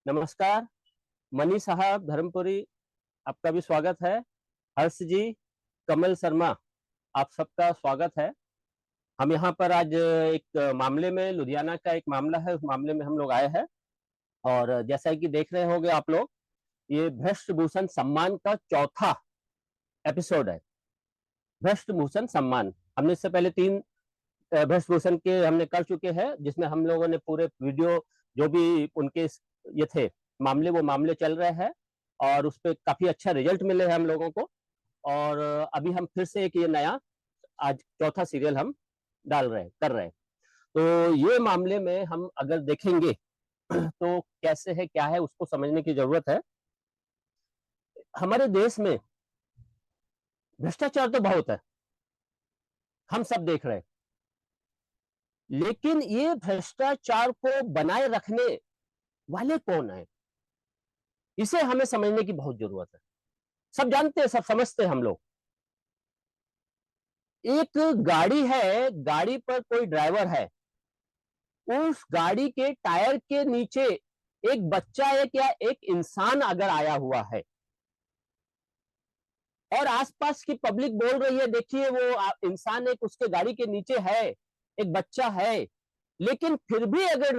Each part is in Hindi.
नमस्कार। मनी साहब धर्मपुरी, आपका भी स्वागत है। हर्ष जी, कमल शर्मा, आप सबका स्वागत है। हम यहाँ पर आज एक मामले में, लुधियाना का एक मामला है, उस मामले में हम लोग आए हैं। और जैसा कि देख रहे होंगे आप लोग, ये भ्रष्ट भूषण सम्मान का चौथा एपिसोड है। भ्रष्ट भूषण सम्मान, हमने इससे पहले तीन भ्रष्ट भूषण के हमने कर चुके हैं, जिसमें हम लोगों ने पूरे वीडियो, जो भी उनके ये थे मामले, वो मामले चल रहे हैं और उस पर काफी अच्छा रिजल्ट मिले हैं हम लोगों को। और अभी हम फिर से एक ये नया, आज चौथा सीरियल हम डाल रहे हैं, कर रहे हैं। तो ये मामले में हम अगर देखेंगे तो कैसे है, क्या है, उसको समझने की जरूरत है। हमारे देश में भ्रष्टाचार तो बहुत है, हम सब देख रहे हैं। लेकिन ये भ्रष्टाचार को बनाए रखने वाले कौन है, इसे हमें समझने की बहुत जरूरत है। सब जानते हैं, सब समझते हैं हम लोग। एक गाड़ी है, गाड़ी पर कोई ड्राइवर है, उस गाड़ी के टायर के नीचे एक बच्चा, एक या एक इंसान अगर आया हुआ है और आसपास की पब्लिक बोल रही है देखिए वो इंसान एक उसके गाड़ी के नीचे है, एक बच्चा है, लेकिन फिर भी अगर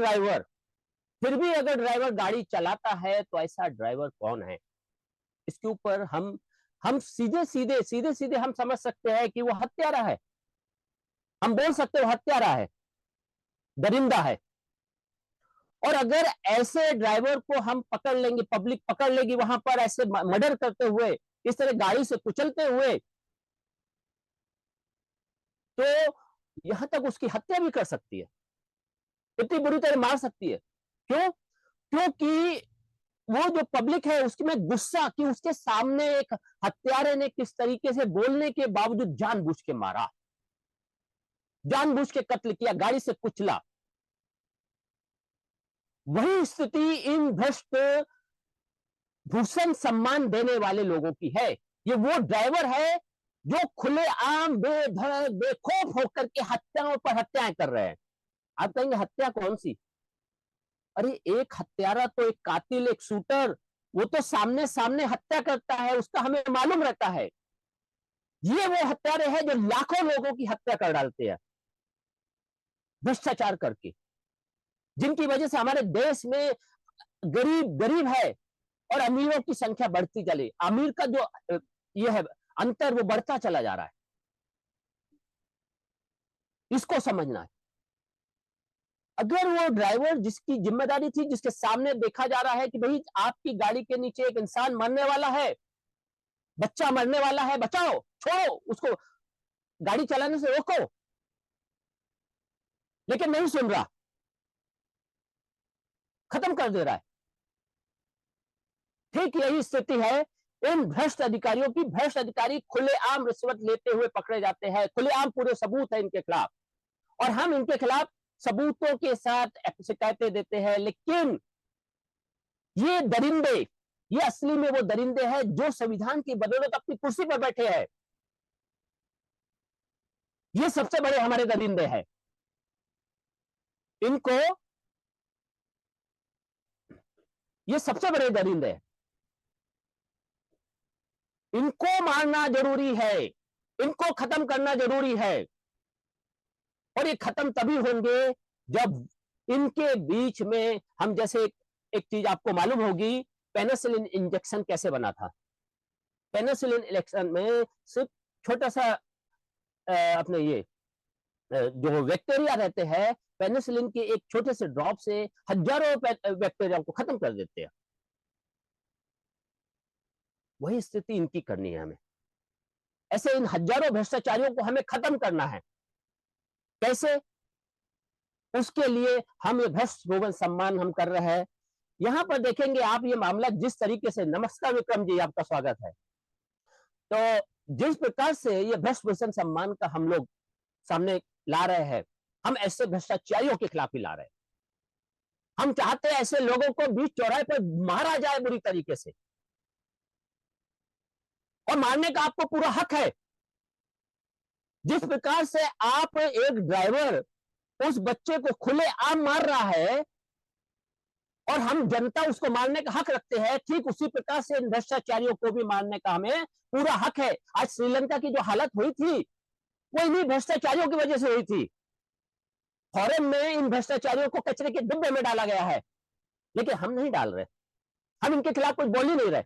ड्राइवर गाड़ी चलाता है तो ऐसा ड्राइवर कौन है? इसके ऊपर हम सीधे सीधे हम समझ सकते हैं कि वो हत्यारा है। हम बोल सकते हैं वो हत्यारा है, दरिंदा है। और अगर ऐसे ड्राइवर को हम पकड़ लेंगे, पब्लिक पकड़ लेगी वहां पर ऐसे मर्डर करते हुए, इस तरह गाड़ी से कुचलते हुए, तो यहां तक उसकी हत्या भी कर सकती है, इतनी बुरी तरह मार सकती है। क्यों? क्योंकि वो जो पब्लिक है उसमें गुस्सा कि उसके सामने एक हत्यारे ने किस तरीके से बोलने के बावजूद जानबूझ के मारा, जानबूझ के कत्ल किया, गाड़ी से कुचला। वही स्थिति इन भ्रष्ट भूषण सम्मान देने वाले लोगों की है। ये वो ड्राइवर है जो खुलेआम बेधड़क बेखौफ होकर के हत्याओं पर हत्याएं कर रहे हैं। आप कहेंगे हत्या कौन सी? अरे एक हत्यारा तो, एक कातिल, एक शूटर, वो तो सामने सामने हत्या करता है, उसका हमें मालूम रहता है। ये वो हत्यारे हैं जो लाखों लोगों की हत्या कर डालते हैं भ्रष्टाचार करके, जिनकी वजह से हमारे देश में गरीब गरीब है और अमीरों की संख्या बढ़ती चली, अमीर का जो ये है अंतर, वो बढ़ता चला जा रहा है। इसको समझना है। अगर वो ड्राइवर जिसकी जिम्मेदारी थी, जिसके सामने देखा जा रहा है कि भाई आपकी गाड़ी के नीचे एक इंसान मरने वाला है, बच्चा मरने वाला है, बचाओ, छोड़ो उसको, गाड़ी चलाने से रोको, लेकिन नहीं सुन रहा, खत्म कर दे रहा है। ठीक यही स्थिति है इन भ्रष्ट अधिकारियों की। भ्रष्ट अधिकारी खुलेआम रिश्वत लेते हुए पकड़े जाते हैं, खुलेआम पूरे सबूत है इनके खिलाफ, और हम इनके खिलाफ सबूतों के साथ शिकायतें देते हैं। लेकिन ये दरिंदे, ये असली में वो दरिंदे हैं जो संविधान की बदौलत अपनी कुर्सी पर बैठे हैं। ये सबसे बड़े हमारे दरिंदे हैं। इनको, ये सबसे बड़े दरिंदे हैं, इनको मारना जरूरी है, इनको खत्म करना जरूरी है। और ये खत्म तभी होंगे जब इनके बीच में हम, जैसे एक चीज आपको मालूम होगी, पेनिसिलिन इंजेक्शन कैसे बना था। पेनिसिलिन इंजेक्शन में सिर्फ छोटा सा अपने ये जो बैक्टीरिया रहते हैं, पेनिसिलिन के एक छोटे से ड्रॉप से हजारों बैक्टीरिया को खत्म कर देते हैं। वही स्थिति इनकी करनी है हमें। ऐसे इन हजारों भ्रष्टाचारियों को हमें खत्म करना है। कैसे? उसके लिए हम ये भ्रष्ट भुवन सम्मान हम कर रहे हैं। यहां पर देखेंगे आप ये मामला जिस तरीके से, नमस्कार विक्रम जी, आपका स्वागत है। तो जिस प्रकार से ये भ्रष्ट भूषण सम्मान का हम लोग सामने ला रहे हैं, हम ऐसे भ्रष्टाचारियों के खिलाफ ही ला रहे हैं। हम चाहते हैं ऐसे लोगों को बीच चौराहे पर मारा जाए बुरी तरीके से, और मारने का आपको पूरा हक है। जिस प्रकार से आप, एक ड्राइवर उस बच्चे को खुले आम मार रहा है, और हम जनता उसको मारने का हक रखते हैं, ठीक उसी प्रकार से इन भ्रष्टाचारियों को भी मारने का हमें पूरा हक है। आज श्रीलंका की जो हालत हुई थी, वो इन्हीं भ्रष्टाचारियों की वजह से हुई थी। फॉरेन में इन भ्रष्टाचारियों को कचरे के डिब्बे में डाला गया है, लेकिन हम नहीं डाल रहे, हम इनके खिलाफ कुछ बोल ही नहीं रहे।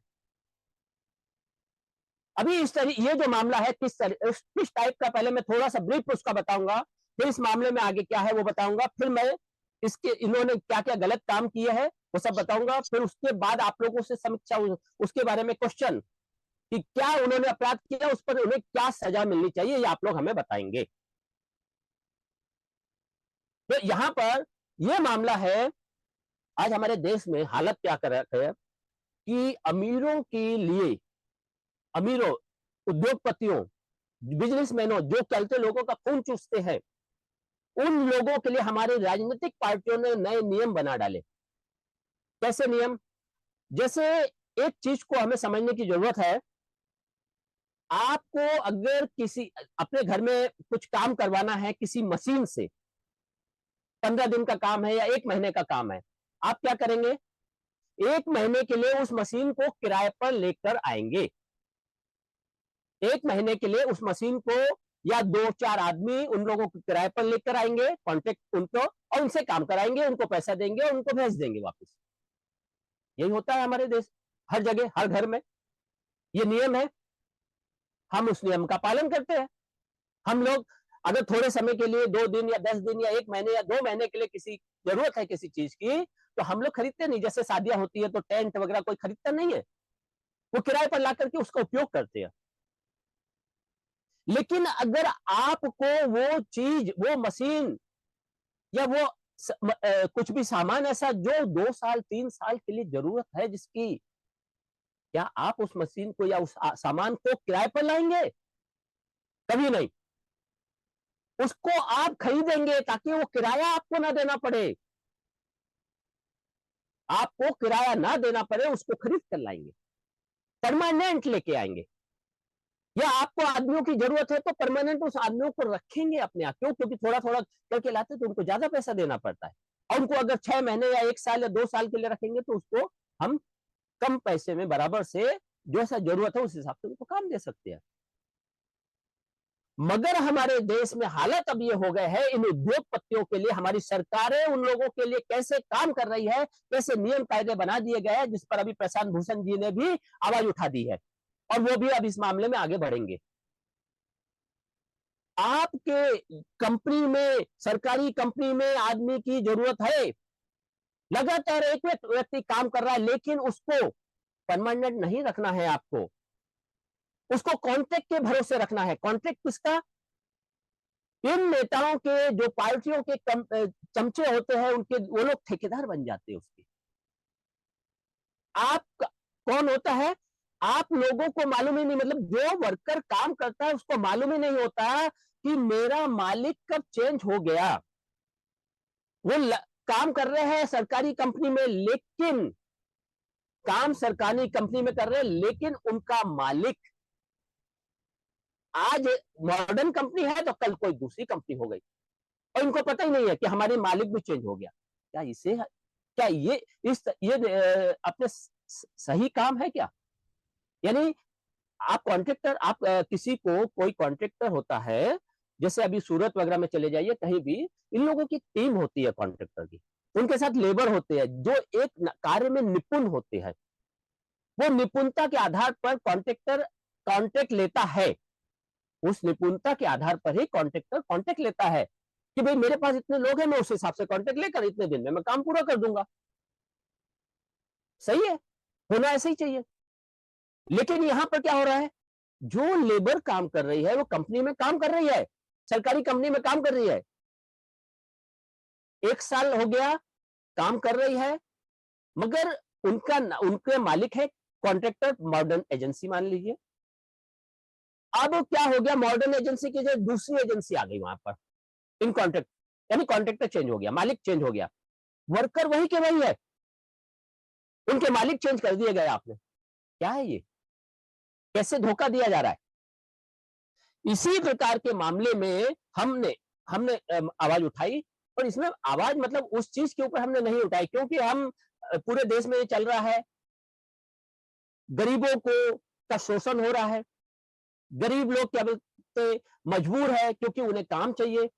अभी ये जो मामला है किस टाइप का, पहले मैं थोड़ा सा ब्रीफ उसका बताऊंगा, फिर इस मामले में आगे क्या है वो बताऊंगा, फिर मैं इसके इन्होंने क्या क्या गलत काम किए हैं वो सब बताऊंगा, फिर उसके बाद आप लोगों से समीक्षा उसके बारे में क्वेश्चन कि क्या उन्होंने अपराध किया, उस पर उन्हें क्या सजा मिलनी चाहिए, ये आप लोग हमें बताएंगे। तो यहां पर यह मामला है, आज हमारे देश में हालत क्या कर रखी है कि अमीरों के लिए, अमीरों, उद्योगपतियों, बिजनेसमैनों, जो चलते लोगों का खून चूसते हैं, उन लोगों के लिए हमारी राजनीतिक पार्टियों ने नए नियम बना डाले। कैसे नियम? जैसे एक चीज को हमें समझने की जरूरत है, आपको अगर किसी अपने घर में कुछ काम करवाना है किसी मशीन से, 15 दिन का काम है या 1 महीने का काम है, आप क्या करेंगे? 1 महीने के लिए उस मशीन को किराए पर लेकर आएंगे। 1 महीने के लिए उस मशीन को या 2-4 आदमी उन लोगों को किराए पर लेकर आएंगे, कॉन्ट्रैक्ट उनको, और उनसे काम कराएंगे, उनको पैसा देंगे और उनको भेज देंगे वापस। यही होता है हमारे देश, हर जगह, हर घर में ये नियम है। हम उस नियम का पालन करते हैं। हम लोग अगर थोड़े समय के लिए 2 दिन या 10 दिन या 1 महीने या 2 महीने के लिए किसी जरूरत है किसी चीज की, तो हम लोग खरीदते नहीं। जैसे शादियां होती है तो टेंट वगैरह कोई खरीदता नहीं है, वो किराए पर ला करके उसका उपयोग करते हैं। लेकिन अगर आपको वो चीज, वो मशीन या वो कुछ भी सामान ऐसा जो 2 साल 3 साल के लिए जरूरत है जिसकी, क्या आप उस मशीन को या उस सामान को किराए पर लाएंगे? कभी नहीं। उसको आप खरीदेंगे ताकि वो किराया आपको ना देना पड़े, आपको किराया ना देना पड़े, उसको खरीद कर लाएंगे, परमानेंट लेके आएंगे। या आपको आदमियों की जरूरत है तो परमानेंट उस आदमियों को रखेंगे अपने आप। क्यों? क्योंकि थोड़ा थोड़ा करके लाते तो उनको ज्यादा पैसा देना पड़ता है, और उनको अगर 6 महीने या 1 साल या 2 साल के लिए रखेंगे तो उसको हम कम पैसे में बराबर से जैसा जरूरत है उस हिसाब से उनको काम दे सकते हैं। मगर हमारे देश में हालत अब ये हो गए है, इन उद्योगपतियों के लिए हमारी सरकारें उन लोगों के लिए कैसे काम कर रही है, कैसे नियम कायदे बना दिए गए हैं, जिस पर अभी प्रशांत भूषण जी ने भी आवाज उठा दी है, और वो भी अब इस मामले में आगे बढ़ेंगे। आपके कंपनी में, सरकारी कंपनी में आदमी की जरूरत है, लगातार एक व्यक्ति काम कर रहा है, लेकिन उसको परमानेंट नहीं रखना है, आपको उसको कॉन्ट्रैक्ट के भरोसे रखना है। कॉन्ट्रैक्ट किसका? इन नेताओं के, जो पार्टियों के चमचे होते हैं, उनके, वो लोग ठेकेदार बन जाते हैं उसके। आप कौन होता है? आप लोगों को मालूम ही नहीं, मतलब जो वर्कर काम करता है उसको मालूम ही नहीं होता कि मेरा मालिक कब चेंज हो गया। वो काम कर रहे हैं सरकारी कंपनी में, लेकिन काम सरकारी कंपनी में कर रहे हैं, लेकिन उनका मालिक आज मॉडर्न कंपनी है तो कल कोई दूसरी कंपनी हो गई, और इनको पता ही नहीं है कि हमारे मालिक भी चेंज हो गया। क्या इसे, क्या ये अपने सही काम है क्या? यानी आप कॉन्ट्रैक्टर, आप किसी को, कोई कॉन्ट्रैक्टर होता है, जैसे अभी सूरत वगैरह में चले जाइए कहीं भी, इन लोगों की टीम होती है कॉन्ट्रैक्टर की, उनके साथ लेबर होते हैं जो एक कार्य में निपुण होते हैं। वो निपुणता के आधार पर कॉन्ट्रैक्टर कॉन्ट्रैक्ट लेता है, उस निपुणता के आधार पर ही कॉन्ट्रैक्टर कॉन्ट्रैक्ट लेता है कि भाई मेरे पास इतने लोग हैं, मैं उस हिसाब से कॉन्ट्रैक्ट लेकर इतने दिन में मैं काम पूरा कर दूंगा। सही है, होना ऐसे ही चाहिए। लेकिन यहां पर क्या हो रहा है, जो लेबर काम कर रही है वो कंपनी में काम कर रही है, सरकारी कंपनी में काम कर रही है, 1 साल हो गया काम कर रही है, मगर उनके मालिक है कॉन्ट्रैक्टर, मॉडर्न एजेंसी मान लीजिए। अब क्या हो गया, मॉडर्न एजेंसी की जो दूसरी एजेंसी आ गई वहां पर, इन कॉन्ट्रैक्ट, यानी कॉन्ट्रैक्टर चेंज हो गया, मालिक चेंज हो गया, वर्कर वही के वही है, उनके मालिक चेंज कर दिए गए आपने। क्या है ये, कैसे धोखा दिया जा रहा है? इसी प्रकार के मामले में हमने हमने आवाज उठाई, और इसमें आवाज मतलब उस चीज के ऊपर हमने नहीं उठाई क्योंकि हम पूरे देश में ये चल रहा है, गरीबों को का शोषण हो रहा है, गरीब लोग क्या बोलते मजबूर है क्योंकि उन्हें काम चाहिए,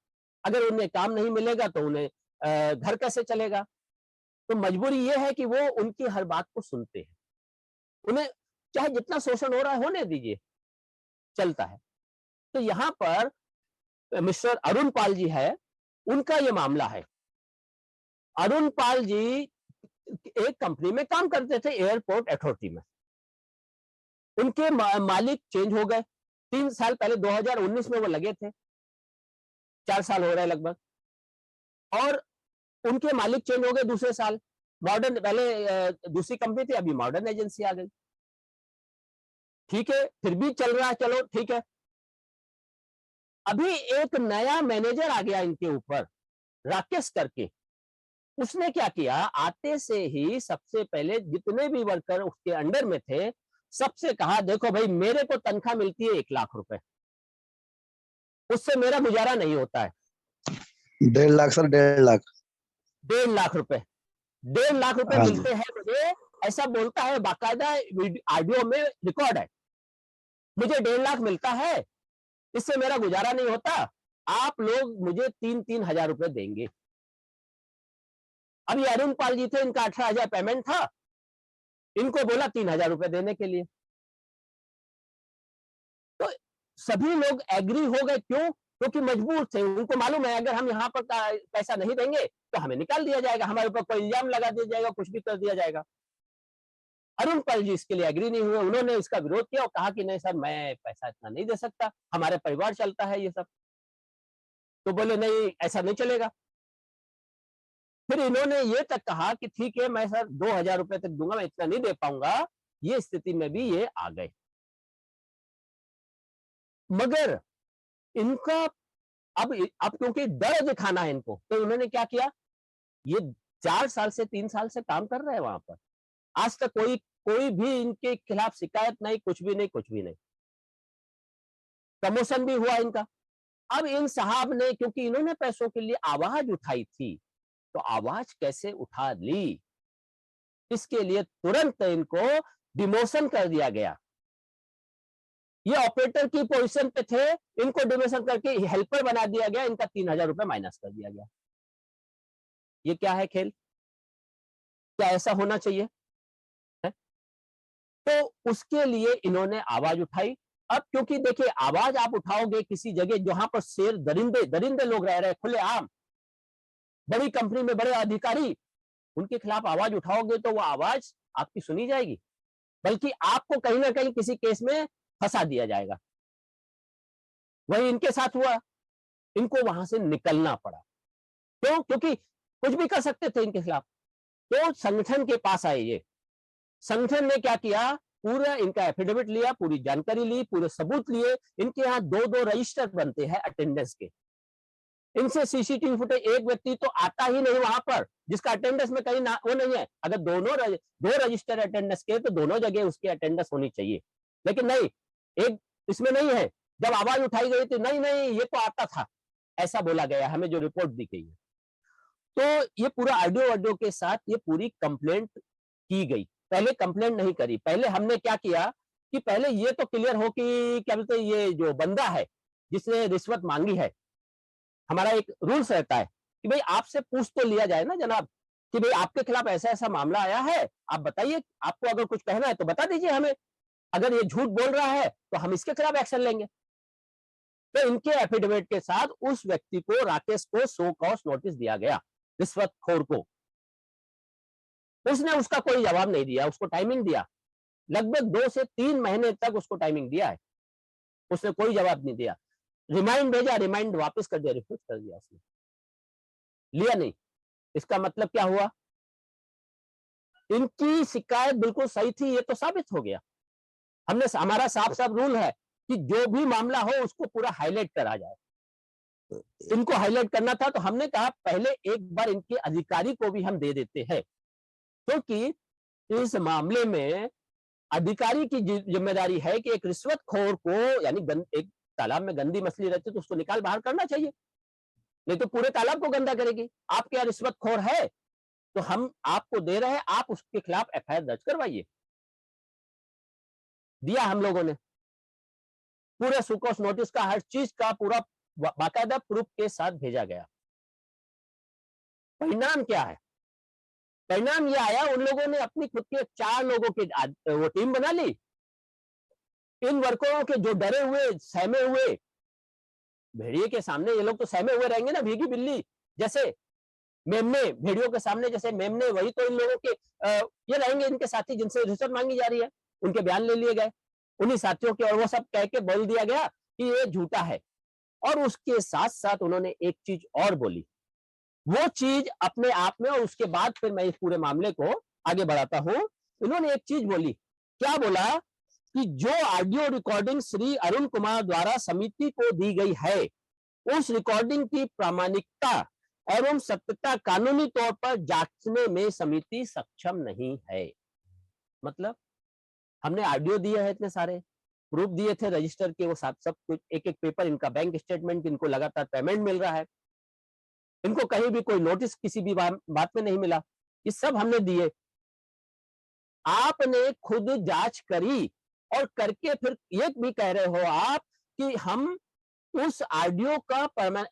अगर उन्हें काम नहीं मिलेगा तो उन्हें घर कैसे चलेगा? तो मजबूरी ये है कि वो उनकी हर बात को सुनते हैं, उन्हें चाहे जितना शोषण हो रहा है होने दीजिए, चलता है। तो यहाँ पर मिस्टर अरुण पाल जी है, उनका ये मामला है। अरुण पाल जी एक कंपनी में काम करते थे, एयरपोर्ट अथॉरिटी में। उनके मालिक चेंज हो गए। 3 साल पहले 2019 में वो लगे थे, 4 साल हो रहे हैं लगभग, और उनके मालिक चेंज हो गए दूसरे साल। मॉडर्न पहले दूसरी कंपनी थी, अभी मॉडर्न एजेंसी आ गई। ठीक है, फिर भी चल रहा है, चलो ठीक है। अभी एक नया मैनेजर आ गया इनके ऊपर, राकेश करके। उसने क्या किया, आते से ही सबसे पहले जितने भी वर्कर उसके अंडर में थे, सबसे कहा देखो भाई मेरे को तनख्वाह मिलती है 1 लाख रुपए, उससे मेरा गुजारा नहीं होता है। 1.5 लाख सर, 1.5 लाख। 1.5 लाख रुपए, 1.5 लाख रुपए हाँ मिलते हैं मुझे, ऐसा बोलता है, बाकायदा ऑडियो में रिकॉर्ड है। मुझे 1.5 लाख मिलता है, इससे मेरा गुजारा नहीं होता, आप लोग मुझे 3-3 हजार रुपए देंगे। अभी अरुण पाल जी थे, इनका 18,000 पेमेंट था, इनको बोला 3,000 रुपए देने के लिए। तो सभी लोग एग्री हो गए, क्यों? क्योंकि मजबूर थे, उनको मालूम है अगर हम यहाँ पर पैसा नहीं देंगे तो हमें निकाल दिया जाएगा, हमारे ऊपर कोई इल्जाम लगा दिया जाएगा, कुछ भी कर दिया जाएगा। अरुण पाल जी इसके लिए एग्री नहीं हुए, उन्होंने इसका विरोध किया और कहा कि नहीं सर, मैं पैसा इतना नहीं दे सकता, हमारे परिवार चलता है ये सब। तो बोले नहीं, ऐसा नहीं चलेगा। फिर इन्होंने ये तक कहा कि ठीक है, मैं सर 2,000 रुपए तक दूंगा, मैं इतना नहीं दे पाऊंगा। ये स्थिति में भी ये आ गए। मगर इनका अब क्योंकि डर दिखाना है इनको, तो उन्होंने क्या किया, ये 4 साल से 3 साल से काम कर रहे हैं वहां पर, आज तक कोई भी इनके खिलाफ शिकायत नहीं, कुछ भी नहीं, कुछ भी नहीं। प्रमोशन भी हुआ इनका। अब इन साहब ने, क्योंकि इन्होंने पैसों के लिए आवाज उठाई थी, तो आवाज कैसे उठा ली, इसके लिए तुरंत इनको डिमोशन कर दिया गया। ये ऑपरेटर की पोजीशन पे थे, इनको डिमोशन करके हेल्पर बना दिया गया, इनका 3,000 रुपए माइनस कर दिया गया। ये क्या है खेल? क्या ऐसा होना चाहिए है? तो उसके लिए इन्होंने आवाज उठाई। अब क्योंकि देखिए, आवाज आप उठाओगे किसी जगह जहां पर शेर दरिंदे लोग रह रहे, खुलेआम, बड़ी कंपनी में बड़े अधिकारी, उनके खिलाफ आवाज उठाओगे तो वो आवाज आपकी सुनी जाएगी, बल्कि आपको कहीं ना कहीं किसी केस में फंसा दिया जाएगा। वही इनके साथ हुआ, इनको वहां से निकलना पड़ा। क्यों? क्योंकि कुछ भी कर सकते थे इनके खिलाफ। तो संगठन के पास आए ये, संगठन ने क्या किया, पूरा इनका एफिडेविट लिया, पूरी जानकारी ली, पूरे सबूत लिए। इनके यहाँ 2-2 रजिस्टर बनते हैं अटेंडेंस के। इनसे सीसीटीवी फुटेज, एक व्यक्ति तो आता ही नहीं वहां पर जिसका अटेंडेंस में कहीं ना वो नहीं है। अगर दो रजिस्टर अटेंडेंस के, तो दोनों जगह उसकी अटेंडेंस होनी चाहिए, लेकिन नहीं, एक इसमें नहीं है। जब आवाज उठाई गई थी, नहीं नहीं ये तो आता था, ऐसा बोला गया, हमें जो रिपोर्ट दी गई है। तो ये पूरा ऑडियो के साथ ये पूरी कंप्लेंट की गई। पहले कंप्लेंट नहीं करी, पहले हमने क्या किया कि पहले ये तो क्लियर हो कि क्या बोलते हैं, ये जो बंदा है जिसने रिश्वत मांगी है, हमारा एक रूल्स रहता है कि भाई आपसे पूछ तो लिया जाए ना जनाब, कि भाई आपके खिलाफ ऐसा ऐसा मामला आया है, आप बताइए, आपको अगर कुछ कहना है तो बता दीजिए हमें, अगर ये झूठ बोल रहा है तो हम इसके खिलाफ एक्शन लेंगे। तो इनके एफिडेविट के साथ उस व्यक्ति को, राकेश को, शो कॉज नोटिस दिया गया, रिश्वतखोर को। उसने उसका कोई जवाब नहीं दिया, उसको टाइमिंग दिया, लगभग 2 से 3 महीने तक उसको टाइमिंग दिया है, उसने कोई जवाब नहीं दिया। रिमाइंड भेजा, रिमाइंड वापस कर दिया, रिफ्यूज कर दिया, उसने लिया नहीं। इसका मतलब क्या हुआ, इनकी शिकायत बिल्कुल सही थी, ये तो साबित हो गया। हमने, हमारा साफ साफ रूल है कि जो भी मामला हो उसको पूरा हाईलाइट करा जाए। इनको हाईलाइट करना था, तो हमने कहा पहले एक बार इनके अधिकारी को भी हम दे देते हैं, क्योंकि इस मामले में अधिकारी की जिम्मेदारी है कि एक रिश्वतखोर को, यानी एक तालाब में गंदी मछली रहती है तो उसको निकाल बाहर करना चाहिए, नहीं तो पूरे तालाब को गंदा करेगी। आप क्या रिश्वतखोर है? तो हम आपको दे रहे हैं, आप उसके खिलाफ एफआईआर दर्ज करवाइए। दिया हम लोगों ने, पूरे सुकोस नोटिस का हर चीज का पूरा बाकायदा प्रूफ के साथ भेजा गया। परिणाम क्या है? परिणाम ये आया, उन लोगों ने अपनी खुद के 4 लोगों की वो टीम बना ली। इन वर्करों के जो डरे हुए, सहमे हुए, भेड़िए के सामने ये लोग तो सहमे हुए रहेंगे ना, भीगी बिल्ली जैसे, मेमने भेड़ियों के सामने जैसे मेमने, वही तो इन लोगों के ये रहेंगे, इनके साथी जिनसे रिश्वत मांगी जा रही है, उनके बयान ले लिए गए, उन्हीं साथियों के, और वो सब कह के बोल दिया गया कि ये झूठा है। और उसके साथ साथ उन्होंने एक चीज और बोली, वो चीज अपने आप में, और उसके बाद फिर मैं इस पूरे मामले को आगे बढ़ाता हूं। इन्होंने एक चीज बोली, क्या बोला कि जो ऑडियो रिकॉर्डिंग श्री अरुण कुमार द्वारा समिति को दी गई है, उस रिकॉर्डिंग की प्रामाणिकता एवं सत्यता कानूनी तौर पर जांचने में समिति सक्षम नहीं है। मतलब हमने ऑडियो दिए हैं, इतने सारे प्रूफ दिए थे रजिस्टर के, वो सब कुछ, एक एक पेपर, इनका बैंक स्टेटमेंट, इनको लगातार पेमेंट मिल रहा है, इनको कहीं भी कोई नोटिस किसी भी बात में नहीं मिला, ये सब हमने दिए। आपने खुद जांच करी और करके फिर ये भी कह रहे हो आप कि हम उस ऑडियो का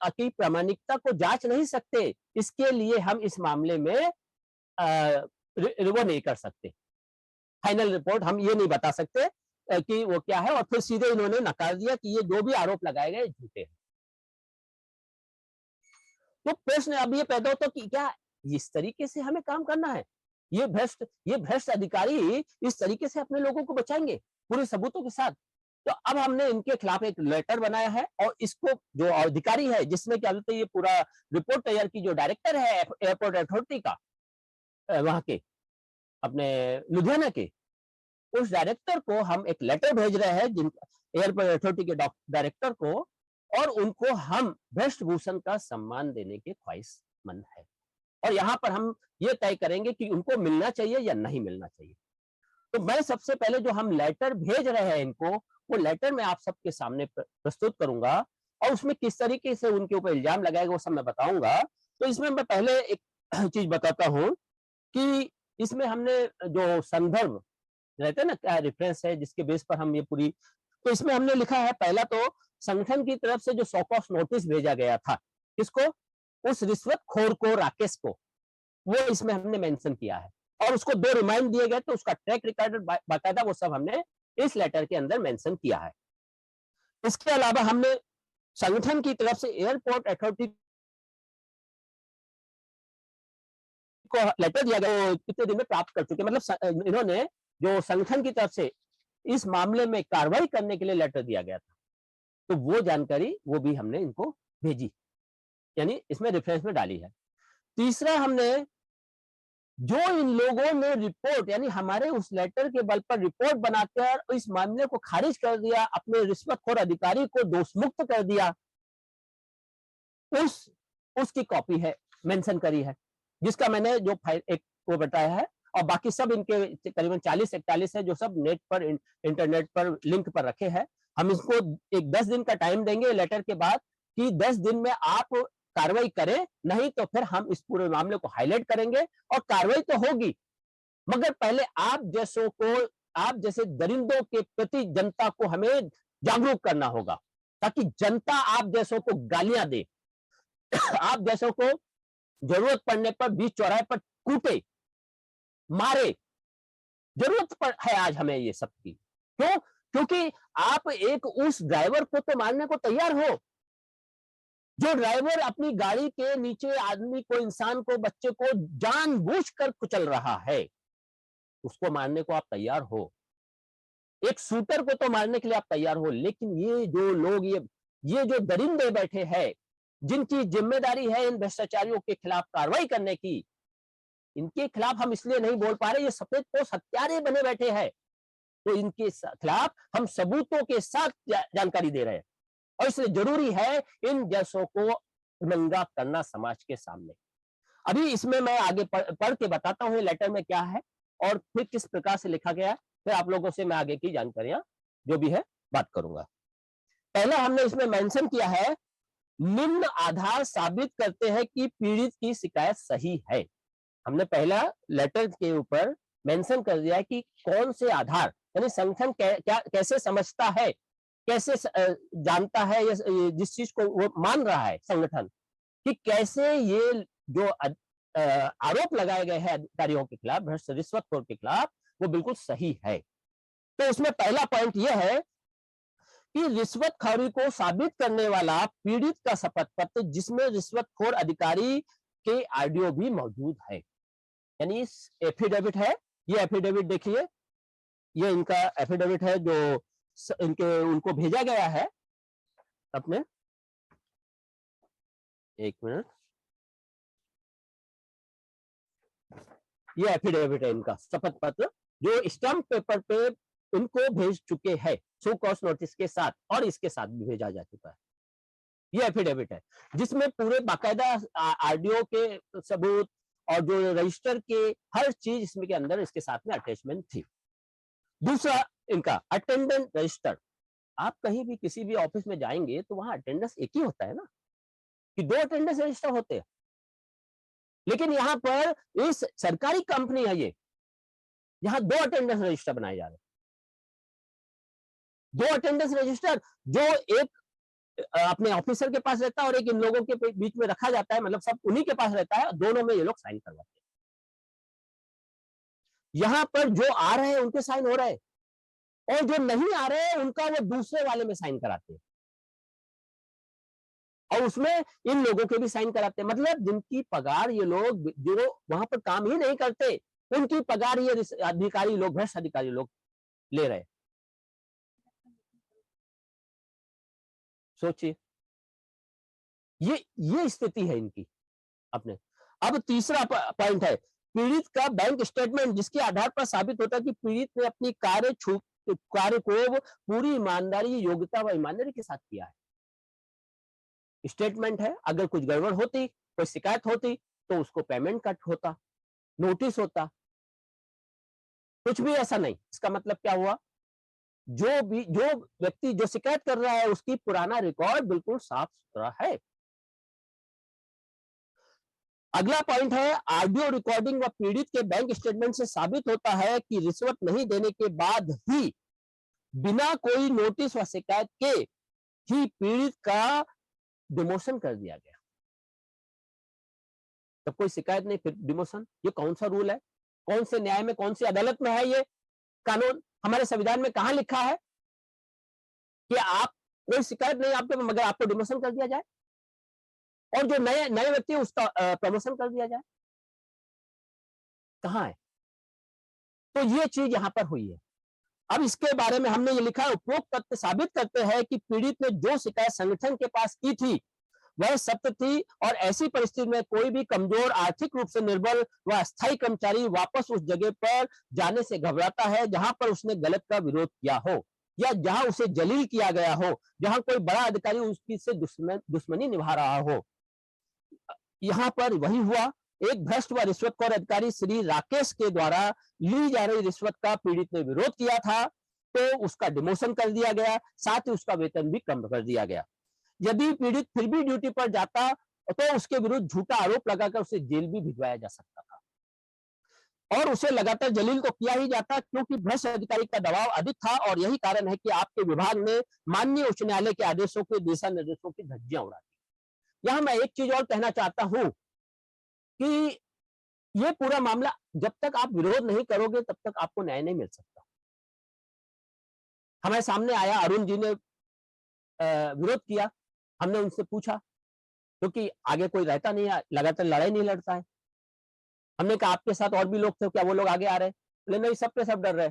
की प्रामाणिकता को जांच नहीं सकते, इसके लिए हम इस मामले में वो नहीं कर सकते, फाइनल रिपोर्ट हम ये नहीं बता सकते कि वो क्या है, और फिर सीधे इन्होंने नकार दिया कि ये जो भी आरोप लगाए गए झूठे हैं। तो प्रश्न अब ये पैदा होता कि क्या इस तरीके से हमें काम करना है? ये भ्रष्ट अधिकारी इस तरीके से अपने लोगों को बचाएंगे पूरे सबूतों के साथ? तो अब हमने इनके खिलाफ एक लेटर बनाया है, और इसको जो अधिकारी है जिसने क्या बोलते ये पूरा रिपोर्ट तैयार की, जो डायरेक्टर है एयरपोर्ट अथॉरिटी का, वहां के अपने लुधियाना के, उस डायरेक्टर को हम एक लेटर भेज रहे हैं, जिन एयरपोर्ट अथॉरिटी के डायरेक्टर को, और उनको हम भ्रष्ट भूषण का सम्मान देने के ख्वाहिशमंद है, और यहाँ पर हम ये तय करेंगे कि उनको मिलना चाहिए या नहीं मिलना चाहिए। तो मैं सबसे पहले जो हम लेटर भेज रहे हैं इनको, वो लेटर मैं आप सबके सामने प्रस्तुत करूंगा, और उसमें किस तरीके से उनके ऊपर इल्जाम लगाएगा वो सब मैं बताऊंगा। तो इसमें मैं पहले एक चीज बताता हूं कि इसमें हमने जो संदर्भ रहता है ना, क्या रेफरेंस है जिसके बेस पर हम ये पूरी, तो इसमें हमने लिखा है, पहला तो संगठन की तरफ से जो सॉकॉस नोटिस भेजा गया था, किसको? उस रिश्वतखोर को, राकेश को, वो इसमें हमने मेंशन किया है, और उसको 2 रिमाइंड दिए गए, तो उसका ट्रैक रिकॉर्ड बाकायदा वो सब हमने इस लेटर के अंदर मेंशन किया है। इसके अलावा हमने संगठन की तरफ से एयरपोर्ट अथॉरिटी को लेटर दिया गया, वो कितने दिन में प्राप्त कर चुके, मतलब इन्होंने जो संगठन की तरफ से इस मामले में कार्रवाई करने के लिए लेटर दिया गया था, तो वो जानकारी वो भी हमने इनको भेजी, यानी इसमें रेफरेंस में डाली है। तीसरा, हमने जो इन लोगों ने रिपोर्ट, यानी हमारे उस लेटर के बल पर रिपोर्ट बनाकर इस मामले को खारिज कर दिया, अपने रिश्वतखोर अधिकारी को दोषमुक्त कर दिया, उसकी कॉपी है, मेंशन करी है, जिसका मैंने जो फाइल एक को बताया है, और बाकी सब इनके करीबन 40-41 है, जो सब नेट पर, इंटरनेट पर लिंक पर रखे हैं। हम इसको एक 10 दिन का टाइम देंगे लेटर के बाद, कि 10 दिन में आप कार्रवाई करें, नहीं तो फिर हम इस पूरे मामले को हाईलाइट करेंगे, और कार्रवाई तो होगी, मगर पहले आप जैसे दरिंदों के प्रति जनता को हमें जागरूक करना होगा, ताकि जनता आप जैसों को गालियां दे, आप जैसों को जरूरत पड़ने पर बीच चौराहे पर कूटे, मारे, जरूरत पर है आज हमें ये सब की। क्यों? क्योंकि आप एक उस ड्राइवर को तो मारने को तैयार हो, जो ड्राइवर अपनी गाड़ी के नीचे आदमी को, इंसान को, बच्चे को जानबूझकर कुचल रहा है, उसको मारने को आप तैयार हो। एक शूटर को तो मारने के लिए आप तैयार हो, लेकिन ये जो लोग, ये जो दरिंदे बैठे हैं, जिनकी जिम्मेदारी है इन भ्रष्टाचारियों के खिलाफ कार्रवाई करने की, इनके खिलाफ हम इसलिए नहीं बोल पा रहे, ये सफेद पोश हत्यारे बने बैठे हैं, तो इनके खिलाफ हम सबूतों के साथ जानकारी दे रहे हैं, और इसलिए जरूरी है इन जैसों को नंगा करना समाज के सामने। अभी इसमें मैं आगे पढ़ के बताता हूँ लेटर में क्या है, और फिर किस प्रकार से लिखा गया है, फिर आप लोगों से मैं आगे की जानकारियां जो भी है बात करूंगा। पहला हमने इसमें मेंशन किया है, निम्न आधार साबित करते हैं कि पीड़ित की शिकायत सही है। हमने पहला लेटर के ऊपर मेंशन कर दिया है कि कौन से आधार, यानी संगठन क्या कैसे समझता है, कैसे जानता है, जिस चीज को वो मान रहा है संगठन, कि कैसे ये जो आरोप लगाए गए हैं अधिकारियों के खिलाफ, भ्रष्ट रिश्वतखोर के खिलाफ, वो बिल्कुल सही है। तो उसमें पहला पॉइंट ये है कि रिश्वतखोरी को साबित करने वाला पीड़ित का शपथ पत्र, जिसमें रिश्वतखोर अधिकारी के ऑडियो भी मौजूद है, यानी एफिडेविट है। ये एफिडेविट देखिए, ये इनका एफिडेविट है जो इनके उनको भेजा गया है अपने, एक मिनट, ये एफिडेविट है इनका शपथ पत्र, जो स्टैम्प पेपर पे उनको भेज चुके हैं शो कॉज नोटिस के साथ, और इसके साथ भी भेजा जा चुका है। ये एफिडेविट है जिसमें पूरे बाकायदा आरडीओ के सबूत और जो रजिस्टर के हर चीज इसमें के अंदर इसके साथ में अटैचमेंट थी। दूसरा इनका अटेंडेंट रजिस्टर, आप कहीं भी किसी भी ऑफिस में जाएंगे तो वहां अटेंडेंस एक ही होता है ना, कि 2 अटेंडेंस रजिस्टर होते हैं। लेकिन यहाँ पर इस सरकारी कंपनी है ये, यहाँ 2 अटेंडेंस रजिस्टर बनाए जा रहे हैं। 2 अटेंडेंस रजिस्टर, जो एक अपने ऑफिसर के पास रहता है और एक इन लोगों के बीच में रखा जाता है, मतलब सब उन्हीं के पास रहता है, दोनों में ये लोग साइन करवाते हैं। यहां पर जो आ रहे हैं उनके साइन हो रहे हैं, और जो नहीं आ रहे हैं उनका वो दूसरे वाले में साइन कराते हैं, और उसमें इन लोगों के भी साइन कराते हैं। मतलब जिनकी पगार ये लोग जो वहां पर काम ही नहीं करते, उनकी पगार ये अधिकारी लोग, भ्रष्ट अधिकारी लोग ले रहे हैं। सोचिए, ये स्थिति है इनकी अपने। अब तीसरा पॉइंट है पीड़ित का बैंक स्टेटमेंट, जिसके आधार पर साबित होता है कि पीड़ित ने अपनी कार्य को पूरी ईमानदारी, योग्यता व ईमानदारी के साथ किया है। स्टेटमेंट है, अगर कुछ गड़बड़ होती, कोई शिकायत होती, तो उसको पेमेंट कट होता, नोटिस होता, कुछ भी ऐसा नहीं। इसका मतलब क्या हुआ, जो व्यक्ति जो शिकायत कर रहा है उसकी पुराना रिकॉर्ड बिल्कुल साफ सुथरा है। अगला पॉइंट है ऑडियो रिकॉर्डिंग व पीड़ित के बैंक स्टेटमेंट से साबित होता है कि रिश्वत नहीं देने के बाद ही, बिना कोई नोटिस व शिकायत के ही पीड़ित का डिमोशन कर दिया गया। तब कोई शिकायत नहीं, फिर डिमोशन। ये कौन सा रूल है, कौन से न्याय में, कौन सी अदालत में है ये कानून? हमारे संविधान में कहां लिखा है कि आप कोई शिकायत नहीं आपके, मगर आपको डिमोशन कर दिया जाए, और जो नए नए व्यक्ति है उसका प्रमोशन कर दिया जाए? कहां है? तो ये चीज यहां पर हुई है। अब इसके बारे में हमने ये लिखा है, उपरोक्त तथ्य साबित करते हैं कि पीड़ित ने जो शिकायत संगठन के पास की थी वह सत्य थी, और ऐसी परिस्थिति में कोई भी कमजोर, आर्थिक रूप से निर्बल व अस्थायी कर्मचारी वापस उस जगह पर जाने से घबराता है जहां पर उसने गलत का विरोध किया हो, या जहां उसे जलील किया गया हो, जहां कोई बड़ा अधिकारी उसकी से दुश्मनी निभा रहा हो। यहां पर वही हुआ, एक भ्रष्ट व रिश्वतखोर अधिकारी श्री राकेश के द्वारा ली जा रही रिश्वत का पीड़ित ने विरोध किया था, तो उसका डिमोशन कर दिया गया, साथ ही उसका वेतन भी कम कर दिया गया। यदि पीड़ित फिर भी ड्यूटी पर जाता तो उसके विरुद्ध झूठा आरोप लगाकर उसे जेल भी भिजवाया जा सकता था, और उसे लगातार जलील तो किया ही जाता, क्योंकि भ्रष्ट अधिकारी का दबाव अधिक था। और यही कारण है कि आपके विभाग ने माननीय उच्च न्यायालय के आदेशों के दिशा निर्देशों की धज्जियां उड़ा दी। यहां मैं एक चीज और कहना चाहता हूं कि ये पूरा मामला, जब तक आप विरोध नहीं करोगे तब तक आपको न्याय नहीं मिल सकता। हमारे सामने आया, अरुण जी ने विरोध किया, हमने उनसे पूछा, क्योंकि आगे कोई रहता नहीं है, लगातार लड़ाई नहीं लड़ता है। हमने कहा आपके साथ और भी लोग थे, क्या वो लोग आगे आ रहे? बोले नहीं, सब पे सब डर रहे,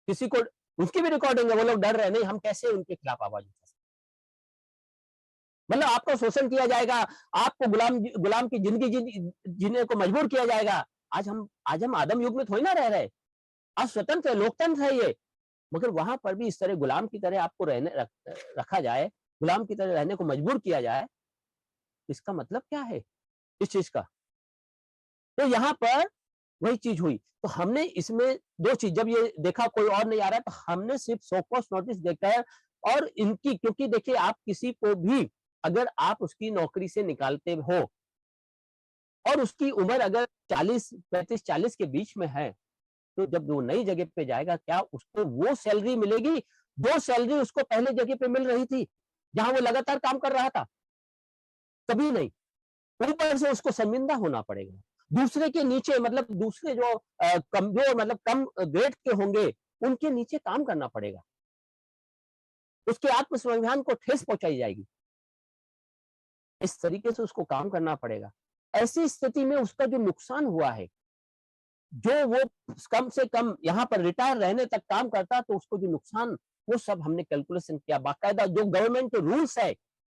किसी को, उसकी भी रिकॉर्डिंग है, वो लोग डर रहे नहीं, हम कैसे उनके खिलाफ आवाज उठा सकते? मतलब आपको शोषण किया जाएगा, आपको गुलाम की जिंदगी जीने को मजबूर किया जाएगा। आज हम आदम युग में थोड़ी ना रह रहे, आज स्वतंत्र है, लोकतंत्र है ये, मगर वहां पर भी इस तरह गुलाम की तरह आपको रखा जाए, गुलाम की तरह रहने को मजबूर किया जाए, इसका मतलब क्या है इस चीज का? तो यहाँ पर वही चीज हुई। तो हमने इसमें दो चीज, जब ये देखा कोई और नहीं आ रहा है, तो हमने सिर्फ शो कॉज नोटिस देकर, और इनकी, क्योंकि देखिए आप किसी को भी अगर आप उसकी नौकरी से निकालते हो, और उसकी उम्र अगर 40, 35, 40 के बीच में है, तो जब वो नई जगह पे जाएगा, क्या उसको वो सैलरी मिलेगी जो सैलरी उसको पहले जगह पे मिल रही थी, जहां वो लगातार काम कर रहा था? कभी नहीं। ऊपर से उसको शर्मिंदा होना पड़ेगा। दूसरे के नीचे, मतलब दूसरे जो कमजोर, मतलब कम ग्रेड के होंगे, उनके नीचे काम करना पड़ेगा। उसके आत्मसम्मान को ठेस पहुंचाई जाएगी। इस तरीके से उसको काम करना पड़ेगा। ऐसी स्थिति में उसका जो नुकसान हुआ है, जो वो कम से कम यहाँ पर रिटायर रहने तक काम करता, तो उसको जो नुकसान, वो सब हमने कैलकुलेशन किया। बाकायदा जो गवर्नमेंट रूल्स है,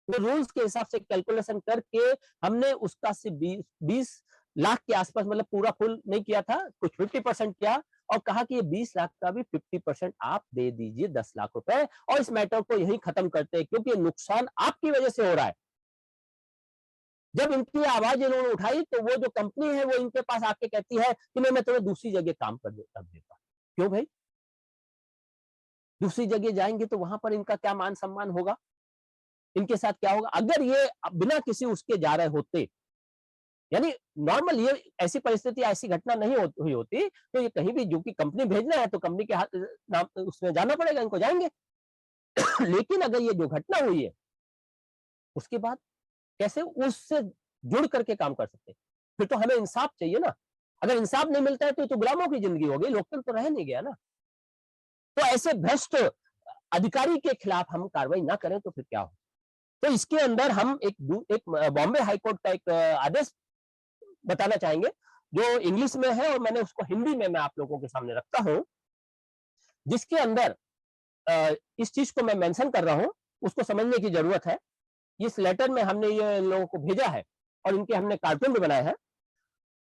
वो रूल्स के हिसाब से कैलकुलेशन करके हमने उसका से 20 लाख के आसपास, मतलब पूरा फुल नहीं किया था, कुछ 50% किया, और कहा कि ये 20 लाख का भी 50% आप दे दीजिए, 10 लाख रुपए, और इस मैटर को यही खत्म करते हैं, क्योंकि ये नुकसान आपकी वजह से हो रहा है। जब इनकी आवाज इन्होंने उठाई, तो वो जो कंपनी है, वो इनके पास आके कहती है कि मैं तुम्हें दूसरी जगह काम कर देता हूं। क्यों भाई? दूसरी जगह जाएंगे तो वहां पर इनका क्या मान सम्मान होगा? इनके साथ क्या होगा? अगर ये बिना किसी उसके जा रहे होते, यानी नॉर्मल, ये ऐसी परिस्थिति, ऐसी घटना नहीं हुई होती, तो ये कहीं भी, जो कि कंपनी भेजना है तो कंपनी के हाथ नाम उसमें जाना पड़ेगा, इनको जाएंगे। लेकिन अगर ये जो घटना हुई है, उसके बाद कैसे उससे जुड़ करके काम कर सकते हैं? फिर तो हमें इंसाफ चाहिए ना। अगर इंसाफ नहीं मिलता है, तो गुलामों की जिंदगी हो गई, लोकतंत्र तो रह नहीं गया ना। तो ऐसे भ्रष्ट अधिकारी के खिलाफ हम कार्रवाई ना करें तो फिर क्या हो? तो इसके अंदर हम एक बॉम्बे हाईकोर्ट का एक आदेश बताना चाहेंगे, जो इंग्लिश में है, और मैंने उसको हिंदी में मैं आप लोगों के सामने रखता हूं, जिसके अंदर इस चीज को मैं मेंशन कर रहा हूं, उसको समझने की जरूरत है। इस लेटर में हमने ये लोगों को भेजा है, और इनके हमने कार्टून भी बनाए हैं।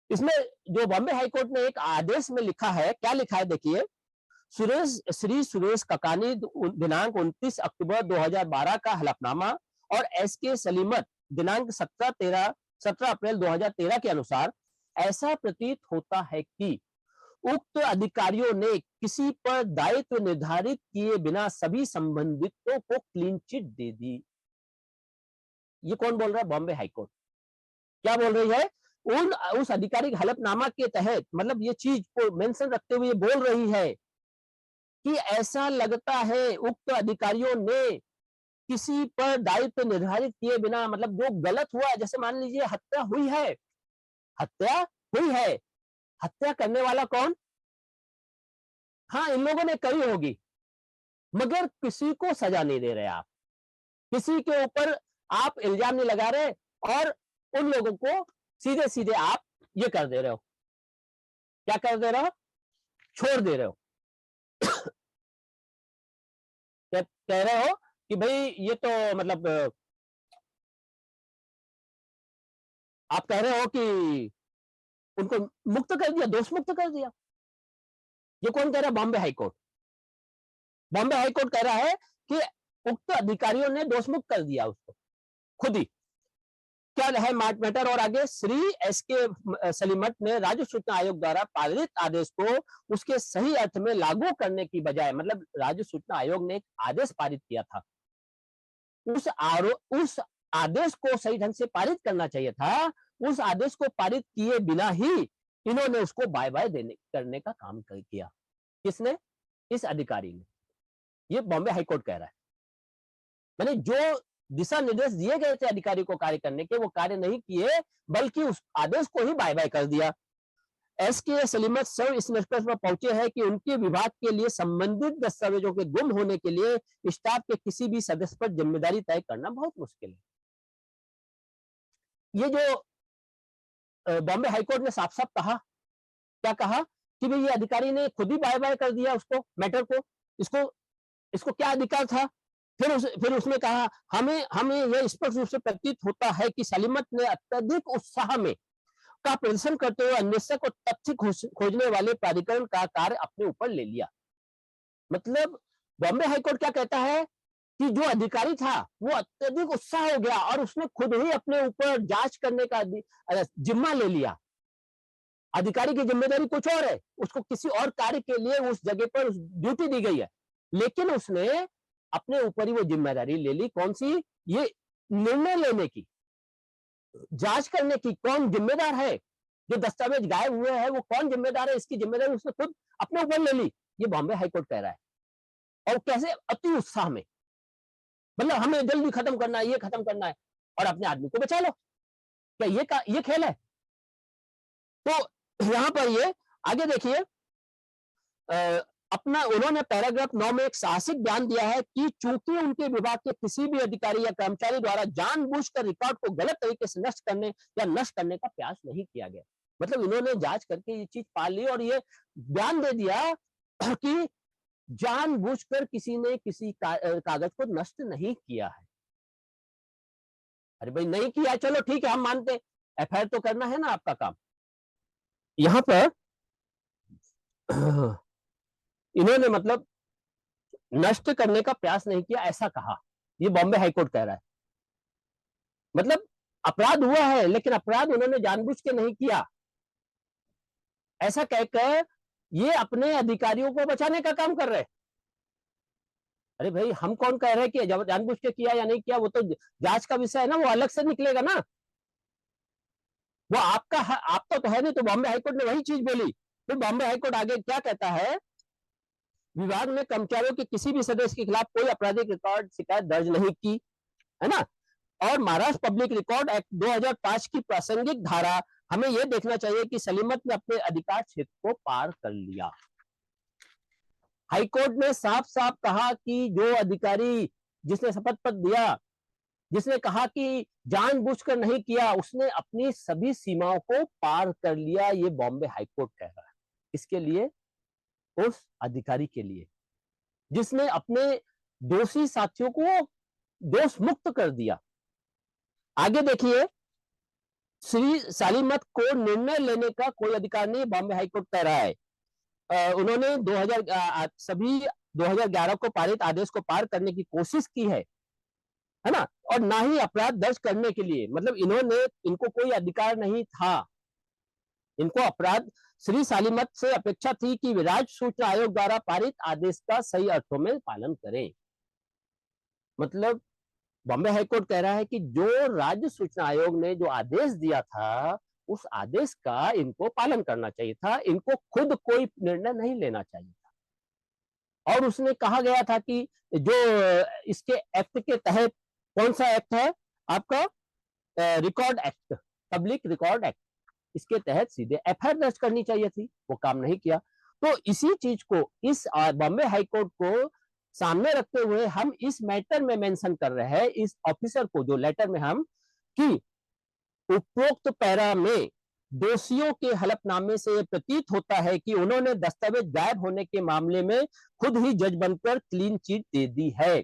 इसमें जो बॉम्बे हाईकोर्ट ने एक आदेश में लिखा है, क्या लिखा है देखिए। श्री सुरेश ककानी दिनांक 29 अक्टूबर 2012 का हलफनामा और एस के सलीमत दिनांक 17 अप्रैल 2013 के अनुसार ऐसा प्रतीत होता है कि उक्त अधिकारियों ने किसी पर दायित्व निर्धारित किए बिना सभी संबंधितों को क्लीन चिट दे दी। ये कौन बोल रहा है? बॉम्बे हाईकोर्ट। क्या बोल रही है? उस अधिकारी के हलफनामा के तहत, मतलब ये चीज को मेंशन रखते हुए बोल रही है कि ऐसा लगता है उक्त अधिकारियों ने किसी पर दायित्व निर्धारित किए बिना, मतलब जो गलत हुआ, जैसे मान लीजिए हत्या हुई है, हत्या हुई है, हत्या करने वाला कौन? हाँ, इन लोगों ने करी होगी, मगर किसी को सजा नहीं दे रहे आप, किसी के ऊपर आप इल्जाम नहीं लगा रहे, और उन लोगों को सीधे सीधे आप ये कर दे रहे हो। क्या कर दे रहे हो? छोड़ दे रहे हो। कह रहे हो कि भाई ये तो, मतलब आप कह रहे हो कि उनको मुक्त कर दिया, दोष मुक्त कर दिया। ये कौन कह रहा है? बॉम्बे हाईकोर्ट। बॉम्बे हाईकोर्ट कह रहा है कि उक्त अधिकारियों ने दोष मुक्त कर दिया उसको, खुद ही। क्या है मैटर? और आगे, श्री एस के सलीमत ने राज्य सूचना आयोग द्वारा पारित आदेश को उसके सही अर्थ में लागू करने की बजाय, मतलब राज्य सूचना आयोग ने एक आदेश पारित किया था, उस आदेश को सही ढंग से पारित करना चाहिए था। उस आदेश को पारित किए बिना ही इन्होंने उसको बाय बाय करने का काम किया। किसने? इस अधिकारी ने। ये बॉम्बे हाईकोर्ट कह रहा है। मैंने जो दिशा निर्देश दिए गए थे अधिकारी को कार्य करने के, वो कार्य नहीं किए, बल्कि उस आदेश को ही बाय बाय कर दिया। एस के सलीमत सब इस निष्कर्ष पर पहुंचे हैं कि उनके विभाग के लिए संबंधित दस्तावेजों के गुम होने के लिए स्टाफ के किसी भी सदस्य पर जिम्मेदारी तय करना बहुत मुश्किल है। ये जो बॉम्बे हाईकोर्ट ने साफ साफ कहा, क्या कहा कि भाई ये अधिकारी ने खुद ही बाय बाय कर दिया उसको, मैटर को। इसको इसको क्या अधिकार था? फिर उसने कहा, हमें हमें यह स्पष्ट रूप से प्रतीत होता है कि सलीमत ने अत्यधिक उत्साह में का प्रदर्शन करते हुए अन्वेषक और तथ्य खोजने वाले प्राधिकरण का कार्य अपने ऊपर ले लिया। मतलब बॉम्बे हाईकोर्ट क्या कहता है कि जो अधिकारी था वो अत्यधिक उत्साह हो गया, और उसने खुद ही अपने ऊपर जांच करने का जिम्मा ले लिया। अधिकारी की जिम्मेदारी कुछ और है, उसको किसी और कार्य के लिए उस जगह पर ड्यूटी दी गई है, लेकिन उसने अपने ऊपर ही वो जिम्मेदारी ले ली। कौन सी? ये निर्णय लेने की। जांच करने की कौन जिम्मेदार है, जो दस्तावेज गायब हुए हैं वो कौन जिम्मेदार है, इसकी जिम्मेदारी उसने खुद अपने ऊपर ले ली। ये बॉम्बे हाईकोर्ट कह रहा है। और कैसे अति उत्साह में, मतलब हमें जल्दी खत्म करना है, ये खत्म करना है और अपने आदमी को बचा लो। क्या ये खेल है? तो यहां पर ये आगे देखिए, अपना उन्होंने पैराग्राफ 9 में एक साहसिक बयान दिया है कि चूंकि उनके विभाग के किसी भी अधिकारी या कर्मचारी द्वारा जानबूझकर रिकॉर्ड को गलत तरीके से नष्ट करने या नष्ट करने का प्रयास नहीं किया गया। मतलब इन्होंने जांच करके ये चीज पा ली और ये बयान दे दिया कि जानबूझकर किसी ने किसी कागज को नष्ट नहीं किया है। अरे भाई नहीं किया, चलो ठीक है, हम मानते, एफआईआर तो करना है ना आपका काम। यहां पर इन्होंने मतलब नष्ट करने का प्रयास नहीं किया ऐसा कहा, ये बॉम्बे हाईकोर्ट कह रहा है। मतलब अपराध हुआ है लेकिन अपराध उन्होंने जानबूझ के नहीं किया, ऐसा कहकर ये अपने अधिकारियों को बचाने का काम कर रहे हैं। अरे भाई हम कौन कह रहे हैं कि जानबूझ के किया या नहीं किया, वो तो जांच का विषय है ना, वो अलग से निकलेगा ना, वो आपका आपका तो है नहीं। तो बॉम्बे हाईकोर्ट ने वही चीज बोली। फिर बॉम्बे हाईकोर्ट आगे क्या कहता है, विभाग ने कर्मचारियों के किसी भी सदस्य के खिलाफ कोई आपराधिक रिकॉर्ड शिकायत दर्ज नहीं की, है ना। और महाराष्ट्र पब्लिक रिकॉर्ड एक्ट 2005 की प्रासंगिक धारा हमें यह देखना चाहिए कि सलीमत ने अपने अधिकार क्षेत्र को पार कर लिया। हाईकोर्ट ने साफ साफ कहा कि जो अधिकारी जिसने शपथ पत्र दिया, जिसने कहा कि जानबूझकर नहीं किया, उसने अपनी सभी सीमाओं को पार कर लिया। ये बॉम्बे हाईकोर्ट कह रहा है। इसके लिए, उस अधिकारी के लिए जिसने अपने दोषी साथियों को दोष मुक्त कर दिया। आगे देखिए, श्री सालीमत को निर्णय लेने का कोई अधिकार नहीं, बॉम्बे हाईकोर्ट कह रहा है। उन्होंने 2011 को पारित आदेश को पार करने की कोशिश की है ना, और ना ही अपराध दर्ज करने के लिए, मतलब इनको कोई अधिकार नहीं था। इनको अपराध, श्री सालीमत से अपेक्षा थी कि राज्य सूचना आयोग द्वारा पारित आदेश का सही अर्थों में पालन करें। मतलब बॉम्बे हाईकोर्ट कह रहा है कि जो राज्य सूचना आयोग ने जो आदेश दिया था, उस आदेश का इनको पालन करना चाहिए था, इनको खुद कोई निर्णय नहीं लेना चाहिए था। और उसने कहा गया था कि जो इसके एक्ट के तहत, कौन सा एक्ट है आपका, record act, public record act, इसके तहत सीधे एफआईआर दर्ज करनी चाहिए थी, वो काम नहीं किया। तो इसी चीज को, इस बॉम्बे हाईकोर्ट को सामने रखते हुए हम इस मैटर में मेंशन कर रहे हैं, इस ऑफिसर को, जो लेटर में हम, कि उपरोक्त पैरा में दोषियों के हलफनामे से प्रतीत होता है कि उन्होंने दस्तावेज गायब होने के मामले में खुद ही जज बनकर क्लीन चिट दे दी है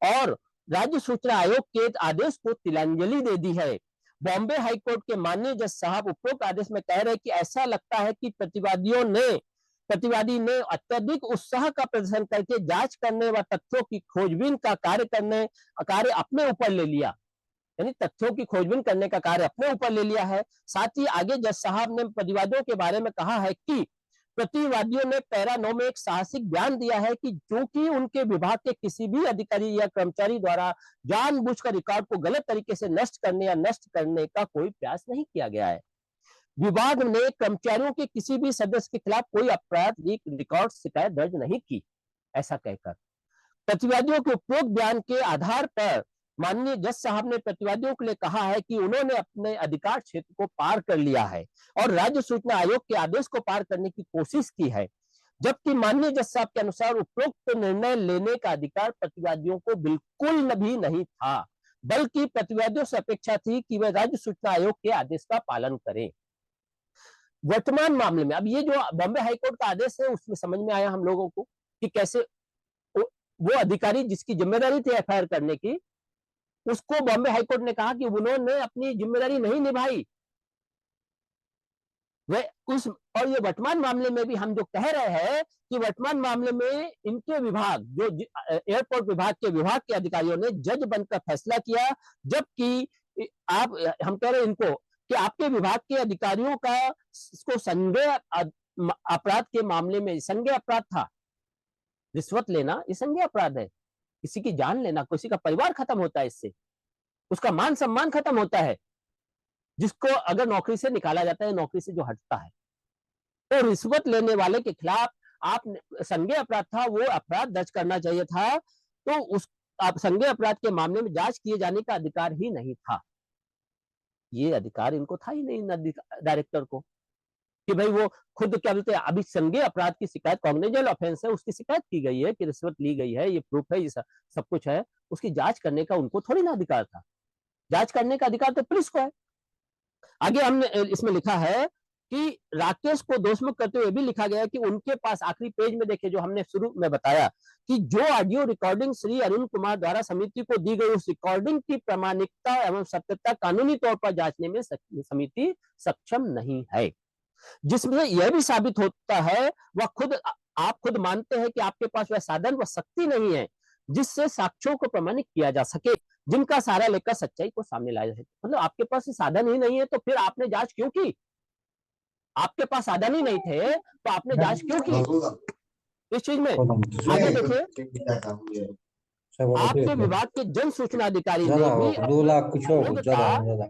और राज्य सूचना आयोग के आदेश को तिलांजलि दे दी है। बॉम्बे हाईकोर्ट के माननीय जज साहब उपरोक्त आदेश में कह रहे कि ऐसा लगता है कि प्रतिवादी ने अत्यधिक उत्साह का प्रदर्शन करके जांच करने व तथ्यों की खोजबीन का कार्य अपने ऊपर ले लिया, यानी तथ्यों की खोजबीन करने का कार्य अपने ऊपर ले लिया है। साथ ही आगे जज साहब ने प्रतिवादियों के बारे में कहा है कि प्रतिवादियों ने पैरा 9 में एक साहसिक बयान दिया है कि चूंकि उनके विभाग के किसी भी अधिकारी या कर्मचारी द्वारा जानबूझकर रिकॉर्ड को गलत तरीके से नष्ट करने या नष्ट करने का कोई प्रयास नहीं किया गया है। विभाग ने कर्मचारियों के किसी भी सदस्य के खिलाफ कोई आपराधिक रिकॉर्ड शिकायत दर्ज नहीं की, ऐसा कहकर प्रतिवादियों के उपरोक्त बयान के आधार पर माननीय जज साहब ने प्रतिवादियों के लिए कहा है कि उन्होंने अपने अधिकार क्षेत्र को पार कर लिया है और राज्य सूचना आयोग के आदेश को पार करने की कोशिश की है, जबकि माननीय जज साहब के अनुसार उपरोक्त निर्णय लेने का अधिकार प्रतिवादियों को बिल्कुल भी नहीं था, बल्कि प्रतिवादियों से अपेक्षा थी कि वे राज्य सूचना आयोग के आदेश का पालन करें। वर्तमान मामले में अब ये जो बॉम्बे हाईकोर्ट का आदेश है, उसमें समझ में आया हम लोगों को कि कैसे वो अधिकारी जिसकी जिम्मेदारी थी एफआईआर करने की, उसको बॉम्बे हाईकोर्ट ने कहा कि उन्होंने अपनी जिम्मेदारी नहीं निभाई। वे उस, और ये वर्तमान मामले में भी हम जो कह रहे हैं कि वर्तमान मामले में इनके विभाग, जो एयरपोर्ट विभाग के अधिकारियों ने जज बनकर फैसला किया, जबकि आप, हम कह रहे हैं इनको कि आपके विभाग के अधिकारियों का इसको संज्ञेय अपराध के मामले में, संज्ञेय अपराध था रिश्वत लेना, ये संज्ञेय अपराध है। किसी की जान लेना, किसी का परिवार खत्म होता है इससे, उसका मान सम्मान खत्म होता है। जिसको अगर नौकरी से निकाला जाता है, नौकरी से जो हटता है, तो रिश्वत लेने वाले के खिलाफ आप संज्ञेय अपराध था, वो अपराध दर्ज करना चाहिए था, तो उस आप संज्ञेय अपराध के मामले में जांच किए जाने का अधिकार ही नहीं था। ये अधिकार इनको था ही नहीं डायरेक्टर को, कि भाई वो खुद क्या बोलते हैं, अभी संज्ञेय अपराध की शिकायत, कॉग्निजेबल ऑफेंस है, उसकी शिकायत की गई है कि रिश्वत ली गई है, ये प्रूफ है, ये सब कुछ है, उसकी जांच करने का उनको थोड़ी ना अधिकार था। जांच करने का अधिकार तो पुलिस को है। आगे हमने इसमें लिखा है कि राकेश को दोषमुक्त करते हुए भी लिखा गया है कि उनके पास, आखिरी पेज में देखिए, जो हमने शुरू में बताया कि जो ऑडियो रिकॉर्डिंग श्री अरुण कुमार द्वारा समिति को दी गई, उस रिकॉर्डिंग की प्रामाणिकता एवं सत्यता कानूनी तौर पर जांचने में समिति सक्षम नहीं है, जिसमें यह भी साबित होता है, वह खुद, आप खुद मानते हैं कि आपके पास वह साधन व शक्ति नहीं है जिससे साक्ष्यों को प्रमाणित किया जा सके, जिनका सहारा लेकर सच्चाई को सामने लाया जा सके। मतलब आपके पास साधन ही नहीं है, तो फिर आपने जांच क्यों की? आपके पास साधन ही नहीं थे, तो आपने जांच क्यों की इस चीज में? आगे देखिए, आपके विभाग के जन सूचना अधिकारी ने भी 2 लाख कुछ हो अयोग्यता ज्यादा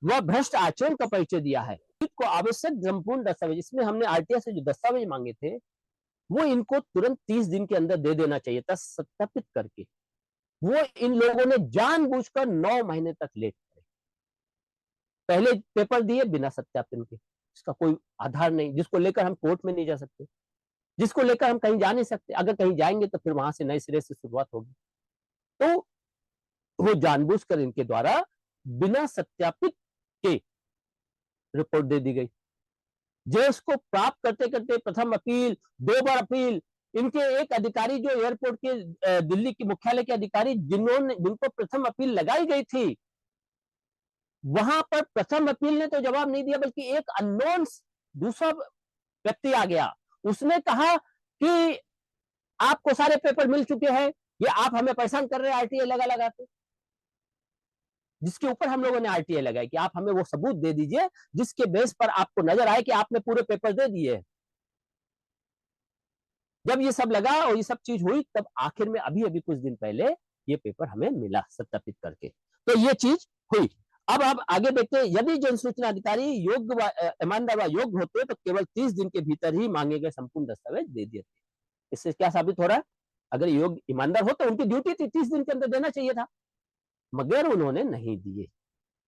वह भ्रष्ट आचरण का परिचय दिया है। को आवश्यक संपूर्ण दस्तावेज, इसमें हमने आरटीआई से जो दस्तावेज मांगे थे, वो इनको तुरंत 30 दिन के अंदर दे देना चाहिए था सत्यापित करके। वो इन लोगों ने जानबूझकर 9 महीने तक लेट करे। पहले पेपर दिए बिना सत्यापन के, इसका कोई आधार नहीं, जिसको लेकर हम कोर्ट में नहीं जा सकते, जिसको लेकर हम कहीं जा नहीं सकते। अगर कहीं जाएंगे तो फिर वहां से नए सिरे से शुरुआत होगी। तो वो जानबूझकर इनके द्वारा बिना सत्यापित के रिपोर्ट दे दी गई। जेस को प्राप्त करते करते प्रथम अपील, 2 बार अपील, इनके एक अधिकारी जो एयरपोर्ट के दिल्ली के मुख्यालय के अधिकारी, जिनको प्रथम अपील लगाई गई थी, वहां पर प्रथम अपील ने तो जवाब नहीं दिया, बल्कि एक अननोन दूसरा व्यक्ति आ गया, उसने कहा कि आपको सारे पेपर मिल चुके हैं, ये आप हमें परेशान कर रहे हैं आरटीआई लगाते, जिसके ऊपर हम लोगों ने आरटीआई लगाई कि आप हमें वो सबूत दे दीजिए जिसके बेस पर आपको नजर आए कि आपने पूरे पेपर दे दिए। जब ये सब लगा और ये सब चीज हुई, तब आखिर में अभी कुछ दिन पहले ये पेपर हमें मिला सत्यापित करके, तो ये चीज हुई। अब आप आगे देखते हैं, यदि जनसूचना अधिकारी योग्य ईमानदार व योग्य होते तो केवल 30 दिन के भीतर ही मांगे गए संपूर्ण दस्तावेज दे देते। इससे क्या साबित हो रहा है? अगर योग्य ईमानदार हो तो उनकी ड्यूटी थी 30 दिन के अंदर देना चाहिए था, मगर उन्होंने नहीं दिए।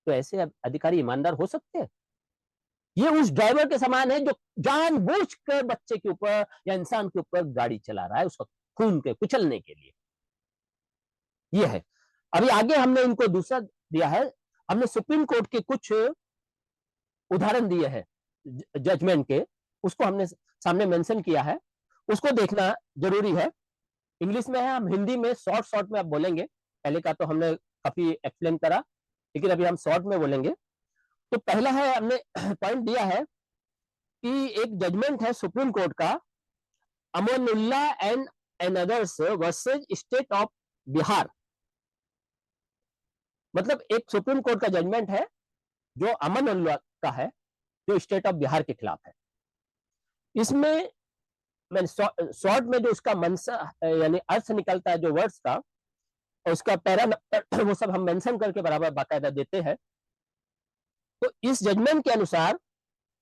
तो ऐसे अधिकारी ईमानदार हो सकते हैं? ये उस ड्राइवर के समान है जो जानबूझकर बच्चे के ऊपर या इंसान के ऊपर गाड़ी चला रहा है, उसको खून के कुचलने के लिए। ये है। अभी आगे हमने इनको दूसरा दिया है, हमने सुप्रीम कोर्ट के कुछ उदाहरण दिए हैं जजमेंट के, उसको हमने सामने मेंशन किया है, उसको देखना जरूरी है। इंग्लिश में है, हम हिंदी में शॉर्ट में अब बोलेंगे। पहले का तो हमने काफी एक्सप्लेन करा, लेकिन अभी हम शॉर्ट में बोलेंगे। तो पहला है, हमने पॉइंट दिया है कि एक जजमेंट है सुप्रीम कोर्ट का, Amanullah and others versus state of Bihar. मतलब एक सुप्रीम कोर्ट का जजमेंट है जो अमनुल्ला का है, जो स्टेट ऑफ बिहार के खिलाफ है। इसमें मैं शॉर्ट में जो उसका मंशा यानी अर्थ निकलता है, जो वर्ड्स का, और उसका पैरा वो सब हम मेंशन करके बराबर बाकायदा देते हैं। तो इस जजमेंट के अनुसार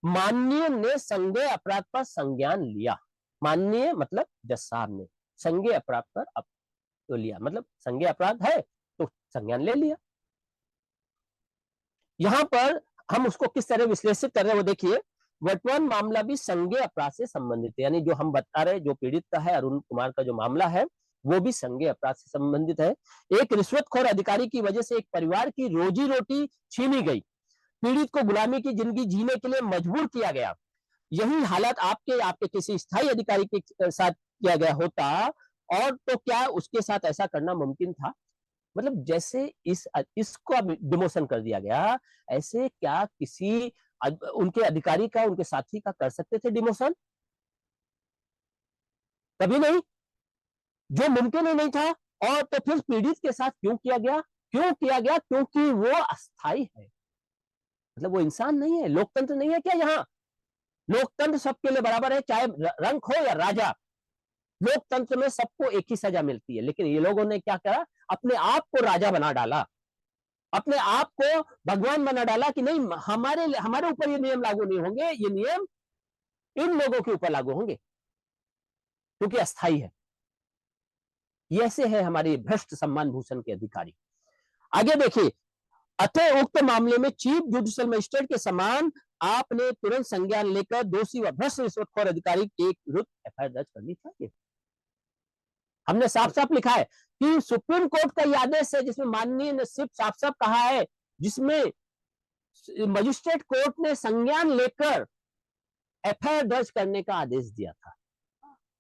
माननीय ने संज्ञेय अपराध पर संज्ञान लिया। माननीय मतलब जज साहब ने संज्ञेय अपराध पर तो लिया, मतलब संज्ञेय अपराध है तो संज्ञान ले लिया। यहां पर हम उसको किस तरह विश्लेषित कर रहे हैं वो देखिए। वर्तमान मामला भी संज्ञेय अपराध से संबंधित है, यानी जो हम बता रहे, जो पीड़ित का है, अरुण कुमार का जो मामला है, वो भी संज्ञेय अपराध से संबंधित है। एक रिश्वतखोर अधिकारी की वजह से एक परिवार की रोजी रोटी छीनी गई, पीड़ित को गुलामी की जिंदगी जीने के लिए मजबूर किया गया। यही हालत आपके किसी स्थायी अधिकारी के साथ किया गया होता, और तो क्या उसके साथ ऐसा करना मुमकिन था? मतलब जैसे इसको अब डिमोशन कर दिया गया, ऐसे क्या किसी उनके अधिकारी का, उनके साथी का कर सकते थे डिमोशन? कभी नहीं, जो मुमकिन ही नहीं था। और तो फिर पीड़ित के साथ क्यों किया गया? क्योंकि वो अस्थाई है, मतलब वो इंसान नहीं है। लोकतंत्र नहीं है क्या यहाँ? लोकतंत्र सबके लिए बराबर है, चाहे रंक हो या राजा। लोकतंत्र में सबको एक ही सजा मिलती है, लेकिन ये लोगों ने क्या करा? अपने आप को राजा बना डाला। अपने आप को भगवान बना डाला कि नहीं, हमारे हमारे ऊपर ये नियम लागू नहीं होंगे, ये नियम इन लोगों के ऊपर लागू होंगे क्योंकि अस्थाई है। ये ऐसे है हमारे भ्रष्ट सम्मान भूषण के अधिकारी। आगे देखिए, अतः उक्त मामले में चीफ जुडिशियल मजिस्ट्रेट के समान आपने तुरंत संज्ञान लेकर दोषी व भ्रष्ट रिश्वतखोर अधिकारी के विरुद्ध एफआईआर दर्ज करनी चाहिए। हमने साफ साफ लिखा है कि सुप्रीम कोर्ट का यह आदेश है जिसमें माननीय ने सिर्फ साफ साफ कहा है, जिसमें मजिस्ट्रेट कोर्ट ने संज्ञान लेकर एफआईआर दर्ज करने का आदेश दिया था,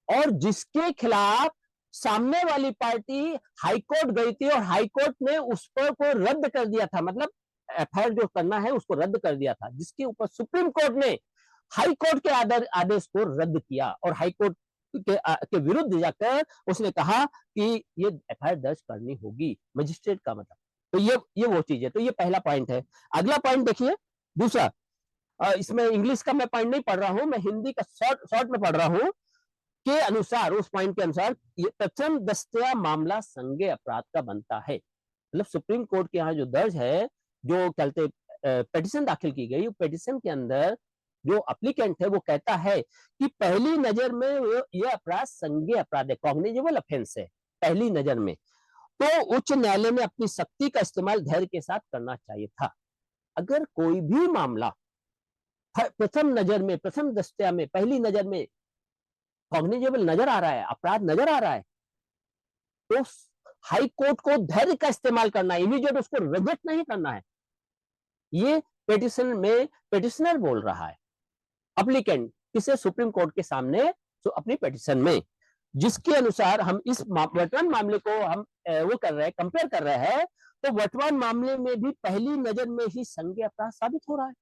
और जिसके खिलाफ सामने वाली पार्टी हाईकोर्ट गई थी और हाईकोर्ट ने उस पर को रद्द कर दिया था, मतलब एफआईआर जो करना है उसको रद्द कर दिया था, जिसके ऊपर सुप्रीम कोर्ट ने हाईकोर्ट के आदेश को रद्द किया और हाईकोर्ट के विरुद्ध जाकर उसने कहा कि ये एफआईआर दर्ज करनी होगी मजिस्ट्रेट का मतलब। तो ये वो चीज है। तो ये पहला पॉइंट है। अगला पॉइंट देखिए, दूसरा, इसमें इंग्लिश का मैं पॉइंट नहीं पढ़ रहा हूं, मैं हिंदी का शॉर्ट में पढ़ रहा हूं के अनुसार, उस पॉइंट के अनुसार ये प्रथम दस्त्या मामला संज्ञेय अपराध का बनता है। मतलब सुप्रीम कोर्ट के यहाँ जो दर्ज है, जो कहते पिटीशन दाखिल की गई, पिटीशन के अंदर जो अप्लीकेंट है वो कहता है कि पहली नजर में ये अपराध संज्ञेय अपराध है, कॉग्निजेबल ऑफेंस है पहली नजर में। तो उच्च न्यायालय में अपनी शक्ति का इस्तेमाल धैर्य के साथ करना चाहिए था। अगर कोई भी मामला प्रथम नजर में, प्रथम दस्त्या में, पहली नजर में कॉग्निजेबल नजर आ रहा है, अपराध नजर आ रहा है, तो हाई कोर्ट को धैर्य का इस्तेमाल करना है, इमीडिएट उसको रिजेक्ट नहीं करना है। ये पिटीशन में पिटीशनर बोल रहा है, अप्लीकेंट किसे, सुप्रीम कोर्ट के सामने तो अपनी पिटीशन में, जिसके अनुसार हम इस वर्तमान मामले को हम वो कर रहे हैं, कंपेयर कर रहे हैं, तो वर्तमान मामले में भी पहली नजर में ही संज्ञेय अपराध साबित हो रहा है।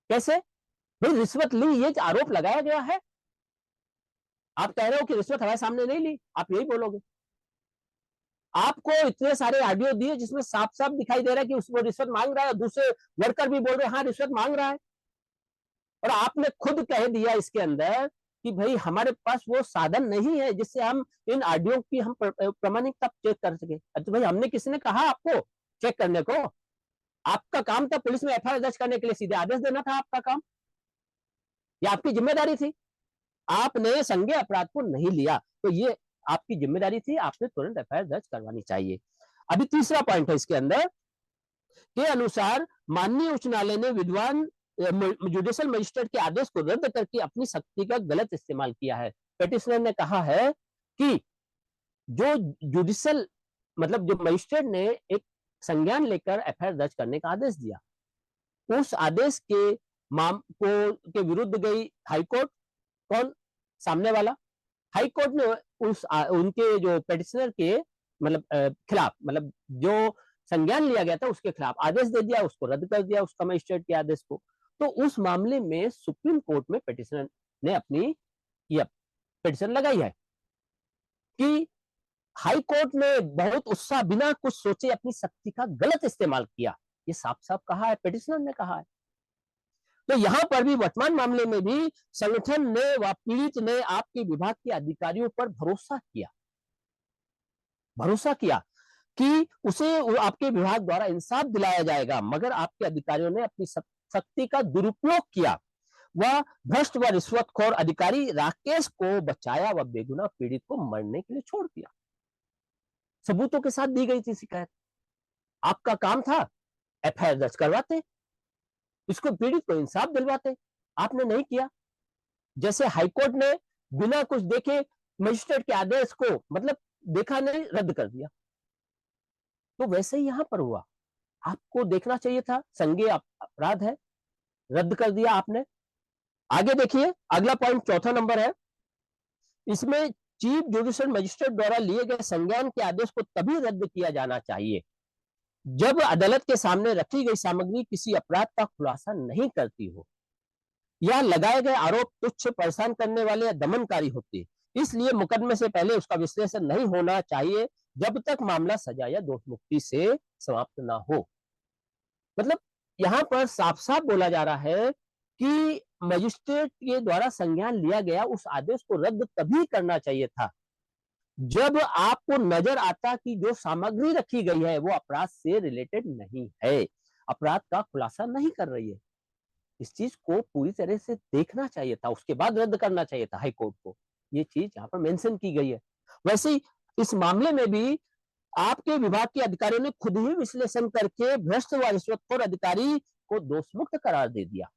कैसे भाई, रिश्वत ली, ये आरोप लगाया गया है, आप कह रहे हो कि रिश्वत हमारे सामने नहीं ली, आप यही बोलोगे। आपको इतने सारे ऑडियो दिए जिसमें साफ साफ दिखाई दे रहा है कि उसको रिश्वत मांग रहा है, दूसरे वर्कर भी बोल रहे हैं हाँ रिश्वत मांग रहा है, और आपने खुद कह दिया इसके अंदर कि भाई हमारे पास वो साधन नहीं है जिससे हम इन ऑडियो की हम प्रमाणिकता चेक कर सके। तो भाई हमने किसने कहा आपको चेक करने को? आपका काम था पुलिस में एफआईआर दर्ज करने के लिए सीधे आदेश देना था आपका काम, या आपकी जिम्मेदारी थी। आपने संज्ञेय अपराध को नहीं लिया, तो ये आपकी जिम्मेदारी थी, आपने तुरंत एफआईआर दर्ज करवानी चाहिए। अभी तीसरा पॉइंट है इसके अंदर के अनुसार माननीय उच्च न्यायालय ने विद्वान जुडिशियल मजिस्ट्रेट के आदेश को रद्द करके अपनी शक्ति का गलत इस्तेमाल किया है। पिटिशनर ने कहा है कि जो जुडिशियल मतलब जो मजिस्ट्रेट ने एक संज्ञान लेकर एफआईआर दर्ज करने का आदेश दिया, उस आदेश के विरुद्ध गई हाईकोर्ट, कौन? सामने वाला हाईकोर्ट ने उनके जो पिटिशनर के मतलब खिलाफ, मतलब जो संज्ञान लिया गया था उसके खिलाफ आदेश दे दिया, उसको रद्द कर दिया उसका मजिस्ट्रेट के आदेश को। तो उस मामले में सुप्रीम कोर्ट में पिटिशनर ने अपनी यह पिटिशन लगाई है कि हाई कोर्ट ने बहुत उत्साह बिना कुछ सोचे अपनी शक्ति का गलत इस्तेमाल किया। ये साफ साफ कहा है, पिटिशनर ने कहा है। तो यहां पर भी वर्तमान मामले में भी संगठन ने व पीड़ित ने आपके विभाग के अधिकारियों पर भरोसा किया कि उसे आपके विभाग द्वारा इंसाफ दिलाया जाएगा, मगर आपके अधिकारियों ने अपनी शक्ति का दुरुपयोग किया। वह भ्रष्ट व रिश्वतखोर अधिकारी राकेश को बचाया व बेगुनाह पीड़ित को मरने के लिए छोड़ दिया। सबूतों के साथ दी गई थी शिकायत, आपका काम था एफआईआर दर्ज करवाते, इसको पीड़ित को इंसाफ दिलवाते, आपने नहीं किया। जैसे हाईकोर्ट ने बिना कुछ देखे मजिस्ट्रेट के आदेश को मतलब देखा नहीं, रद्द कर दिया, तो वैसे ही यहां पर हुआ। आपको देखना चाहिए था, संज्ञेय अपराध है, रद्द कर दिया आपने। आगे देखिए, अगला पॉइंट चौथा नंबर है, इसमें चीफ जुडिशियल मजिस्ट्रेट द्वारा लिए गए संज्ञान के आदेश को तभी रद्द किया जाना चाहिए जब अदालत के सामने रखी गई सामग्री किसी अपराध का खुलासा नहीं करती हो या लगाए गए आरोप तुच्छ, परेशान करने वाले या दमनकारी होते। इसलिए मुकदमे से पहले उसका विश्लेषण नहीं होना चाहिए जब तक मामला सजा या दोष मुक्ति से समाप्त ना हो। मतलब यहां पर साफ साफ बोला जा रहा है कि मजिस्ट्रेट के द्वारा संज्ञान लिया गया उस आदेश को रद्द तभी करना चाहिए था जब आपको नजर आता कि जो सामग्री रखी गई है वो अपराध से रिलेटेड नहीं है, अपराध का खुलासा नहीं कर रही है। इस चीज को पूरी तरह से देखना चाहिए था, उसके बाद रद्द करना चाहिए था हाई कोर्ट को। ये चीज यहाँ पर मेंशन की गई है। वैसे ही इस मामले में भी आपके विभाग के अधिकारियों ने खुद ही विश्लेषण करके भ्रष्ट व रिश्वतखोर अधिकारी को दोषमुक्त करार दे दिया,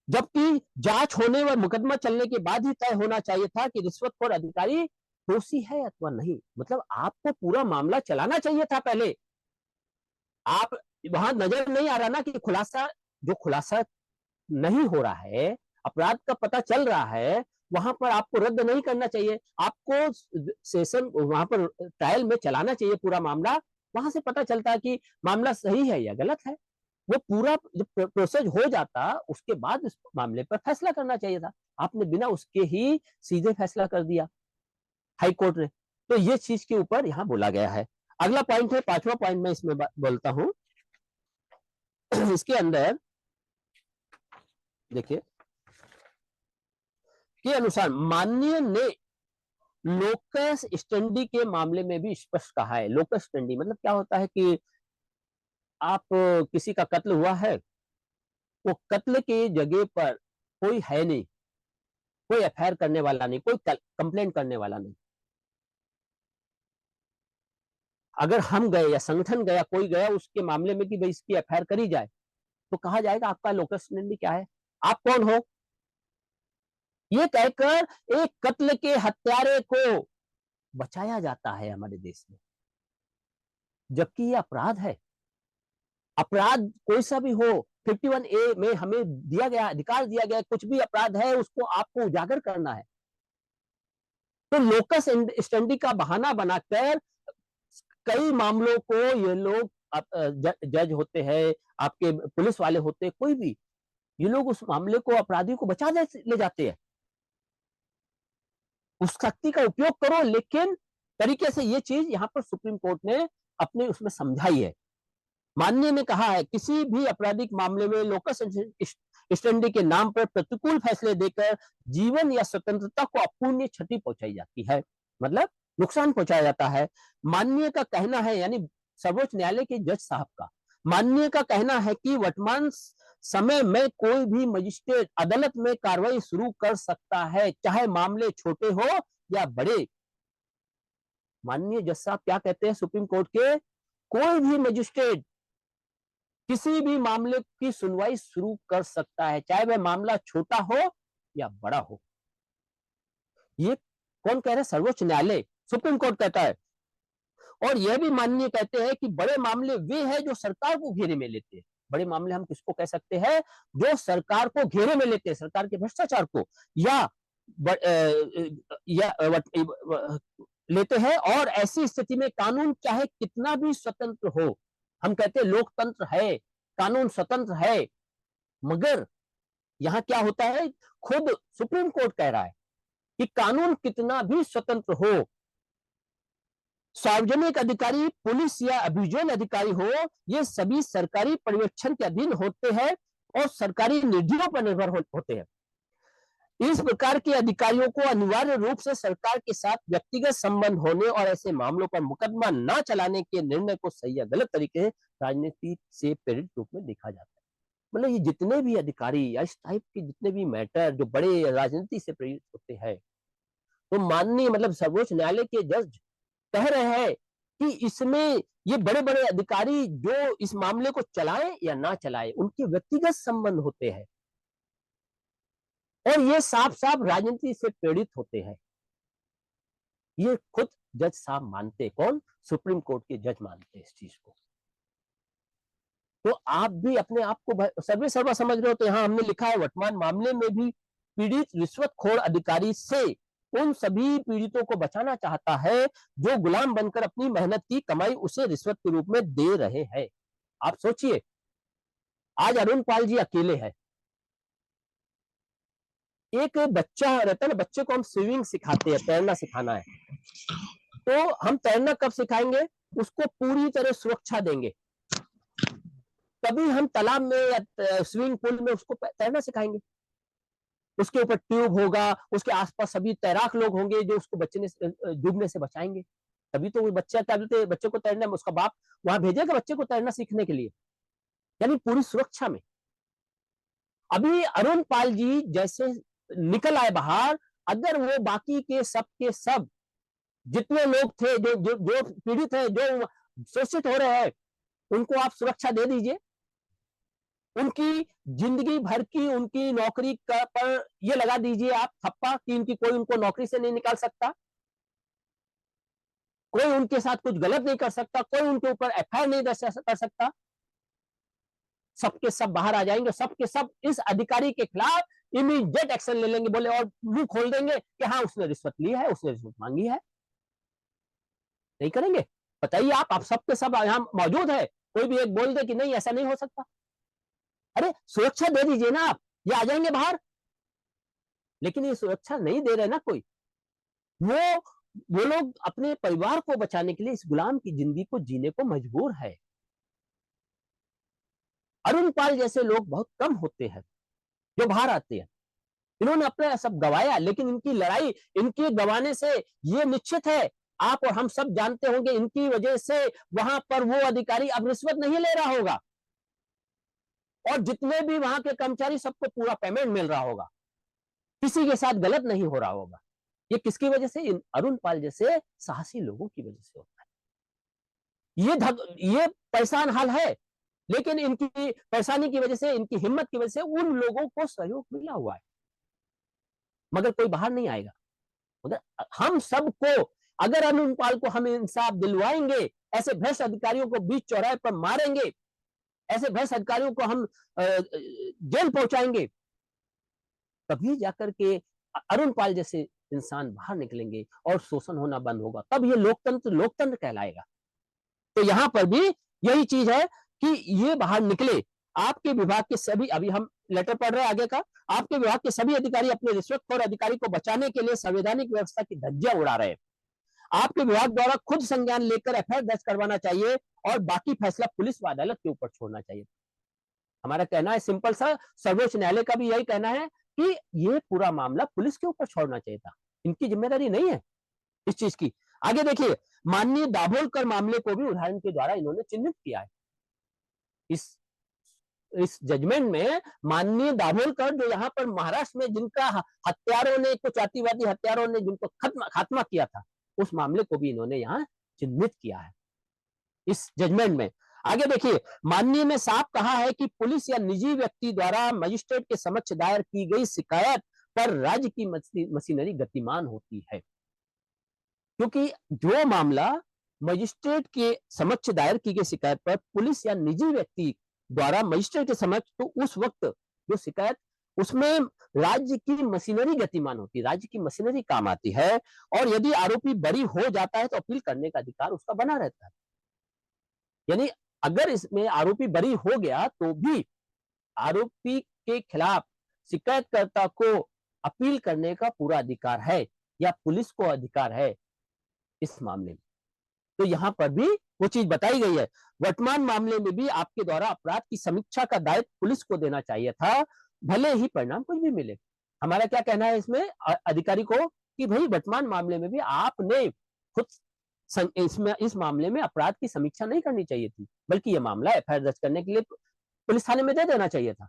जबकि जांच होने व मुकदमा चलने के बाद ही तय होना चाहिए था कि रिश्वतखोर अधिकारी दोषी है अथवा नहीं। मतलब आपको पूरा मामला चलाना चाहिए था पहले। आप वहां नजर नहीं आ रहा ना कि खुलासा, जो खुलासा नहीं हो रहा है, अपराध का पता चल रहा है, वहां पर आपको रद्द नहीं करना चाहिए। आपको सेशन वहां पर ट्रायल में चलाना चाहिए पूरा मामला। वहां से पता चलता है कि मामला सही है या गलत है। वो पूरा जब प्रोसेस हो जाता उसके बाद इस मामले पर फैसला करना चाहिए था। आपने बिना उसके ही सीधे फैसला कर दिया हाई कोर्ट ने। तो ये चीज के ऊपर यहाँ बोला गया है। अगला पॉइंट है, पांचवा पॉइंट मैं इसमें बोलता हूं। इसके अंदर देखिए के अनुसार माननीय ने लोकस स्टैंडी के मामले में भी स्पष्ट कहा है। लोकस स्टैंडी मतलब क्या होता है कि आप किसी का कत्ल हुआ है, वो कत्ल की जगह पर कोई है नहीं, कोई एफआईआर करने वाला नहीं, कोई कंप्लेंट करने वाला नहीं। अगर हम गए या संगठन गया, कोई गया उसके मामले में कि भाई इसकी एफआईआर करी जाए, तो कहा जाएगा आपका लोकस स्टैंडी क्या है, आप कौन हो। ये कहकर एक कत्ल के हत्यारे को बचाया जाता है हमारे देश में, जबकि ये अपराध है। अपराध कोई सा भी हो, 51A में हमें दिया गया अधिकार, दिया गया कुछ भी अपराध है उसको आपको उजागर करना है। तो लोकस स्टैंडी का बहाना बनाकर कई मामलों को ये लोग जज होते हैं, आपके पुलिस वाले होते हैं, कोई भी, ये लोग उस मामले को, अपराधी को बचा ले जाते हैं। उस शक्ति का उपयोग करो, लेकिन तरीके से ये चीज यहाँ पर सुप्रीम कोर्ट ने अपने उसमें समझाई है। माननीय ने कहा है किसी भी आपराधिक मामले में लोकस स्टैंडी के नाम पर प्रतिकूल फैसले देकर जीवन या स्वतंत्रता को अपूर्णीय क्षति पहुंचाई जाती है, मतलब नुकसान पहुंचाया जाता है। माननीय का कहना है, यानी सर्वोच्च न्यायालय के जज साहब का माननीय का कहना है कि वर्तमान समय में कोई भी मजिस्ट्रेट अदालत में कार्रवाई शुरू कर सकता है, चाहे मामले छोटे हो या बड़े। माननीय जज साहब क्या कहते हैं सुप्रीम कोर्ट के, कोई भी मजिस्ट्रेट किसी भी मामले की सुनवाई शुरू कर सकता है, चाहे वह मामला छोटा हो या बड़ा हो। ये कौन कह रहे हैं, सर्वोच्च न्यायालय, सुप्रीम कोर्ट कहता है। और यह भी माननीय कहते हैं कि बड़े मामले वे हैं जो सरकार को घेरे में लेते हैं। बड़े मामले हम किसको कह सकते हैं, जो सरकार को घेरे में लेते हैं, सरकार के भ्रष्टाचार को या लेते हैं। और ऐसी स्थिति में कानून चाहे कितना भी स्वतंत्र हो, हम कहते हैं लोकतंत्र है, कानून स्वतंत्र है, मगर यहां क्या होता है, खुद सुप्रीम कोर्ट कह रहा है कि कानून कितना भी स्वतंत्र हो, सार्वजनिक अधिकारी, पुलिस या अभियोजन अधिकारी हो, ये सभी सरकारी पर्यवेक्षण के अधीन होते हैं और सरकारी निधियों पर निर्भर होते हैं। इस प्रकार के अधिकारियों को अनिवार्य रूप से सरकार के साथ व्यक्तिगत संबंध होने और ऐसे मामलों पर मुकदमा न चलाने के निर्णय को सही या गलत तरीके से राजनीति से प्रेरित रूप में देखा जाता है। मतलब ये जितने भी अधिकारी या इस टाइप के जितने भी मैटर जो बड़े राजनीति से प्रेरित होते हैं, तो माननीय मतलब सर्वोच्च न्यायालय के जज कह रहे हैं कि इसमें ये बड़े बड़े अधिकारी जो इस मामले को चलाएं या ना चलाएं, उनके व्यक्तिगत संबंध होते हैं और ये साफ साफ राजनीति से प्रेरित होते हैं। ये खुद जज साहब मानते, कौन, सुप्रीम कोर्ट के जज मानते इस चीज को। तो आप भी अपने आप को सर्वे सर्वा समझ रहे हो, तो यहां हमने लिखा है वर्तमान मामले में भी पीड़ित रिश्वतखोर अधिकारी से उन सभी पीड़ितों को बचाना चाहता है जो गुलाम बनकर अपनी मेहनत की कमाई उसे रिश्वत के रूप में दे रहे हैं। आप सोचिए, आज अरुण पाल जी अकेले हैं, एक बच्चा रहता है ना, बच्चे को हम स्विमिंग सिखाते हैं, तैरना सिखाना है, तो हम तैरना कब सिखाएंगे, उसको पूरी तरह सुरक्षा देंगे, तभी हम तालाब में या स्विमिंग पूल में उसको तैरना सिखाएंगे। उसके ऊपर ट्यूब होगा, उसके आसपास सभी तैराक लोग होंगे जो उसको बचने से डूबने से बचाएंगे। तभी तो वो बच्चा क्या बोलते बच्चे को तैरना, उसका बाप वहां भेजेगा बच्चे को तैरना सीखने के लिए, यानी पूरी सुरक्षा में। अभी अरुण पाल जी जैसे निकल आए बाहर, अगर वो बाकी के सब जितने लोग थे जो जो जो पीड़ित है, जो शोषित हो रहे हैं, उनको आप सुरक्षा दे दीजिए, उनकी जिंदगी भर की उनकी नौकरी का पर ये लगा दीजिए आप ठप्पा कि इनकी कोई उनको नौकरी से नहीं निकाल सकता, कोई उनके साथ कुछ गलत नहीं कर सकता, कोई उनके ऊपर एफआईआर नहीं कर सकता, सबके सब बाहर आ जाएंगे, सबके सब इस अधिकारी के खिलाफ इमीडिएट एक्शन ले लेंगे, बोले और मुंह खोल देंगे कि हाँ उसने रिश्वत ली है, उसने रिश्वत मांगी है। नहीं करेंगे? बताइए आप सबके सब यहाँ मौजूद है, कोई भी एक बोल दे कि नहीं ऐसा नहीं हो सकता। अरे सुरक्षा दे दीजिए ना आप, ये आ जाएंगे बाहर। लेकिन ये सुरक्षा नहीं दे रहे ना कोई। वो वो लोग अपने परिवार को बचाने के लिए इस गुलाम की जिंदगी को जीने को मजबूर है। अरुण पाल जैसे लोग बहुत कम होते हैं जो बाहर आते हैं। इन्होंने अपना सब गवाया, लेकिन इनकी लड़ाई, इनके गवाने से ये निश्चित है, आप और हम सब जानते होंगे, इनकी वजह से वहां पर वो अधिकारी अब रिश्वत नहीं ले रहा होगा, और जितने भी वहां के कर्मचारी सबको पूरा पेमेंट मिल रहा होगा, किसी के साथ गलत नहीं हो रहा होगा। ये किसकी वजह से? इन अरुण पाल जैसे साहसी लोगों की वजह से होता है। ये परेशान हाल है, लेकिन इनकी परेशानी की वजह से, इनकी हिम्मत की वजह से उन लोगों को सहयोग मिला हुआ है, मगर कोई बाहर नहीं आएगा। मगर हम सबको, अगर अरुण पाल को हम इंसाफ दिलवाएंगे, ऐसे भ्रष्ट अधिकारियों को बीच चौराहे पर मारेंगे, ऐसे भ्रष्ट अधिकारियों को हम जेल पहुंचाएंगे, तभी जाकर के अरुण पाल जैसे इंसान बाहर निकलेंगे और शोषण होना बंद होगा, तब ये लोकतंत्र लोकतंत्र कहलाएगा। तो यहां पर भी यही चीज है कि ये बाहर निकले। आपके विभाग के सभी, अभी हम लेटर पढ़ रहे हैं आगे का, आपके विभाग के सभी अधिकारी अपने रिश्वतखोर अधिकारी को बचाने के लिए संवैधानिक व्यवस्था की धज्जियां उड़ा रहे हैं। आपके विभाग द्वारा खुद संज्ञान लेकर एफआईआर दर्ज करवाना चाहिए और बाकी फैसला पुलिस व अदालत के ऊपर छोड़ना चाहिए। हमारा कहना है सिंपल सा, सर्वोच्च न्यायालय का भी यही कहना है कि ये पूरा मामला पुलिस के ऊपर छोड़ना चाहिए था, इनकी जिम्मेदारी नहीं है इस चीज की। आगे देखिए, माननीय दाभोलकर मामले को भी उदाहरण के द्वारा इन्होंने चिन्हित किया है। इस इस जजमेंट में माननीय दाभोलकर, जो यहाँ पर महाराष्ट्र में जिनका हत्यारों ने, कुछ अतिवादी हत्यारों ने जिनको खात्मा किया था, उस मामले को भी इन्होंने यहाँ चिन्हित किया है इस जजमेंट में। आगे देखिए, माननीय ने साफ कहा है कि पुलिस या निजी व्यक्ति द्वारा मजिस्ट्रेट के समक्ष दायर की गई शिकायत पर राज्य की मशीनरी गतिमान होती है, क्योंकि जो मामला मजिस्ट्रेट के समक्ष दायर की गई शिकायत पर पुलिस या निजी व्यक्ति द्वारा मजिस्ट्रेट के समक्ष, तो उस वक्त जो शिकायत, उसमें राज्य की मशीनरी गतिमान होती है, राज्य की मशीनरी काम आती है, और यदि आरोपी बरी हो जाता है तो अपील करने का अधिकार उसका बना रहता है। यानी अगर इसमें आरोपी बरी हो गया तो भी आरोपी के खिलाफ शिकायतकर्ता को अपील करने का पूरा अधिकार है, या पुलिस को अधिकार है इस मामले में। तो यहां पर भी वो चीज बताई गई है। वर्तमान मामले में भी आपके द्वारा अपराध की समीक्षा का दायित्व पुलिस को देना चाहिए था, भले ही परिणाम कुछ भी मिले। हमारा क्या कहना है इसमें अधिकारी को कि भाई वर्तमान मामले में भी आपने खुद इसमें, इस मामले में अपराध की समीक्षा नहीं करनी चाहिए थी, बल्कि यह मामला एफआईआर दर्ज करने के लिए पुलिस थाने में दे देना चाहिए था।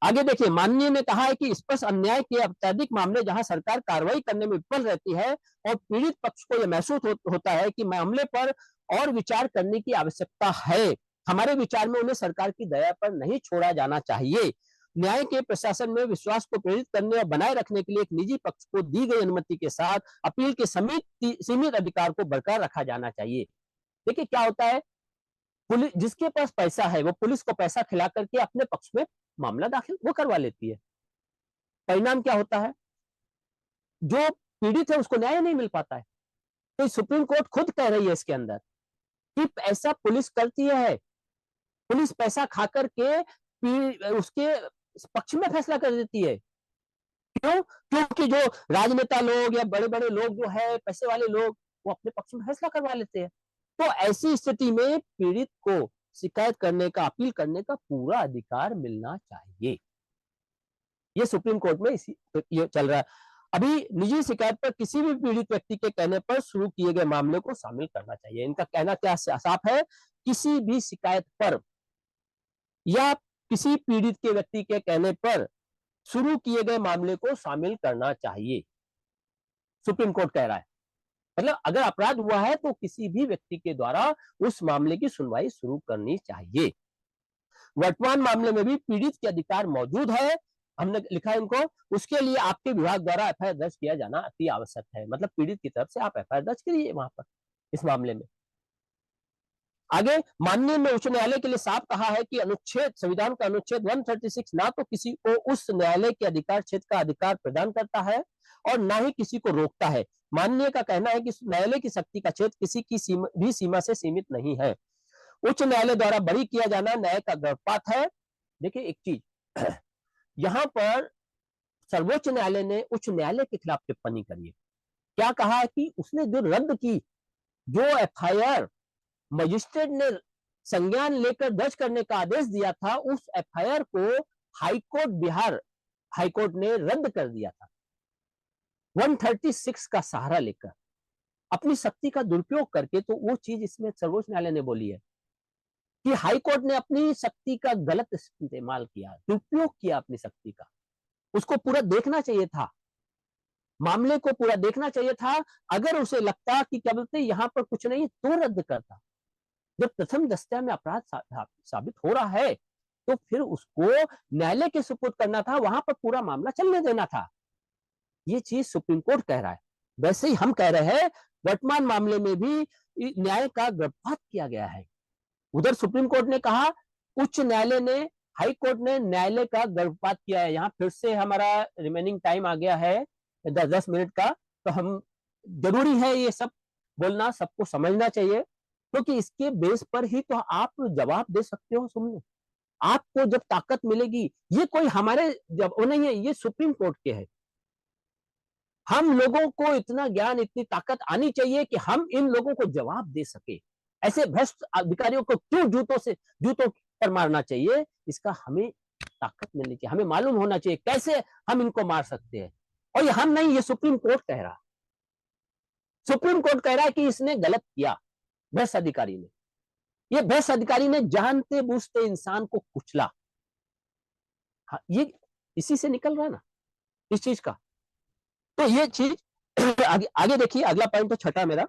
आगे देखिए, माननीय ने कहा है कि स्पष्ट अन्याय के अत्यधिक मामले जहां सरकार कार्रवाई करने में विफल रहती है और पीड़ित पक्ष को यह महसूस होता है कि मामले पर और विचार करने की आवश्यकता है, हमारे विचार में उन्हें सरकार की दया पर नहीं छोड़ा जाना चाहिए। न्याय के प्रशासन में विश्वास को प्रेरित करने और बनाए रखने के लिए एक निजी पक्ष को दी गई अनुमति के साथ अपील के सीमित अधिकार को बरकरार रखा जाना चाहिए। देखिए क्या होता है, पुलिस, जिसके पास पैसा है वो पुलिस को पैसा खिला करके अपने पक्ष में मामला दाखिल वो करवा लेती है। परिणाम क्या होता है, जो पीड़ित है उसको न्याय नहीं मिल पाता है। तो सुप्रीम कोर्ट खुद कह रही है इसके अंदर कि ऐसा पुलिस करती है, पुलिस पैसा खा करके उसके पक्ष में फैसला कर देती है। क्यों? क्योंकि जो राजनेता लोग या बड़े बड़े लोग जो है, पैसे वाले लोग, वो अपने पक्ष में फैसला करवा लेते हैं। तो ऐसी स्थिति में पीड़ित को शिकायत करने का, अपील करने का पूरा अधिकार मिलना चाहिए। ये सुप्रीम कोर्ट में इसी ये चल रहा है। अभी निजी शिकायत पर किसी भी पीड़ित व्यक्ति के कहने पर शुरू किए गए मामले को शामिल करना चाहिए। इनका कहना क्या साफ है, किसी भी शिकायत पर या किसी पीड़ित के व्यक्ति के कहने पर शुरू किए गए मामले को शामिल करना चाहिए, सुप्रीम कोर्ट कह रहा है। मतलब अगर अपराध हुआ है तो किसी भी व्यक्ति के द्वारा उस मामले की सुनवाई शुरू करनी चाहिए। वर्तमान मामले में भी पीड़ित के अधिकार मौजूद है, हमने लिखा है इनको, उसके लिए आपके विभाग द्वारा एफआईआर दर्ज किया जाना अति आवश्यक है। मतलब पीड़ित की तरफ से आप एफआईआर दर्ज करिए वहां पर इस मामले में। आगे माननीय ने उच्च न्यायालय के लिए साफ कहा है कि अनुच्छेद संविधान का अनुच्छेद 136 ना तो किसी को उस न्यायालय के अधिकार क्षेत्र का अधिकार प्रदान करता है और ना ही किसी को रोकता है। माननीय का कहना है कि न्यायालय की शक्ति का क्षेत्र किसी की सीमा से सीमित नहीं है। उच्च न्यायालय द्वारा बरी किया जाना न्याय का गर्भपात है। देखिए एक चीज यहां पर सर्वोच्च न्यायालय ने उच्च न्यायालय के खिलाफ टिप्पणी करी है। क्या कहा है कि उसने जो रद्द की, जो एफआईआर मजिस्ट्रेट ने संज्ञान लेकर दर्ज करने का आदेश दिया था, उस एफआईआर को हाईकोर्ट बिहार हाईकोर्ट ने रद्द कर दिया था 136 का सहारा लेकर, अपनी शक्ति का दुरुपयोग करके। तो वो चीज इसमें सर्वोच्च न्यायालय ने बोली है कि हाईकोर्ट ने अपनी शक्ति का गलत इस्तेमाल किया, दुरुपयोग किया अपनी शक्ति का। उसको पूरा देखना चाहिए था, मामले को पूरा देखना चाहिए था। अगर उसे लगता कि क्या बोलते यहां पर कुछ नहीं तो रद्द करता। जब प्रथम दस्ता में अपराध साबित हो रहा है तो फिर उसको न्यायालय के सुपुर्द करना था, वहां पर पूरा मामला चलने देना था। ये चीज सुप्रीम कोर्ट कह रहा है। वैसे ही हम कह रहे हैं वर्तमान मामले में भी न्याय का गर्भपात किया गया है। उधर सुप्रीम कोर्ट ने कहा, उच्च न्यायालय ने, हाई कोर्ट ने न्यायालय का गर्भपात किया है। यहाँ फिर से हमारा रिमेनिंग टाइम आ गया है 10 मिनट का, तो हम जरूरी है ये सब बोलना, सबको समझना चाहिए, क्योंकि इसके बेस पर ही तो आप जवाब दे सकते हो। सुनने आपको जब ताकत मिलेगी, ये कोई हमारे जब वो नहीं है, ये सुप्रीम कोर्ट के है। हम लोगों को इतना ज्ञान, इतनी ताकत आनी चाहिए कि हम इन लोगों को जवाब दे सके। ऐसे भ्रष्ट अधिकारियों को क्यों जूतों पर मारना चाहिए, इसका हमें ताकत मिलनी चाहिए, हमें मालूम होना चाहिए कैसे हम इनको मार सकते हैं। और ये हम नहीं, ये सुप्रीम कोर्ट कह रहा है। सुप्रीम कोर्ट कह रहा है कि इसने गलत किया, भ्रष्ट अधिकारी ने, ये भ्रष्ट अधिकारी ने जानते बूझते इंसान को कुचला। हाँ, ये इसी से निकल रहा है ना इस चीज का। तो ये चीज आगे देखिए, अगला पॉइंट तो छठा मेरा,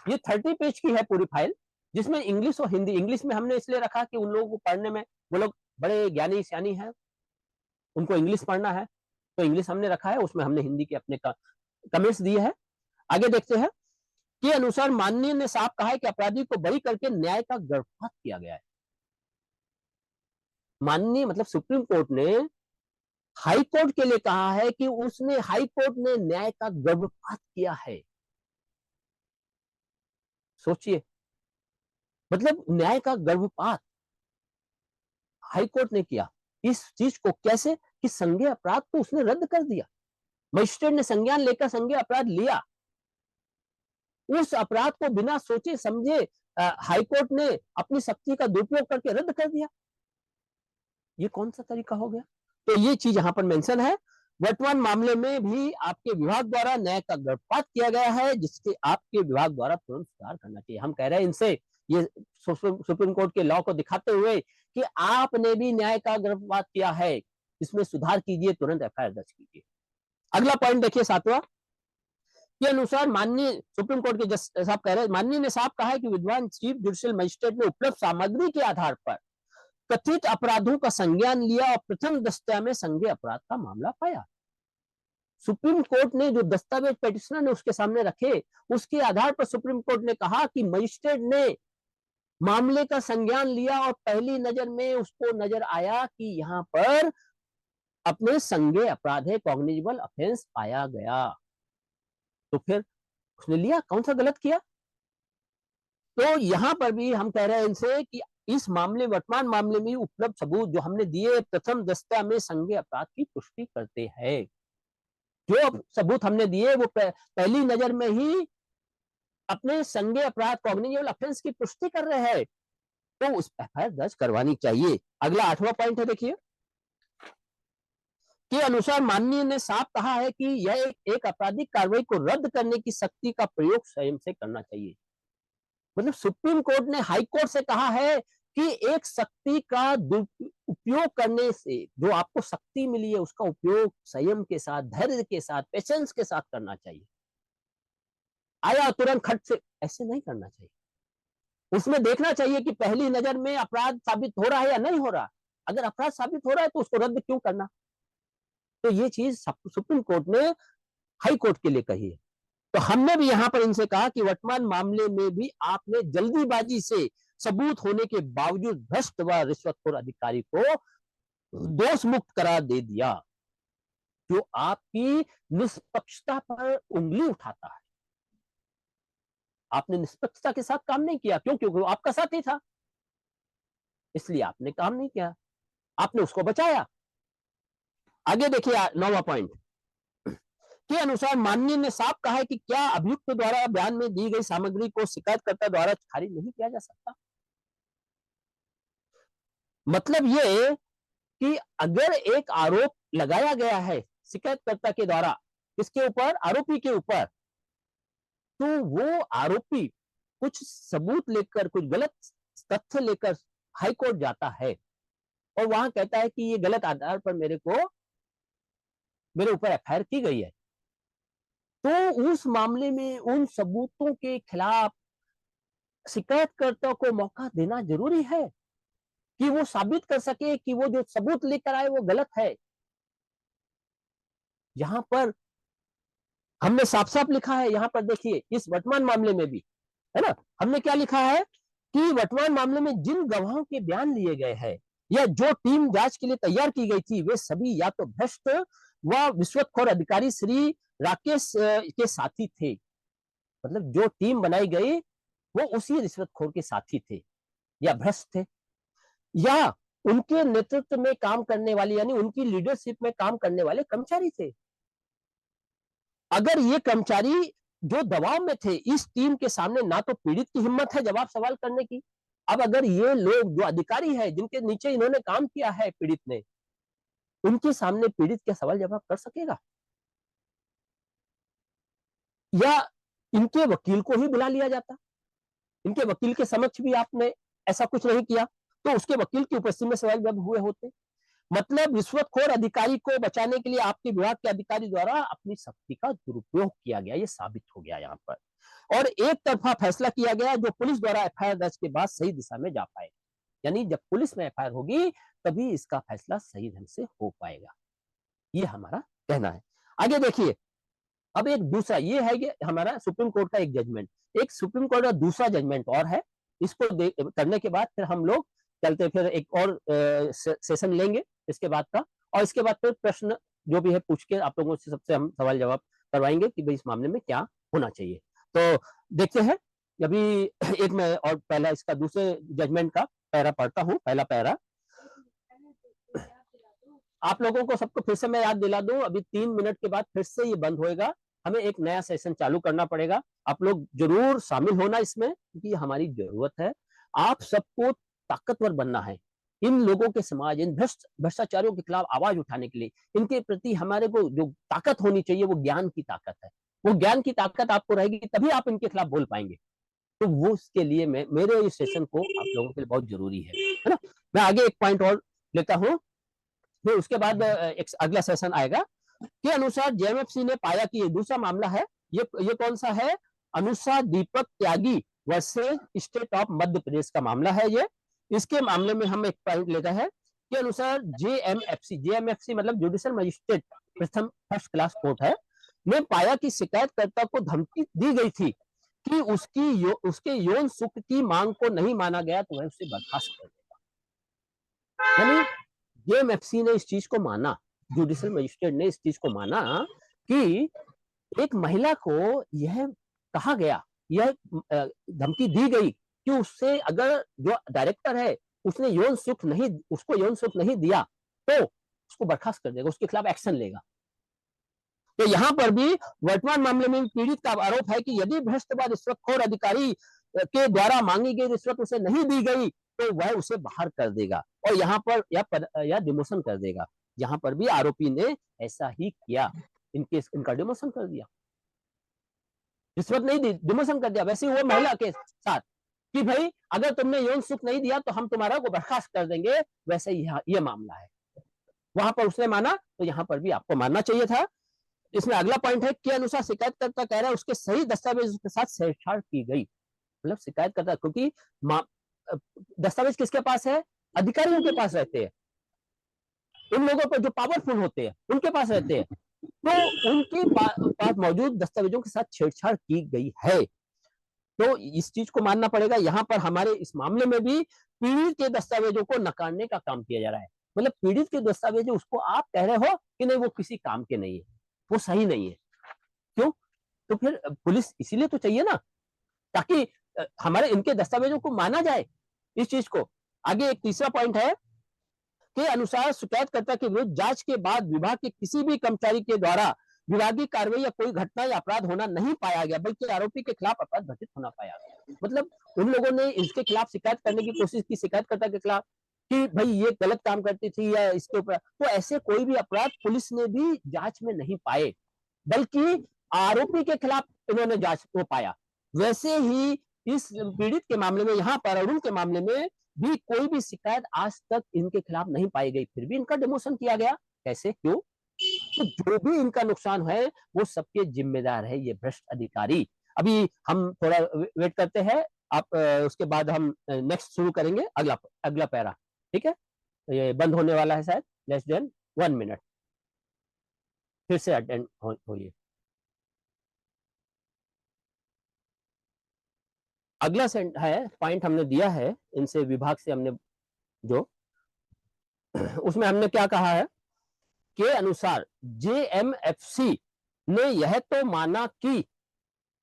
ये 30 पेज की है पूरी फाइल, जिसमें इंग्लिश और हिंदी, इंग्लिश में हमने इसलिए रखा कि उन लोगों को पढ़ने में, वो लोग बड़े ज्ञानी श्यानी है, उनको इंग्लिश पढ़ना है, तो इंग्लिश हमने रखा है, उसमें हमने हिंदी के अपने कमेंट्स दिए हैं। आगे देखते हैं के अनुसार माननीय ने साफ कहा है कि अपराधी को बरी करके न्याय का गर्भपात किया गया है। माननीय मतलब सुप्रीम कोर्ट ने हाई कोर्ट के लिए कहा है कि उसने, हाई कोर्ट ने न्याय का गर्भपात किया है। सोचिए, मतलब न्याय का गर्भपात हाई कोर्ट ने किया। इस चीज को कैसे कि संज्ञेय अपराध को उसने रद्द कर दिया। मजिस्ट्रेट ने संज्ञान लेकर संज्ञेय अपराध लिया, उस अपराध को बिना सोचे समझे हाईकोर्ट ने अपनी शक्ति का दुरुपयोग करके रद्द कर दिया। ये कौन सा तरीका हो गया? तो ये चीज यहां पर मेंशन है। वर्तमान मामले में भी आपके विभाग द्वारा न्याय का गर्भपात किया गया है, जिसके आपके विभाग द्वारा तुरंत सुधार करना चाहिए। हम कह रहे हैं इनसे, ये सुप्रीम कोर्ट के लॉ को दिखाते हुए कि आपने भी न्याय का गर्भपात किया है, इसमें सुधार कीजिए, तुरंत एफआईआर दर्ज कीजिए। अगला पॉइंट देखिए, 7वां के अनुसार माननीय सुप्रीम कोर्ट के जज साहब कह रहे हैं, माननीय ने साफ कहा है कि विद्वान चीफ जुडिशियल मजिस्ट्रेट ने उपलब्ध सामग्री के आधार पर कथित अपराधों का संज्ञान लिया और प्रथम दस्ता में संज्ञेय अपराध का मामला पाया। सुप्रीम कोर्ट ने जो दस्तावेज पेटिशनर ने उसके सामने रखे, उसके आधार पर सुप्रीम कोर्ट ने कहा कि मजिस्ट्रेट ने मामले का संज्ञान लिया और पहली नजर में उसको नजर आया कि यहां पर अपने संज्ञेय अपराध है, कॉग्निजेबल ऑफेंस पाया गया। तो फिर उसने लिया, कौन सा गलत किया? तो यहां पर भी हम कह रहे हैं इनसे कि इस मामले, वर्तमान मामले में उपलब्ध सबूत जो हमने दिए प्रथम दस्ता में संज्ञेय अपराध की पुष्टि करते हैं। जो सबूत हमने दिए वो पहली नजर में ही अपने संज्ञेय अपराध, कॉग्निजेबल ऑफेंस की पुष्टि कर रहे हैं। तो उस एफआईआर दर्ज करवानी चाहिए। अगला 8वां पॉइंट है, देखिए, के अनुसार माननीय ने साफ कहा है कि यह एक आपराधिक कार्रवाई को रद्द करने की शक्ति का प्रयोग स्वयं से करना चाहिए। मतलब सुप्रीम कोर्ट ने हाई कोर्ट से कहा है कि एक शक्ति का उपयोग करने से जो आपको शक्ति मिली है उसका उपयोग संयम के साथ, धैर्य के साथ, पेशेंस के साथ करना चाहिए। आया तुरंत खट से ऐसे नहीं करना चाहिए। उसमें देखना चाहिए कि पहली नजर में अपराध साबित हो रहा है या नहीं हो रहा। अगर अपराध साबित हो रहा है तो उसको रद्द क्यों करना। तो ये चीज सुप्रीम कोर्ट ने हाई कोर्ट के लिए कही है। तो हमने भी यहां पर इनसे कहा कि वर्तमान मामले में भी आपने जल्दीबाजी से सबूत होने के बावजूद भ्रष्ट व रिश्वतखोर अधिकारी को दोष मुक्त करार दे दिया, जो आपकी निष्पक्षता पर उंगली उठाता है। आपने निष्पक्षता के साथ काम नहीं किया। क्यों? क्योंकि वो आपका साथी था, इसलिए आपने काम नहीं किया, आपने उसको बचाया। आगे देखिए 9वां पॉइंट के अनुसार माननीय ने साफ कहा है कि क्या अभियुक्त द्वारा बयान में दी गई सामग्री को शिकायतकर्ता द्वारा खारिज नहीं किया जा सकता। मतलब ये कि अगर एक आरोप लगाया गया है शिकायतकर्ता के द्वारा किसके ऊपर, आरोपी के ऊपर, तो वो आरोपी कुछ सबूत लेकर, कुछ गलत तथ्य लेकर हाई कोर्ट जाता है और वहां कहता है कि ये गलत आधार पर मेरे ऊपर एफआईआर की गई है, तो उस मामले में उन सबूतों के खिलाफ शिकायतकर्ता को मौका देना जरूरी है कि वो साबित कर सके कि वो जो सबूत लेकर आए वो गलत है। यहां पर हमने साफ साफ लिखा है, यहां पर देखिए इस वर्तमान मामले में भी, है ना, हमने क्या लिखा है कि वर्तमान मामले में जिन गवाहों के बयान लिए गए हैं या जो टीम जांच के लिए तैयार की गई थी वे सभी या तो भ्रष्ट व रिश्वतखोर अधिकारी श्री राकेश के साथी थे। मतलब जो टीम बनाई गई वो उसी रिश्वतखोर के साथी थे या भ्रष्ट थे, या उनके नेतृत्व में काम करने वाले यानी उनकी लीडरशिप में काम करने वाले कर्मचारी थे। अगर ये कर्मचारी जो दबाव में थे, इस टीम के सामने ना तो पीड़ित की हिम्मत है जवाब सवाल करने की। अब अगर ये लोग जो अधिकारी है जिनके नीचे इन्होंने काम किया है पीड़ित ने, उनके सामने पीड़ित क्या सवाल जवाब कर सकेगा? या इनके वकील को ही बुला लिया जाता, इनके वकील के समक्ष भी आपने ऐसा कुछ नहीं किया तो उसके वकील की उपस्थिति में सवाल जवाब हुए होते। मतलब रिश्वतखोर अधिकारी को बचाने के लिए आपके विभाग के अधिकारी द्वारा अपनी शक्ति का दुरुपयोग किया गया, ये साबित हो गया यहाँ पर। और एक तरफा फैसला किया गया जो पुलिस द्वारा एफआईआर दर्ज के बाद सही दिशा में जा पाएगा। यानी जब पुलिस में एफआईआर होगी तभी इसका फैसला सही ढंग से हो पाएगा, ये हमारा कहना है। आगे देखिए, अब एक दूसरा ये है कि हमारा सुप्रीम कोर्ट का एक जजमेंट, एक सुप्रीम कोर्ट का दूसरा जजमेंट और है। इसको करने के बाद फिर हम लोग चलते, फिर एक और सेशन लेंगे इसके बाद का, और इसके बाद फिर प्रश्न जो भी है पूछ के आप लोगों से सबसे हम सवाल जवाब करवाएंगे कि भाई इस मामले में क्या होना चाहिए। तो देखते हैं अभी एक मैं और पहला इसका दूसरे जजमेंट का पैरा पढ़ता हूँ। पहला पैरा आप लोगों को सबको फिर से मैं याद दिला दूं, अभी 3 मिनट के बाद फिर से ये बंद होएगा, हमें एक नया सेशन चालू करना पड़ेगा। आप लोग जरूर शामिल होना इसमें, क्योंकि हमारी जरूरत है। आप सबको ताकतवर बनना है, इन लोगों के समाज, इन भ्रष्टाचारियों के खिलाफ आवाज उठाने के लिए। इनके प्रति हमारे को जो ताकत होनी चाहिए वो ज्ञान की ताकत है। वो ज्ञान की ताकत आपको रहेगी तभी आप इनके खिलाफ बोल पाएंगे। तो वो उसके लिए मेरे इस सेशन को आप लोगों के लिए बहुत जरूरी है ना। मैं आगे एक पॉइंट और लेता हूँ, फिर उसके बाद एक अगला सेशन आएगा। के अनुसार जेएमएफसी ने पाया कि ये दूसरा मामला है। ये कौन सा है? अनुषा दीपक त्यागी versus state of Madhya Pradesh का मामला है ये। इसके मामले में हम एक पॉइंट लेते हैं के अनुसार जेएमएफसी मतलब जुडिशियल मजिस्ट्रेट प्रथम फर्स्ट क्लास कोर्ट है, ने पाया कि शिकायतकर्ता को धमकी दी गई थी कि उसके यौन सुख की मांग को नहीं माना गया तो वह उसे बर्खास्त कर देगा। यानी जेएमएफसी ने इस चीज को माना, जुडिशियल मजिस्ट्रेट ने इस चीज को माना कि एक महिला को यह कहा गया, यह धमकी दी गई कि उससे अगर जो डायरेक्टर है उसको यौन सुख नहीं दिया तो उसको बर्खास्त कर देगा, उसके खिलाफ एक्शन लेगा। तो यहां पर भी वर्तमान मामले में पीड़ित का आरोप है कि यदि भ्रष्ट व रिश्वतखोर अधिकारी के द्वारा मांगी गई रिश्वत उसे नहीं दी गई तो वह उसे बाहर कर देगा और यहाँ पर या डिमोशन कर देगा। यहाँ पर भी आरोपी ने ऐसा ही किया, इनका डिमोशन कर दिया, रिश्वत नहीं दी, डिमोशन कर दिया। वैसे ही वो महिला के साथ कि भाई अगर तुमने यौन सुख नहीं दिया तो हम तुम्हारा को बर्खास्त कर देंगे, वैसे ही ये मामला है। वहां पर उसने माना तो यहाँ पर भी आपको मानना चाहिए था। इसमें अगला पॉइंट है के अनुसार शिकायतकर्ता कह रहा है उसके सही दस्तावेज के साथ छेड़छाड़ की गई। मतलब शिकायतकर्ता, क्योंकि दस्तावेज किसके पास है? अधिकारियों के पास रहते हैं, उन लोगों पर जो पावरफुल होते हैं उनके पास रहते हैं, तो उनके पास मौजूद दस्तावेजों के साथ छेड़छाड़ की गई है, तो इस चीज को मानना पड़ेगा। यहाँ पर हमारे इस मामले में भी पीड़ित के दस्तावेजों को नकारने का काम किया जा रहा है। मतलब पीड़ित के दस्तावेज उसको आप कह रहे हो कि नहीं वो किसी काम के नहीं है, वो सही नहीं है, क्यों? तो फिर पुलिस इसीलिए तो चाहिए ना, ताकि हमारे इनके दस्तावेजों को माना जाए इस चीज को। आगे एक तीसरा पॉइंट है के अनुसार शिकायतकर्ता के विरुद्ध जांच के बाद विभाग के किसी भी कर्मचारी के द्वारा विभागीय कार्रवाई या कोई घटना या अपराध होना नहीं पाया गया, बल्कि आरोपी के खिलाफ अपराध घटित होना पाया गया। मतलब उन लोगों ने इसके खिलाफ शिकायत करने की कोशिश की, शिकायतकर्ता के खिलाफ, कि भाई ये गलत काम करती थी या इसके ऊपर, तो ऐसे कोई भी अपराध पुलिस ने भी जांच में नहीं पाए, बल्कि आरोपी के खिलाफ इन्होंने जांच को पाया। वैसे ही इस पीड़ित के मामले में, यहाँ पर अरुण के मामले में भी कोई भी शिकायत आज तक इनके खिलाफ नहीं पाई गई, फिर भी इनका डिमोशन किया गया। कैसे, क्यों? तो जो भी इनका नुकसान है वो सबके जिम्मेदार है ये भ्रष्ट अधिकारी। अभी हम थोड़ा वेट करते हैं, आप उसके बाद हम नेक्स्ट शुरू करेंगे अगला पैरा। ठीक है, ये बंद होने वाला है शायद लेस देन 1 मिनट, फिर से अटेंड होइए। अगला है पॉइंट हमने दिया है इनसे, विभाग से हमने जो उसमें हमने क्या कहा है के अनुसार जेएमएफसी ने यह तो माना कि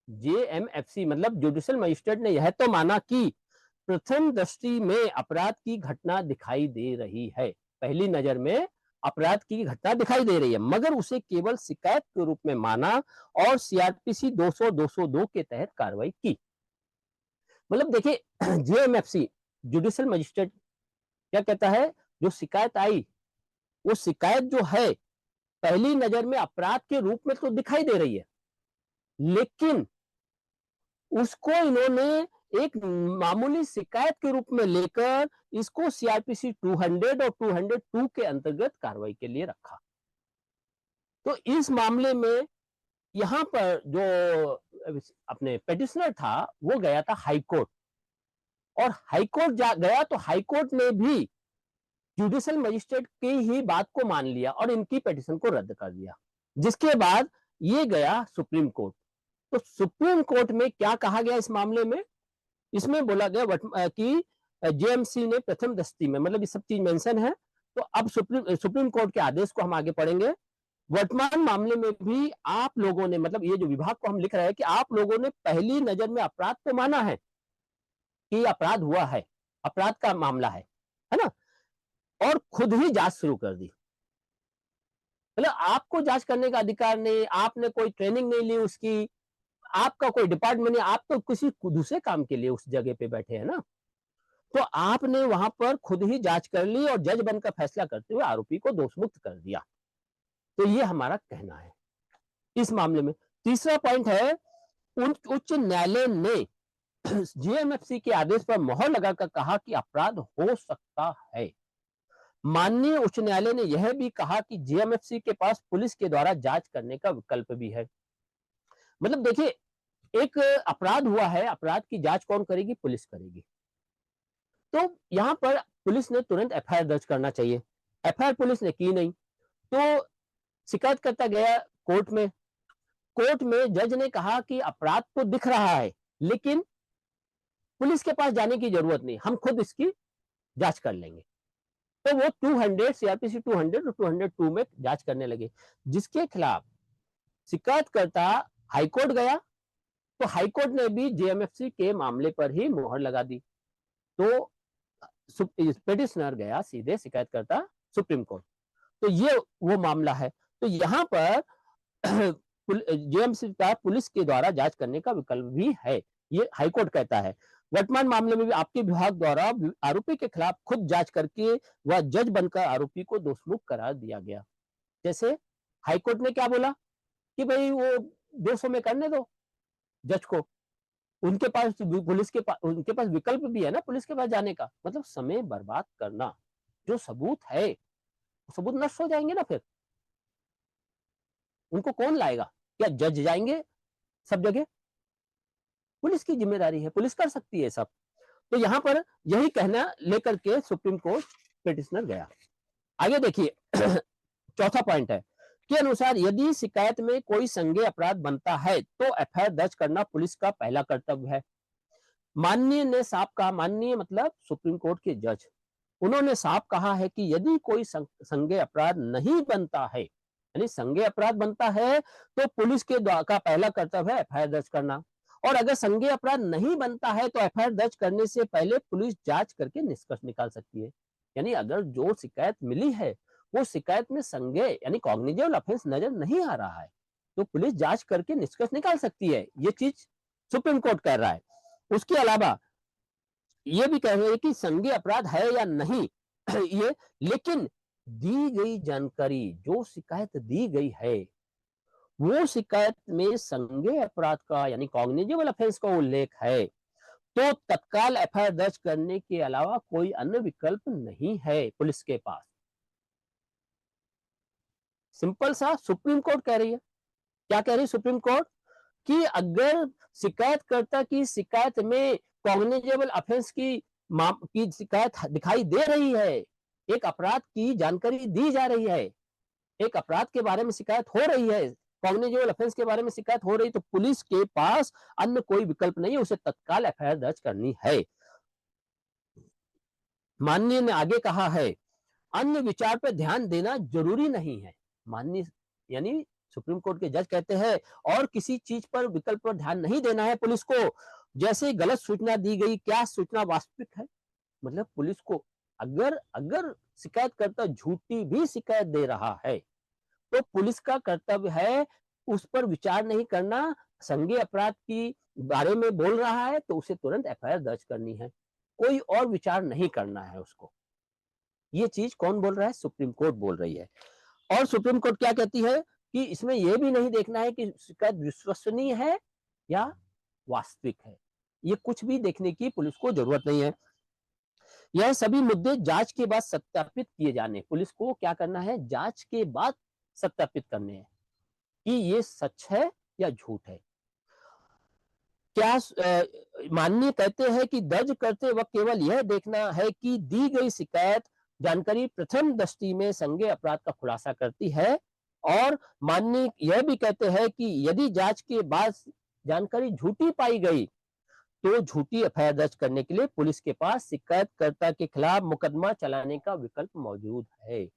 जेएमएफसी मतलब जुडिशियल मजिस्ट्रेट ने यह तो माना कि प्रथम दृष्टि में अपराध की घटना दिखाई दे रही है, पहली नजर में अपराध की घटना दिखाई दे रही है, मगर उसे केवल शिकायत के रूप में माना और सीआरपीसी 200-202 के तहत कार्रवाई की। मतलब देखिए जेएमएफसी जुडिशियल मजिस्ट्रेट क्या कहता है, जो शिकायत आई वो शिकायत जो है पहली नजर में अपराध के रूप में तो दिखाई दे रही है, लेकिन उसको इन्होंने एक मामूली शिकायत के रूप में लेकर इसको सीआरपीसी 200 और 202 के अंतर्गत कार्रवाई के लिए रखा। तो इस मामले में यहां पर जो अपने पेटिशनर था वो गया था हाईकोर्ट, और हाईकोर्ट गया तो हाईकोर्ट ने भी जुडिशियल मजिस्ट्रेट की ही बात को मान लिया और इनकी पिटीशन को रद्द कर दिया, जिसके बाद ये गया सुप्रीम कोर्ट। तो सुप्रीम कोर्ट में क्या कहा गया इस मामले में? इसमें बोला गया कि जेएमसी ने प्रथम दृष्टि में, मतलब ये सब चीज मेंशन है। तो अब सुप्रीम कोर्ट के आदेश को हम आगे पढ़ेंगे। वर्तमान मामले में भी आप लोगों ने, मतलब ये जो विभाग को हम लिख रहे हैं कि आप लोगों ने पहली नजर में अपराध तो माना है कि अपराध हुआ है, अपराध का मामला है ना, और खुद ही जांच शुरू कर दी। मतलब आपको जांच करने का अधिकार नहीं, आपने कोई ट्रेनिंग नहीं ली उसकी, आपका कोई डिपार्टमेंट नहीं, आप तो किसी दूसरे काम के लिए उस जगह पे बैठे हैं ना, तो आपने वहां पर खुद ही जांच कर ली और जज बनकर फैसला करते हुए आरोपी को दोषमुक्त कर दिया। तो ये हमारा कहना है इस मामले में। तीसरा पॉइंट है, उच्च न्यायालय ने जेएमएफसी के आदेश पर मोहर लगाकर कहा कि अपराध हो सकता है। माननीय उच्च न्यायालय ने यह भी कहा कि जेएमएफसी के पास पुलिस के द्वारा जांच करने का विकल्प भी है। मतलब देखिए, एक अपराध हुआ है, अपराध की जांच कौन करेगी? पुलिस करेगी। तो यहां पर पुलिस ने तुरंत एफआईआर दर्ज करना चाहिए, एफआईआर पुलिस ने की नहीं, तो शिकायतकर्ता गया कोर्ट में, कोर्ट में जज ने कहा कि अपराध तो दिख रहा है लेकिन पुलिस के पास जाने की जरूरत नहीं, हम खुद इसकी जांच कर लेंगे। तो वो 200 सीआरपीसी 200 और 202 में जांच करने लगे, जिसके खिलाफ शिकायतकर्ता हाईकोर्ट गया, तो हाईकोर्ट ने भी जेएमएफसी के मामले पर ही मोहर लगा दी। तो पिटिशनर गया सीधे शिकायतकर्ता सुप्रीम कोर्ट। तो ये वो मामला है। तो यहां पर जेएमएफसी का पुलिस के द्वारा जांच करने का विकल्प भी है, ये हाईकोर्ट कहता है। वर्तमान मामले में भी आपके विभाग द्वारा आरोपी के खिलाफ खुद जांच करके वह जज बनकर आरोपी को दोषमुक्त करार दिया गया। जैसे हाईकोर्ट ने क्या बोला कि भाई वो 200 में करने दो जज को, उनके पास पुलिस के पास उनके पास विकल्प भी है ना पुलिस के पास जाने का। मतलब समय बर्बाद करना, जो सबूत है सबूत नष्ट हो जाएंगे ना, फिर उनको कौन लाएगा? क्या जज जाएंगे सब जगह? पुलिस की जिम्मेदारी है, पुलिस कर सकती है सब। तो यहां पर यही कहना लेकर के सुप्रीम कोर्ट पिटिशनर गया। आगे देखिए चौथा पॉइंट है के अनुसार यदि शिकायत में कोई संज्ञेय अपराध बनता है तो एफआईआर दर्ज करना पुलिस का पहला कर्तव्य है। माननीय ने साफ कहा, माननीय मतलब सुप्रीम कोर्ट के जज, उन्होंने साफ कहा है कि यदि कोई संज्ञेय अपराध नहीं बनता है, यानी संज्ञेय अपराध बनता है तो पुलिस के का पहला कर्तव्य है एफआईआर दर्ज करना। और अगर संज्ञेय अपराध नहीं बनता है तो एफआईआर दर्ज करने से पहले पुलिस जांच करके निष्कर्ष निकाल सकती है। यानी अगर जो शिकायत मिली है वो शिकायत में संज्ञेय यानी कॉग्निजेबल ऑफेंस नजर नहीं आ रहा है तो पुलिस जांच करके निष्कर्ष निकाल सकती है। ये चीज सुप्रीम कोर्ट कह रहा है। उसके अलावा ये भी कह रहे हैं कि संज्ञेय अपराध है या नहीं ये, लेकिन दी गई जानकारी, जो शिकायत दी गई है वो शिकायत में संज्ञेय अपराध का यानी कॉग्निजेबल ऑफेंस का उल्लेख है तो तत्काल एफआईआर दर्ज करने के अलावा कोई अन्य विकल्प नहीं है पुलिस के पास। सिंपल सा सुप्रीम कोर्ट कह रही है। क्या कह रही है सुप्रीम कोर्ट? कि अगर शिकायतकर्ता की शिकायत में कॉग्निजेबल ऑफेंस की शिकायत दिखाई दे रही है, एक अपराध की जानकारी दी जा रही है, एक अपराध के बारे में शिकायत हो रही है, कॉग्निजेबल ऑफेंस के बारे में शिकायत हो रही, तो पुलिस के पास अन्य कोई विकल्प नहीं है, उसे तत्काल एफआईआर दर्ज करनी है। माननीय ने आगे कहा है अन्य विचार पर ध्यान देना जरूरी नहीं है। माननीय यानी सुप्रीम कोर्ट के जज कहते हैं और किसी चीज पर विकल्प पर ध्यान नहीं देना है पुलिस को। जैसे गलत सूचना दी गई, क्या सूचना वास्तविक है? मतलब पुलिस को अगर अगर शिकायतकर्ता झूठी भी शिकायत दे रहा है तो पुलिस का कर्तव्य है उस पर विचार नहीं करना। संज्ञेय अपराध की बारे में बोल रहा है तो उसे तुरंत एफआईआर दर्ज करनी है, कोई और विचार नहीं करना है उसको। ये चीज कौन बोल रहा है? सुप्रीम कोर्ट बोल रही है। और सुप्रीम कोर्ट क्या कहती है कि इसमें यह भी नहीं देखना है कि शिकायत विश्वसनीय है या वास्तविक है, ये कुछ भी देखने की पुलिस को जरूरत नहीं है। यह सभी मुद्दे जांच के बाद सत्यापित किए जाने, पुलिस को क्या करना है? जांच के बाद सत्यापित करने हैं कि ये सच है या झूठ है। क्या माननीय कहते हैं कि दर्ज करते वक्त केवल यह देखना है कि दी गई शिकायत जानकारी प्रथम दृष्टि में संज्ञेय अपराध का खुलासा करती है। और माननीय यह भी कहते हैं कि यदि जांच के बाद जानकारी झूठी पाई गई तो झूठी एफआईआर दर्ज करने के लिए पुलिस के पास शिकायतकर्ता के खिलाफ मुकदमा चलाने का विकल्प मौजूद है।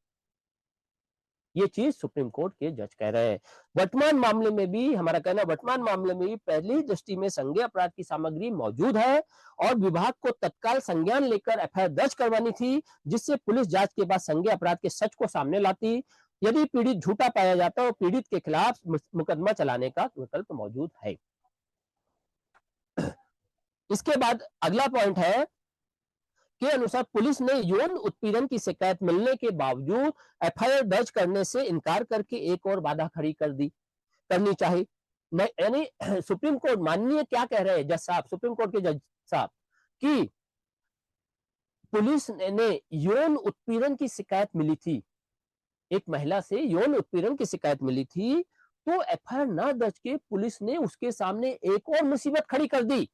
ये चीज सुप्रीम कोर्ट के जज कह रहे हैं। वर्तमान मामले में भी हमारा कहना, वर्तमान मामले में भी पहली दृष्टि में संज्ञेय अपराध की सामग्री मौजूद है और विभाग को तत्काल संज्ञान लेकर एफआईआर दर्ज करवानी थी, जिससे पुलिस जांच के बाद संज्ञेय अपराध के सच को सामने लाती। यदि पीड़ित झूठा पाया जाता तो पीड़ित के खिलाफ मुकदमा चलाने का विकल्प मौजूद है। इसके बाद अगला पॉइंट है के अनुसार पुलिस ने यौन उत्पीड़न की शिकायत मिलने के बावजूद एफआईआर दर्ज करने से इनकार करके एक और बाधा खड़ी करनी चाहिए। यानी सुप्रीम कोर्ट माननीय क्या कह रहे हैं जज साहब, सुप्रीम कोर्ट के जज साहब, कि पुलिस ने यौन उत्पीड़न की शिकायत मिली थी, एक महिला से यौन उत्पीड़न की शिकायत मिली थी, तो एफआईआर ना दर्ज के पुलिस ने उसके सामने एक और मुसीबत खड़ी कर दी।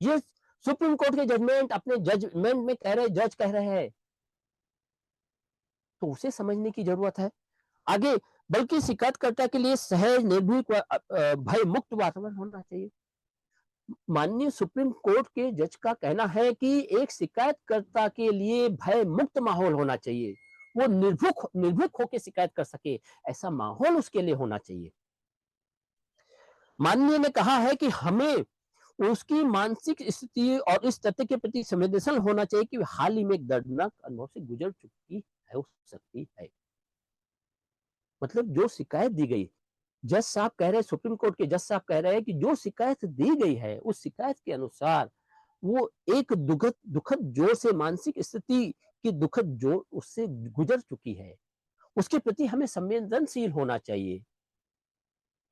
ये सुप्रीम कोर्ट के जजमेंट अपने जजमेंट में कह रहे, जज कह रहे हैं, तो उसे समझने की जरूरत है। आगे बल्कि शिकायतकर्ता के लिए सहज, निर्भीक व भय मुक्त वातावरण होना चाहिए। माननीय सुप्रीम कोर्ट के जज का कहना है कि एक शिकायतकर्ता के लिए भय मुक्त माहौल होना चाहिए, वो निर्भीक होकर शिकायत कर सके, ऐसा माहौल उसके लिए होना चाहिए। माननीय ने कहा है कि हमें उसकी मानसिक स्थिति और इस तथ्य के प्रति संवेदनशील होना चाहिए कि हाल ही में एक दर्दनाक अनुभव से गुजर चुकी है, हो सकती है। मतलब जो शिकायत दी गई, जज साहब कह रहे हैं, सुप्रीम कोर्ट के जज साहब कह रहे हैं कि जो शिकायत दी गई है उस शिकायत के अनुसार वो एक दुखद जोर से मानसिक स्थिति की दुखद जोर उससे गुजर चुकी है। उसके प्रति हमें संवेदनशील होना चाहिए।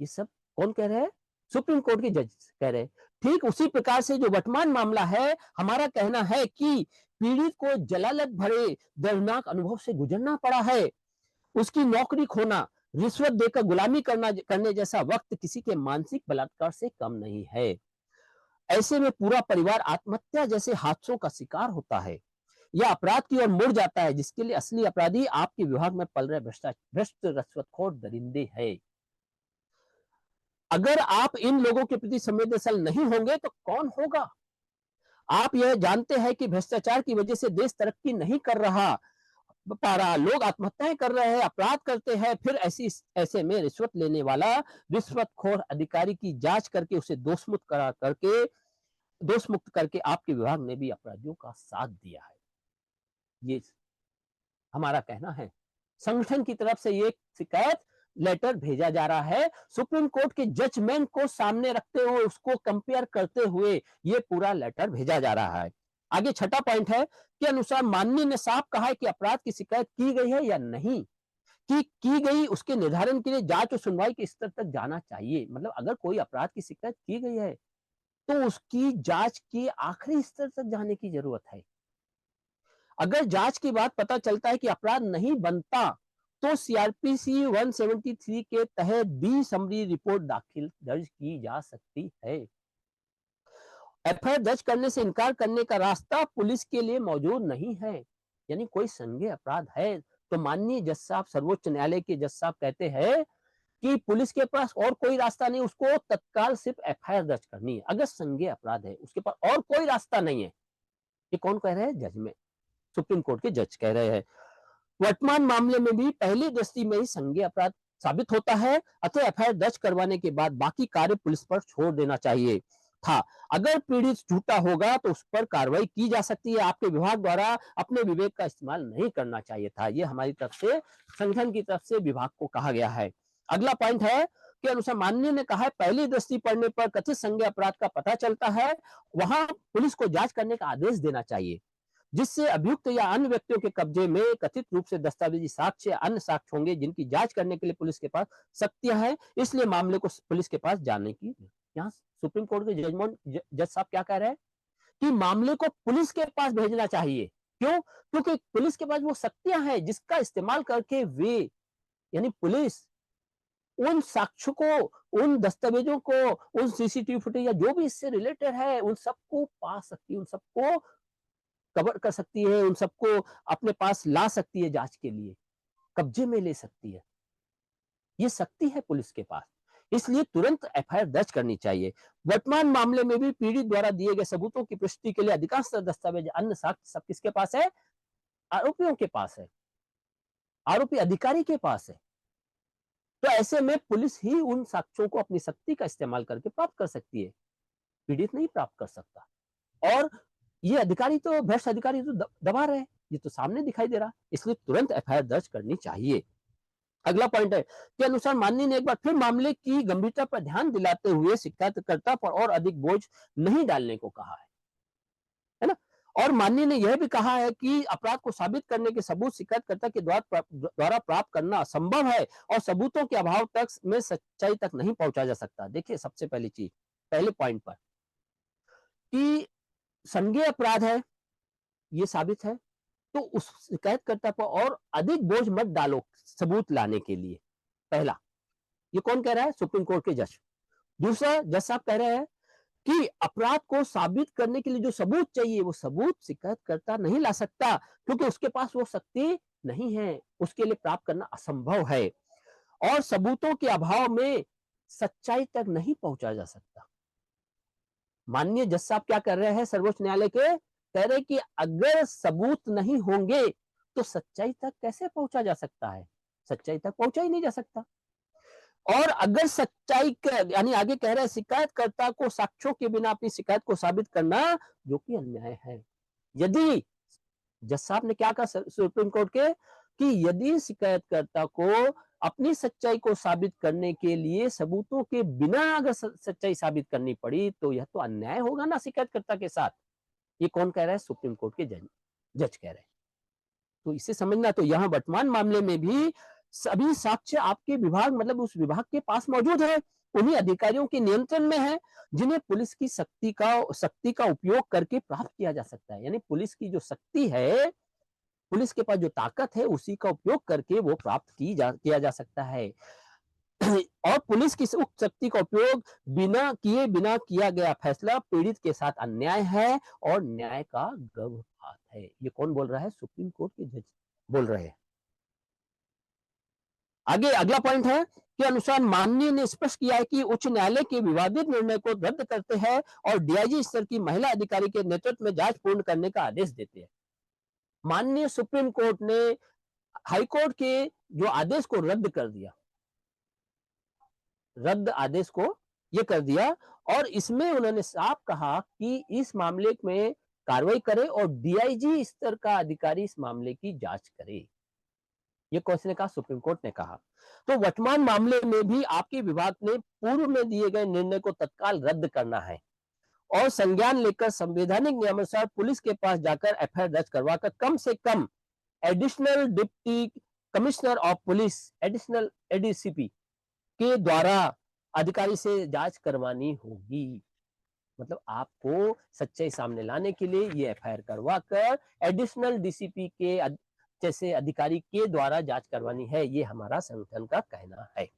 ये सब कौन कह रहे हैं? सुप्रीम कोर्ट के जज कह रहे हैं। ठीक उसी प्रकार से जो वर्तमान मामला है, हमारा कहना है कि पीड़ित को जलालत भरे दर्दनाक अनुभव से गुजरना पड़ा है। उसकी नौकरी खोना, रिश्वत देकर गुलामी करने जैसा वक्त किसी के मानसिक बलात्कार से कम नहीं है। ऐसे में पूरा परिवार आत्महत्या जैसे हादसों का शिकार होता है या अपराध की ओर मुड़ जाता है, जिसके लिए असली अपराधी आपके विभाग में पल रहे भ्रष्ट रिश्वतखोर दरिंदे हैं। अगर आप इन लोगों के प्रति संवेदनशील नहीं होंगे तो कौन होगा? आप यह जानते हैं कि भ्रष्टाचार की वजह से देश तरक्की नहीं कर रहा पा रहा, लोग आत्महत्याएं कर रहे हैं, अपराध करते हैं, फिर ऐसे में रिश्वत लेने वाला रिश्वतखोर अधिकारी की जांच करके उसे दोष मुक्त करके आपके विभाग ने भी अपराधियों का साथ दिया है। ये हमारा कहना है। संगठन की तरफ से ये शिकायत लेटर भेजा जा रहा है, सुप्रीम कोर्ट के जजमेंट को सामने रखते हुए, उसको कंपेयर करते हुए ये पूरा लेटर भेजा जा रहा है। आगे छठा पॉइंट है कि अनुसार माननीय ने साफ कहा है कि अपराध की शिकायत की गई है या नहीं, कि की गई उसके निर्धारण के लिए जांच और सुनवाई के स्तर तक जाना चाहिए। मतलब अगर कोई अपराध की शिकायत की गई है तो उसकी जांच के आखिरी स्तर तक जाने की जरूरत है। अगर जांच के बाद पता चलता है कि अपराध नहीं बनता तो सीआरपीसी 173 के तहत बी समरी रिपोर्ट दर्ज की जा सकती है। एफआईआर दर्ज करने से इनकार करने का रास्ता पुलिस के लिए मौजूद नहीं है। यानी कोई संज्ञेय अपराध है तो माननीय जज साहब, सर्वोच्च न्यायालय के जज साहब कहते हैं कि पुलिस के पास और कोई रास्ता नहीं, उसको तत्काल सिर्फ एफआईआर दर्ज करनी है। अगर संज्ञेय अपराध है उसके पास और कोई रास्ता नहीं है। ये कौन कह रहे हैं? जज में सुप्रीम कोर्ट के जज कह रहे हैं। वर्तमान मामले में भी पहली दृष्टि में ही संज्ञेय अपराध साबित होता है, अतः एफआईआर दर्ज करवाने के बाद बाकी कार्य पुलिस पर छोड़ देना चाहिए था। अगर पीड़ित झूठा होगा तो उस पर कार्रवाई की जा सकती है। आपके विभाग द्वारा अपने विवेक का इस्तेमाल नहीं करना चाहिए था। यह हमारी तरफ से, संगठन की तरफ से विभाग को कहा गया है। अगला पॉइंट है कि अनुसार माननीय ने कहा है पहली दृष्टि पड़ने पर कथित संज्ञेय अपराध का पता चलता है, वहां पुलिस को जांच करने का आदेश देना चाहिए, जिससे अभियुक्त या अन्य व्यक्तियों के कब्जे में कथित रूप से दस्तावेजी साक्ष्य या अन्य साक्ष्य होंगे जिनकी जांच करने के लिए पुलिस के पास शक्तियां हैं। इसलिए मामले को पुलिस के पास जाने की, यहाँ सुप्रीम कोर्ट के जज साहब क्या कह रहे हैं कि मामले को पुलिस के पास भेजना चाहिए। क्यों? क्योंकि पुलिस के पास वो शक्तियां हैं जिसका इस्तेमाल करके वे, यानी पुलिस, उन साक्ष्यों को, उन दस्तावेजों को, उन सीसीटीवी फुटेज या जो भी इससे रिलेटेड है, उन सबको पा सकती है, उन सबको कवर कर सकती है, उन सबको अपने पास ला सकती है, जांच के लिए कब्जे में ले सकती है। ये शक्ति है पुलिस के पास, इसलिए तुरंत एफआईआर दर्ज करनी चाहिए। वर्तमान मामले में भी पीड़ित द्वारा दिए गए सबूतों की पुष्टि के लिए अधिकांश दस्तावेज, अन्य साक्ष्य सब किसके पास है? आरोपियों के पास है, आरोपी अधिकारी के पास है। तो ऐसे में पुलिस ही उन साक्ष्यों को अपनी शक्ति का इस्तेमाल करके प्राप्त कर सकती है, पीड़ित नहीं प्राप्त कर सकता। और ये अधिकारी तो, भ्रष्ट अधिकारी तो दबा रहे हैं, ये तो सामने दिखाई दे रहा, इसलिए तुरंत एफआईआर दर्ज करनी चाहिए। अगला पॉइंट है कि अनुसार माननीय ने एक बार फिर मामले की गंभीरता पर ध्यान दिलाते हुए शिकायतकर्ता पर और अधिक बोझ नहीं डालने को कहा है ना? और माननीय ने यह भी कहा है कि अपराध को साबित करने के सबूत शिकायतकर्ता के द्वारा प्राप्त करना असंभव है और सबूतों के अभाव तक में सच्चाई तक नहीं पहुंचा जा सकता। देखिए, सबसे पहली चीज, पहले पॉइंट पर कि संज्ञेय अपराध है, ये साबित है, तो उस शिकायतकर्ता पर और अधिक बोझ मत डालो सबूत लाने के लिए। पहला, ये कौन कह रहा है? सुप्रीम कोर्ट के जज। दूसरा, जज साहब कह रहे हैं कि अपराध को साबित करने के लिए जो सबूत चाहिए वो सबूत शिकायतकर्ता नहीं ला सकता, क्योंकि उसके पास वो शक्ति नहीं है, उसके लिए प्राप्त करना असंभव है और सबूतों के अभाव में सच्चाई तक नहीं पहुंचा जा सकता। माननीय जज साहब क्या कर रहे हैं? सर्वोच्च न्यायालय के कह रहे कि अगर सबूत नहीं होंगे तो सच्चाई तक कैसे पहुंचा जा सकता है? सच्चाई तक पहुंचा ही नहीं जा सकता। और अगर सच्चाई यानी आगे कह रहे हैं शिकायतकर्ता को साक्ष्यों के बिना अपनी शिकायत को साबित करना जो कि अन्याय है। यदि, जज साहब ने क्या कहा सुप्रीम कोर्ट के, कि यदि शिकायतकर्ता को अपनी सच्चाई को साबित करने के लिए सबूतों के बिना अगर सच्चाई साबित करनी पड़ी तो यह तो अन्याय होगा ना शिकायतकर्ता के साथ। ये कौन कह रहा है? सुप्रीम कोर्ट के जज कह रहे हैं। तो इसे समझना, तो यहाँ वर्तमान मामले में भी सभी साक्ष्य आपके विभाग मतलब उस विभाग के पास मौजूद है, उन्हीं अधिकारियों के नियंत्रण में है, जिन्हें पुलिस की शक्ति का उपयोग करके प्राप्त किया जा सकता है। यानी पुलिस की जो शक्ति है, पुलिस के पास जो ताकत है, उसी का उपयोग करके वो प्राप्त किया जा सकता है। और पुलिस की उक्त शक्ति का उपयोग बिना किया गया फैसला पीड़ित के साथ अन्याय है और न्याय का गर्भपात है। ये कौन बोल रहा है? सुप्रीम कोर्ट के जज बोल रहे हैं। आगे अगला पॉइंट है कि अनुसार माननीय ने स्पष्ट किया है कि उच्च न्यायालय के विवादित निर्णय को रद्द करते हैं और डीआईजी स्तर की महिला अधिकारी के नेतृत्व में जांच पूर्ण करने का आदेश देते हैं। माननीय सुप्रीम कोर्ट ने हाईकोर्ट के जो आदेश को रद्द कर दिया, रद्द आदेश को ये कर दिया, और इसमें उन्होंने साफ कहा कि इस मामले में कार्रवाई करे और डीआईजी स्तर का अधिकारी इस मामले की जांच करे। ये किसने कहा? सुप्रीम कोर्ट ने कहा। तो वर्तमान मामले में भी आपके विभाग ने पूर्व में दिए गए निर्णय को तत्काल रद्द करना है और संज्ञान लेकर संवैधानिक नियमानुसार पुलिस के पास जाकर एफआईआर दर्ज करवाकर कम से कम additional deputy commissioner of police, additional ADCP के द्वारा अधिकारी से जांच करवानी होगी। मतलब आपको सच्चाई सामने लाने के लिए ये एफआईआर करवा कर एडिशनल डीसीपी के जैसे अधिकारी के द्वारा जांच करवानी है। ये हमारा संगठन का कहना है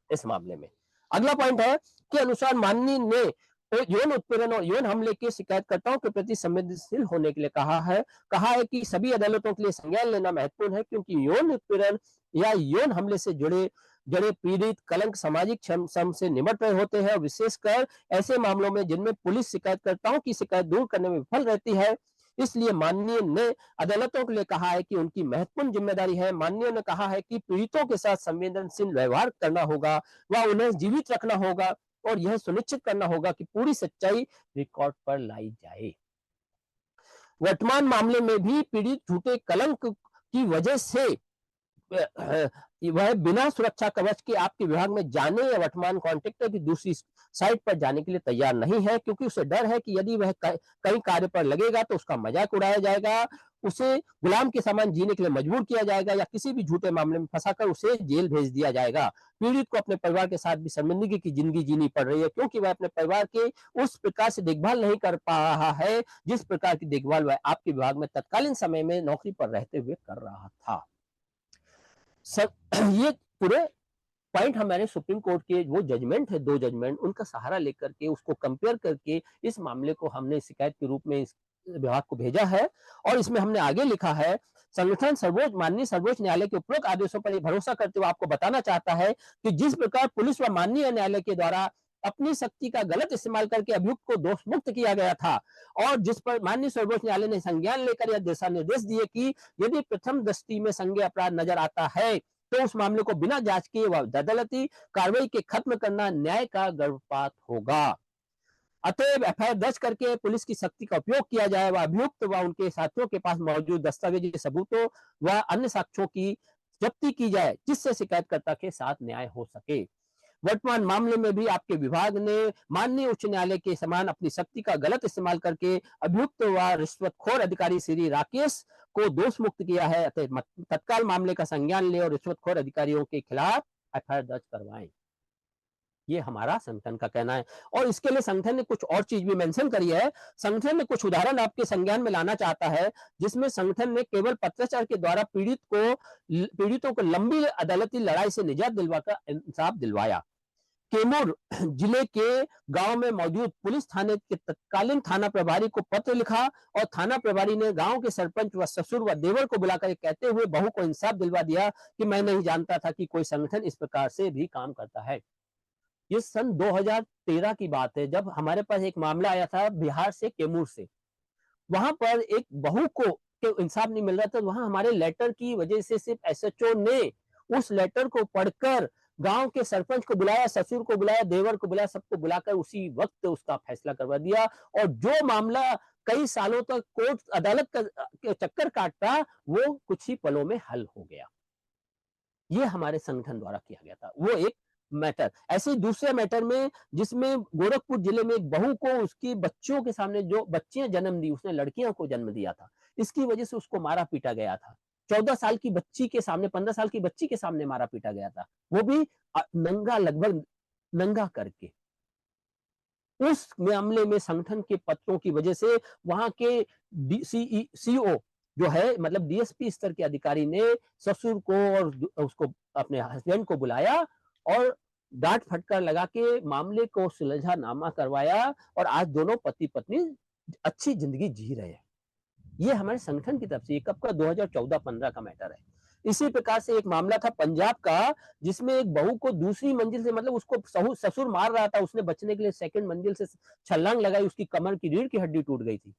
इस मामले में। अगला पॉइंट है कि अनुसार माननीय ने यौन उत्पीड़न और यौन हमले के शिकायतकर्ताओं के प्रति संवेदनशील होने के लिए कहा है कि सभी अदालतों के लिए संज्ञान लेना महत्वपूर्ण है, क्योंकि यौन उत्पीड़न या यौन हमले से जुड़े पीड़ित कलंक सामाजिक क्षम से निपट रहे होते हैं, विशेषकर ऐसे मामलों में जिनमें पुलिस शिकायतकर्ताओं की शिकायत दूर करने में विफल रहती है। इसलिए माननीय ने अदालतों के लिए कहा है कि उनकी महत्वपूर्ण जिम्मेदारी है। माननीय ने कहा है कि पीड़ितों के साथ संवेदनशील व्यवहार करना होगा व उन्हें जीवित रखना होगा और यह सुनिश्चित करना होगा कि पूरी सच्चाई रिकॉर्ड पर लाई जाए। वर्तमान मामले में भी पीड़ित झूठे कलंक की वजह से वह बिना सुरक्षा कवच के आपके विभाग में जाने या वर्तमान कॉन्ट्रैक्टर की दूसरी साइट पर जाने के लिए तैयार नहीं है, क्योंकि उसे डर है कि यदि वह कहीं कार्य पर लगेगा तो उसका मजाक उड़ाया जाएगा, उसे गुलाम के समान जीने के लिए मजबूर किया जाएगा या किसी भी झूठे मामले में फंसाकर उसे जेल भेज दिया जाएगा। पीड़ित को अपने परिवार के साथ भी शर्मिंदगी की जिंदगी जीनी पड़ रही है, क्योंकि वह अपने परिवार के उस प्रकार से देखभाल नहीं कर पा रहा है जिस प्रकार की देखभाल वह आपके विभाग में तत्कालीन समय में नौकरी पर रहते हुए कर रहा था। ये पूरे पॉइंट हमारे सुप्रीम कोर्ट के वो जजमेंट है, 2 जजमेंट, उनका सहारा लेकर के उसको कंपेयर करके इस मामले को हमने शिकायत के रूप में इस विभाग को भेजा है। और इसमें हमने आगे लिखा है, संगठन माननीय सर्वोच्च न्यायालय के उपरोक्त आदेशों पर भरोसा करते हुए आपको बताना चाहता है कि जिस प्रकार पुलिस व माननीय न्यायालय के द्वारा अपनी शक्ति का गलत इस्तेमाल करके अभियुक्त को दोष मुक्त किया गया था और जिस पर माननीय सर्वोच्च न्यायालय ने संज्ञान लेकर यह दिशा निर्देश दिए कि यदि प्रथम दृष्टि में संज्ञेय अपराध नजर आता है तो उस मामले को बिना जांच किए व अदालती कार्रवाई के खत्म करना न्याय का गर्भपात होगा। अतएव एफआईआर दर्ज करके पुलिस की शक्ति का उपयोग किया जाए व अभियुक्त व उनके साथियों के पास मौजूद दस्तावेजी सबूतों व अन्य साक्ष्यों की जब्ती की जाए, जिससे शिकायतकर्ता के साथ न्याय हो सके। वर्तमान मामले में भी आपके विभाग ने माननीय उच्च न्यायालय के समान अपनी शक्ति का गलत इस्तेमाल करके अभियुक्त व रिश्वतखोर अधिकारी श्री राकेश को दोष मुक्त किया है। अतः तत्काल मामले का संज्ञान ले और रिश्वतखोर अधिकारियों के खिलाफ एफआईआर दर्ज करवाएं। ये हमारा संगठन का कहना है। और इसके लिए संगठन ने कुछ और चीज भी मेंशन करी है। संगठन ने कुछ उदाहरण आपके संज्ञान में लाना चाहता है, जिसमें संगठन ने केवल पत्राचार के द्वारा पीड़ितों को लंबी अदालती लड़ाई से निजात दिलवाकर इंसाफ दिलवाया। कैमूर जिले के गांव में मौजूद पुलिस थाने के तत्कालीन थाना प्रभारी को पत्र लिखा और थाना प्रभारी ने गांव के सरपंच व ससुर व देवर को बुलाकर कहते हुए बहू को इंसाफ दिलवा दिया कि मैं नहीं जानता था कि कोई संगठन इस प्रकार से भी काम करता है। ये सन 2013 की बात है, जब हमारे पास एक मामला आया था बिहार से, कैमूर से। वहां पर एक बहू को इंसाफ नहीं मिल रहा था। वहां हमारे लेटर की वजह से सिर्फ एसएचओ ने उस लेटर को पढ़कर गांव के सरपंच को बुलाया, ससुर को बुलाया, देवर को बुलाया, सबको बुलाकर उसी वक्त उसका फैसला करवा दिया। और जो मामला कई सालों तक कोर्ट अदालत का चक्कर काटता, वो कुछ ही पलों में हल हो गया। ये हमारे संगठन द्वारा किया गया था। वो एक मैटर। ऐसे ही दूसरे मैटर में जिसमें गोरखपुर जिले में एक बहू को उसकी बच्चियों के सामने जो बच्चियां जन्म दी, उसने लड़कियों को जन्म दिया था, इसकी वजह से उसको मारा पीटा गया था। 14 साल की बच्ची के सामने, 15 साल की बच्ची के सामने मारा पीटा गया था, वो भी नंगा, लगभग नंगा करके। उस मामले में संगठन के पत्रों की वजह से वहां के सीओ जो है, मतलब डीएसपी स्तर के अधिकारी ने ससुर को और उसको, अपने हस्बैंड को बुलाया और डांट फटकार लगा के मामले को सुलझानामा करवाया, और आज दोनों पति पत्नी अच्छी जिंदगी जी रहे हैं। ये हमारे संगठन की तरफ से, ये कब का, 2014-15 का मैटर है। इसी प्रकार से एक मामला था पंजाब का, जिसमें एक बहू को दूसरी मंजिल से, मतलब उसको ससुर मार रहा था, उसने बचने के लिए सेकंड मंजिल से छलांग लगाई, उसकी कमर की रीढ़ की हड्डी टूट गई थी।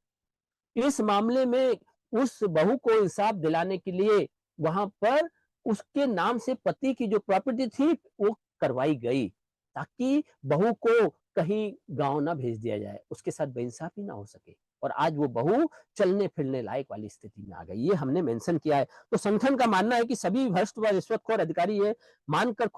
इस मामले में उस बहू को इंसाफ दिलाने के लिए वहां पर उसके नाम से पति की जो प्रॉपर्टी थी वो करवाई गई, ताकि बहू को कहीं गांव ना भेज दिया जाए, उसके साथ बेइंसाफी ना हो सके, और आज वो बहू चलने फिरने लायक वाली स्थिति में आ गई। ये हमने मेंशन किया है। तो संगठन का मानना है कि सभी भ्रष्ट व रिश्वतखोर अधिकारी ये मानकर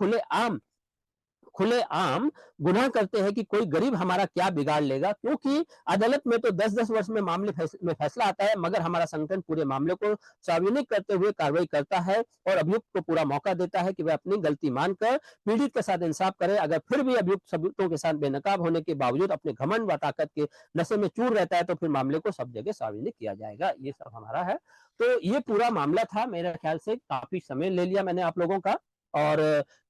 खुलेआम गुनाह करते हैं कि कोई गरीब हमारा क्या बिगाड़ लेगा, क्योंकि अदालत में तो 10-10 वर्ष में में फैसला आता है, मगर हमारा संगठन पूरे मामले को सार्वजनिक करते हुए कार्रवाई करता है और अभियुक्त को पूरा मौका देता है कि वह अपनी गलती मानकर पीड़ित के साथ इंसाफ करे। अगर फिर भी अभियुक्त सबूतों के साथ बेनकाब होने के बावजूद अपने घमंड व ताकत के नशे में चूर रहता है, तो फिर मामले को सब जगह सार्वजनिक किया जाएगा। ये सब हमारा है। तो ये पूरा मामला था, मेरे ख्याल से काफी समय ले लिया मैंने आप लोगों का, और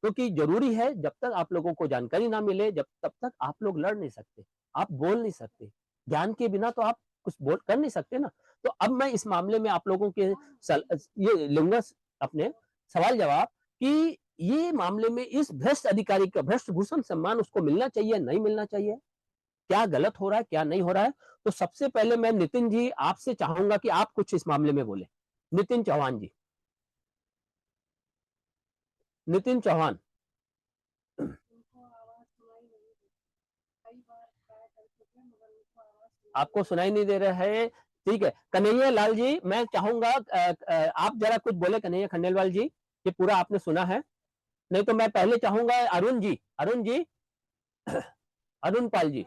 क्योंकि जरूरी है, जब तक आप लोगों को जानकारी ना मिले, जब तब तक आप लोग लड़ नहीं सकते, आप बोल नहीं सकते, ज्ञान के बिना तो आप कुछ बोल कर नहीं सकते ना। तो अब मैं इस मामले में आप लोगों के ये लूंगा अपने सवाल जवाब, कि ये मामले में इस भ्रष्ट अधिकारी का भ्रष्ट भूषण सम्मान उसको मिलना चाहिए, नहीं मिलना चाहिए, क्या गलत हो रहा है, क्या नहीं हो रहा है। तो सबसे पहले मैं नितिन जी आपसे चाहूंगा कि आप कुछ इस मामले में बोले। नितिन चौहान जी। नितिन चौहान। आपको सुनाई नहीं दे रहा है? ठीक है, कन्हैया लाल जी, मैं चाहूंगा आप जरा कुछ बोले, कन्हैया खंडेलवाल जी, कि पूरा आपने सुना है। नहीं तो मैं पहले चाहूंगा अरुण जी, अरुण जी, अरुण पाल जी,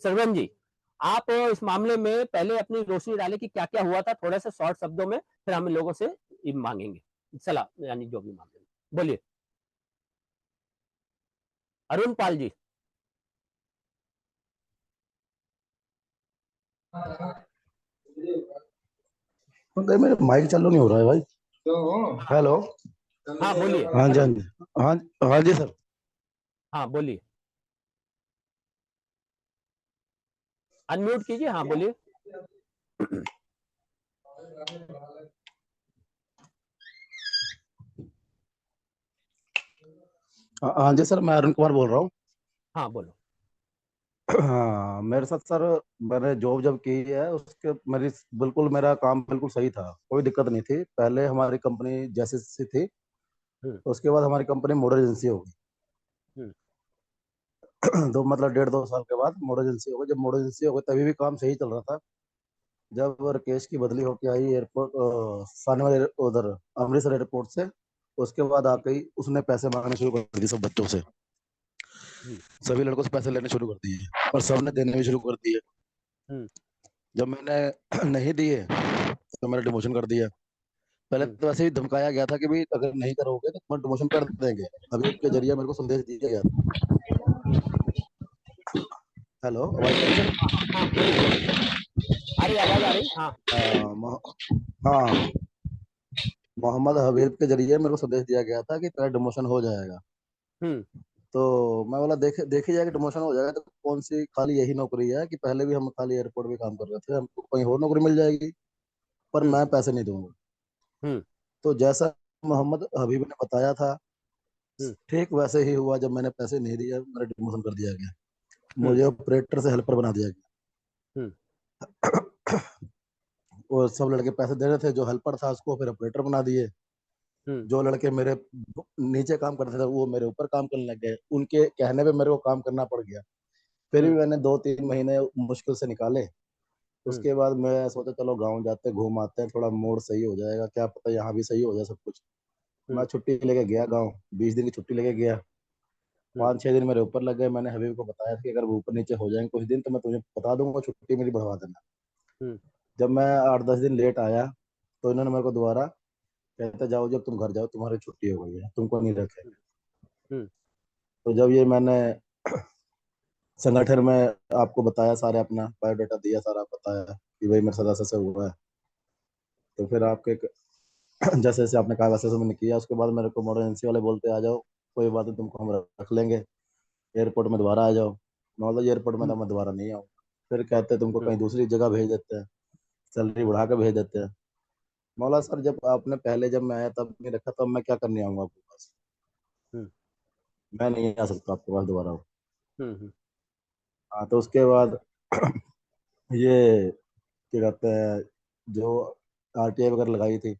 सरवन जी, आप इस मामले में पहले अपनी रोशनी डालें कि क्या क्या हुआ था, थोड़ा सा शॉर्ट शब्दों में, फिर हम लोगों से मांगेंगे सलाह, यानी जो भी मामले में। बोलिए अरुण पाल जी। मेरे माइक चालू नहीं हो रहा है भाई। हेलो। हाँ बोलिए हाँ जी, हाँ अरुण। जी। हाँ, हाँ जी सर। हाँ बोलिए, अनम्यूट कीजिए, हाँ बोलिए। हाँ, हाँ जी सर, मैं अरुण कुमार बोल रहा हूँ। हाँ बोलो। हाँ, मेरे साथ सर, मैंने जॉब जब की है उसके मेरी बिल्कुल मेरा काम बिल्कुल सही था, कोई दिक्कत नहीं थी। पहले हमारी कंपनी जैसे सी थी, हम्म। उसके बाद हमारी कंपनी मॉडल एजेंसी हो गई। हम्म। तो मतलब 1.5-2 साल के बाद मॉडल एजेंसी हो गई। जब मॉडल एजेंसी हो गई तभी भी काम सही चल रहा था। जब राकेश की बदली होके आई एयरपोर्ट, सानेवाल उधर अमृतसर एयरपोर्ट से, उसके बाद आके उसने पैसे मांगने शुरू कर दिए सब बच्चों से। हम्म। सभी लड़कों से पैसे लेने शुरू कर दिए और सबने देने भी शुरू कर दिए। हम्म। जब मैंने नहीं दिए तो मैंने डिमोशन कर दिया। पहले हम्म। तो ऐसे ही धमकाया गया था कि भाई अगर नहीं करोगे तो तुम्हारा डिमोशन कर देंगे। अभी उसके जरिए मेरे को संदेश दिया गया था। हेलो, आवाज आ रही सर? हाँ हाँ हाँ, बोलिए बोलिए, आ रही आवाज आ रही, हाँ। हाँ, मोहम्मद हबीब के जरिए मेरे को संदेश दिया गया था कि तेरा डिमोशन हो जाएगा। हम्म। तो मैं बोला देखी जाएगी, डिमोशन हो जाएगा तो कौन सी खाली यही नौकरी है कि पहले भी हम खाली एयरपोर्ट पे काम कर रहे थे, हमको कहीं और नौकरी मिल जाएगी, पर हम्म। मैं पैसे नहीं दूंगा। हम्म। तो जैसा मोहम्मद हबीब ने बताया था, हम्म। ठीक वैसे ही हुआ। जब मैंने पैसे नहीं दिए, मेरा डिमोशन कर दिया गया। हम्म। मुझे ऑपरेटर से हेल्पर बना दिया हम्म। गया। वो सब लड़के पैसे दे रहे थे, जो हेल्पर था उसको फिर ऑपरेटर बना दिए। हम्म। जो लड़के मेरे नीचे काम करते थे वो मेरे ऊपर काम करने लग गए, उनके कहने पे मेरे को काम करना पड़ गया। फिर भी हम्म। मैंने 2-3 महीने मुश्किल से निकाले। हम्म। उसके बाद मैं सोचा चलो गांव जाते घूम आते हैं, थोड़ा मूड सही हो जाएगा, क्या पता यहाँ भी सही हो जाए सब कुछ। मैं हम्म। छुट्टी लेके गया गांव, 20 दिन की छुट्टी लेके गया। 5-6 दिन मेरे ऊपर लग गए। मैंने हबीब को बताया था कि अगर वो ऊपर नीचे हो जाएंगे कुछ दिन तो मैं तुम्हें बता दूंगा, छुट्टी मेरी बढ़वा देना। हम्म, जब मैं 8-10 दिन लेट आया तो इन्होंने मेरे को दोबारा कहते जाओ, जब तुम घर जाओ तुम्हारी छुट्टी हो गई है, तुमको नहीं रखेंगे। हम्म, तो जब ये मैंने संगठन में आपको बताया, सारे अपना बायोडाटा दिया, सारा बताया कि भाई मेरे साथ ऐसा ऐसा हुआ है, तो फिर आपके जैसे जैसे आपने कहा वैसे वैसे मैंने किया। उसके बाद मेरे को इमरजेंसी वाले बोलते आ जाओ, कोई बात नहीं, तुमको हम रख लेंगे, एयरपोर्ट में दोबारा आ जाओ। मैं बोला एयरपोर्ट में तो हम्म, मैं दोबारा नहीं आऊँ। फिर कहते तुमको हम्म, कहीं दूसरी जगह भेज देते हैं, सैलरी बढ़ा के भेज देते हैं। मौला सर, जब आपने पहले जब मैं आया तब नहीं रखा, तब मैं क्या करने आऊंगा आपके पास? हम्म, मैं नहीं आ सकता आपके पास दोबारा। हम्म, हाँ, तो उसके बाद ये क्या कहते हैं, जो आरटीआई वगैरह लगाई थी,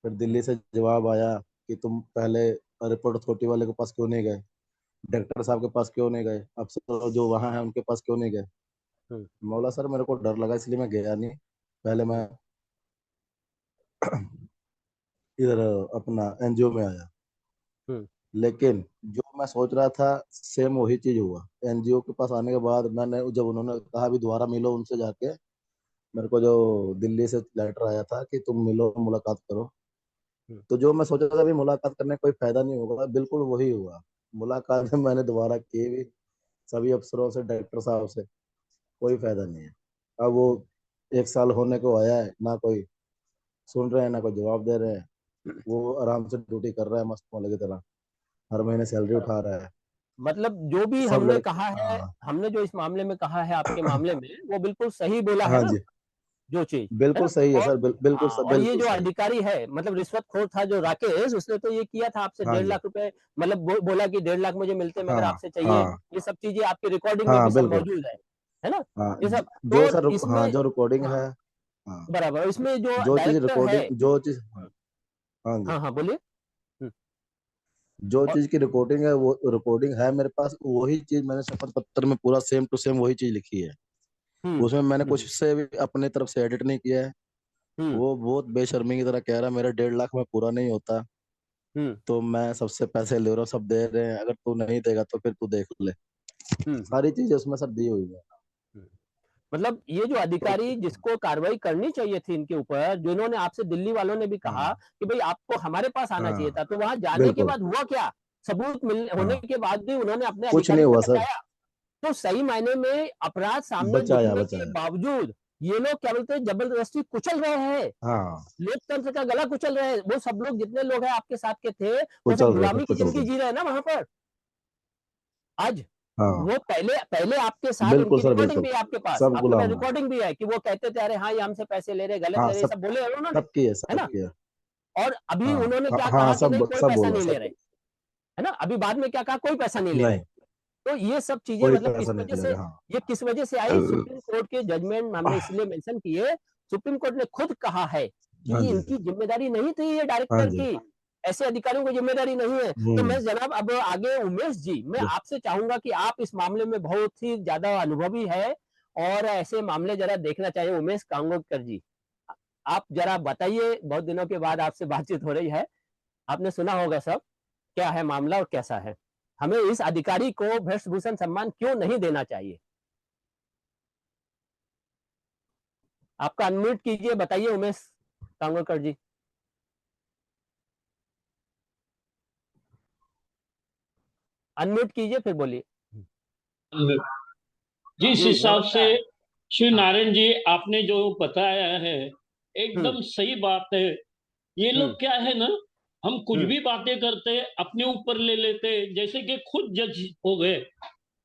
फिर दिल्ली से जवाब आया कि तुम पहले रिपोर्ट अथॉरिटी वाले के पास क्यों नहीं गए, डायरेक्टर साहब के पास क्यों नहीं गए, अफसर जो वहाँ है उनके पास क्यों नहीं गए? हम्म, मौला सर, मेरे को डर लगा इसलिए मैं गया नहीं। पहले मैं हम्म, इधर अपना एनजीओ में आया। हम्म, लेकिन जो मैं सोच रहा था सेम वही चीज हुआ। एनजीओ के पास आने के बाद मैंने, जब उन्होंने कहा भी दोबारा मिलो उनसे जाके, मेरे को जो दिल्ली से लेटर आया था कि तुम मिलो, मुलाकात करो, हम्म, तो जो मैं सोचा था भी मुलाकात करने का कोई फायदा नहीं होगा, बिल्कुल वही हुआ। मुलाकात मैंने दोबारा की भी, सभी अफसरों से, डायरेक्टर साहब से, कोई फायदा नहीं है। अब वो 1 साल होने को आया है, ना कोई सुन रहे हैं ना कोई जवाब दे रहे हैं। वो आराम से ड्यूटी कर रहा है मस्त मौले की तरह, हर महीने सैलरी बराबर। उठा रहा है। मतलब जो भी सब हमने लड़के, कहा है, हाँ। हमने जो इस मामले में कहा है, आपके मामले में वो बिल्कुल सही बोला है हाँ ना, जी, जो चीज है बिल्कुल ना। सही है और सर, बिल्कुल हाँ, और ये बिल्कुल जो सही। अधिकारी है, मतलब रिश्वतखोर था जो राकेश, उसने तो ये किया था आपसे हाँ डेढ़ जी, लाख रुपए, मतलब बोला कि 1.5 लाख मुझे मिलते मगर हाँ, आपसे चाहिए। हाँ, ये सब चीजें आपकी रिकॉर्डिंग में हाँ, भी सब बिल्कुल। मौजूद है ना। हाँ, ये सब जो तो सर, इसमें, हाँ, जो रिकॉर्डिंग हाँ है। हाँ, बराबर, इसमें जो जो चीज डायरेक्टर है, रिकॉर्डिंग, जो चीज, हाँ, हाँ जी, हाँ हाँ बोलिए। हम्म, जो और चीज की रिकॉर्डिंग है वो रिकॉर्डिंग है मेरे पास, वही चीज मैंने शपथ पत्र में पूरा सेम टू सेम वही चीज लिखी है। हम्म, उसमें मैंने कुछ हम्म, से भी अपने तरफ से एडिट नहीं किया है। हम्म, वो बहुत बेशर्मी की तरह कह रहा है मेरा 1.5 लाख में पूरा नहीं होता, हम्म, तो मैं सबसे पैसे ले रहा हूँ, सब दे रहे हैं, अगर तू नहीं देगा तो फिर तू देख ले। हम्म, सारी चीजें उसमें सर दी हुई है। हम्म। मतलब ये जो तो अधिकारी जिसको कार्रवाई करनी चाहिए थी इनके ऊपर, जिन्होंने आपसे, दिल्ली वालों ने भी कहा हाँ, कि भाई आपको हमारे पास आना चाहिए हाँ, था, तो वहां जाने के बिल्कुल, बाद हुआ क्या? सबूत मिल होने हाँ, के बाद भी उन्होंने अपने कुछ नहीं अधिकारी हुआ से सर। बचाया। तो सही मायने में अपराध सामने बचाया दिखने के बचाया। बावजूद ये लोग क्या बोलते हैं, जबरदस्ती कुचल रहे हैं, हाँ, लोकतंत्र का गला कुचल रहे हैं। वो सब लोग, जितने लोग हैं आपके साथ के थे, वो कुचल सब रहे थे, गुलामी की कुचल जिंदगी रहे। जी रहे हैं ना वहां पर आज। हाँ, वो पहले पहले आपके साथ, बिल्कुल उनकी सर, रिकॉर्डिंग बिल्कुल। भी है आपके पास, सब आपके पास गुलाम है। रिकॉर्डिंग भी है कि वो कहते थे अरे हाँ ये हमसे पैसे ले रहे, गलत हाँ, ले रहे, ये सब सब बोले हैं उन्होंने, सब की है, है सब ना। की है। और अभी हाँ, उन्होंने हाँ, क्या हाँ, कहा कि नहीं कोई सब पैसा बोला, नहीं ले सब रहे, बोला। है ना। अभी बाद में क्या कहा, कोई पैसा नहीं ले रहे। नहीं, तो ये सब चीजें कोई मतलब किस पैसा वजह नहीं ले से, रहे। हाँ, ये किस वजह से आई, सुप्रीम कोर्ट के जजमेंट हमने इसलिए मेंशन किए। सुप्रीम कोर्ट ने खुद कहा है कि हाँ ये जी, इनकी जिम्मेदारी नहीं थी, ये हाँ डायरेक्टर जी। की, ऐसे अधिकारियों की जिम्मेदारी नहीं है। तो मैं हम्म। जनाब अब आगे उमेश जी, मैं आपसे चाहूंगा कि आप इस मामले में बहुत ही ज्यादा अनुभवी है और ऐसे मामले जरा देखना चाहिए। उमेश कांगोकर जी, आप जरा बताइए, बहुत दिनों के बाद आपसे बातचीत हो रही है, आपने सुना होगा सब, क्या है मामला और कैसा है, हमें इस अधिकारी को भ्रष्ट भूषण सम्मान क्यों नहीं देना चाहिए? आपका अनम्यूट कीजिए, बताइए उमेश कांगोकर जी। अनम्यूट कीजिए फिर बोलिए। जिस जी हिसाब से नमस्कार। श्री हाँ। नारायण जी आपने जो बताया है हम्म, एकदम सही बात है। ये हम्म, लोग क्या है ना, हम कुछ हम्म, भी बातें करते अपने ऊपर ले लेते, जैसे कि खुद जज हो गए। जैसे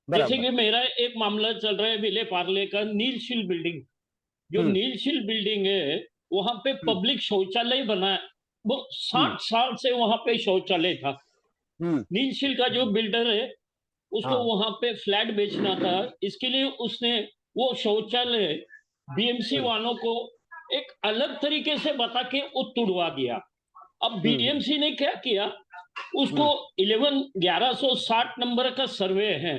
बराबर। कि मेरा एक मामला चल रहा है विले पार्ले का, नीलशील बिल्डिंग। जो हम्म, नीलशील बिल्डिंग है वहां पे हम्म, पब्लिक शौचालय बना है। वो हम्म, 60 साल से वहां पे शौचालय था। हम्म, नीलशील का जो बिल्डर है उसको हाँ। वहां पे फ्लैट बेचना था, इसके लिए उसने वो शौचालय बीएमसी हम्म, वालों को एक अलग तरीके से बता के वो तुड़वा दिया। अब हम्म, बीएमसी ने क्या किया, उसको हम्म, 1160 नंबर का सर्वे है,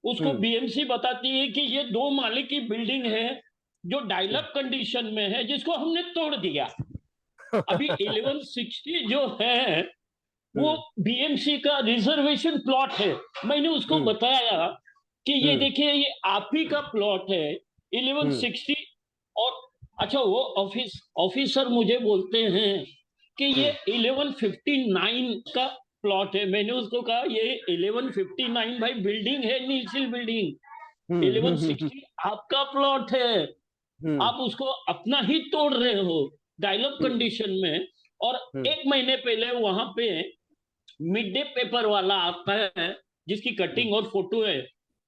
उसको हम्म, बीएमसी बताती है कि ये 2 माले की बिल्डिंग है जो हम्म। डायलॉग कंडीशन में है, जिसको हमने तोड़ दिया। अभी 1160 जो है वो बीएमसी का रिजर्वेशन प्लॉट है। मैंने उसको बताया कि ये देखिए ये आप ही का प्लॉट है 1160। और अच्छा वो ऑफिसर मुझे बोलते हैं कि ये 1159 का प्लॉट है। मैंने उसको कहा ये 1159 भाई बिल्डिंग है, नीलसिल बिल्डिंग, 1160 आपका प्लॉट है। आप उसको अपना ही तोड़ रहे हो डायलॉग कंडीशन में। और एक महीने पहले वहां पे मिड डे पेपर वाला आता है जिसकी कटिंग और फोटो है,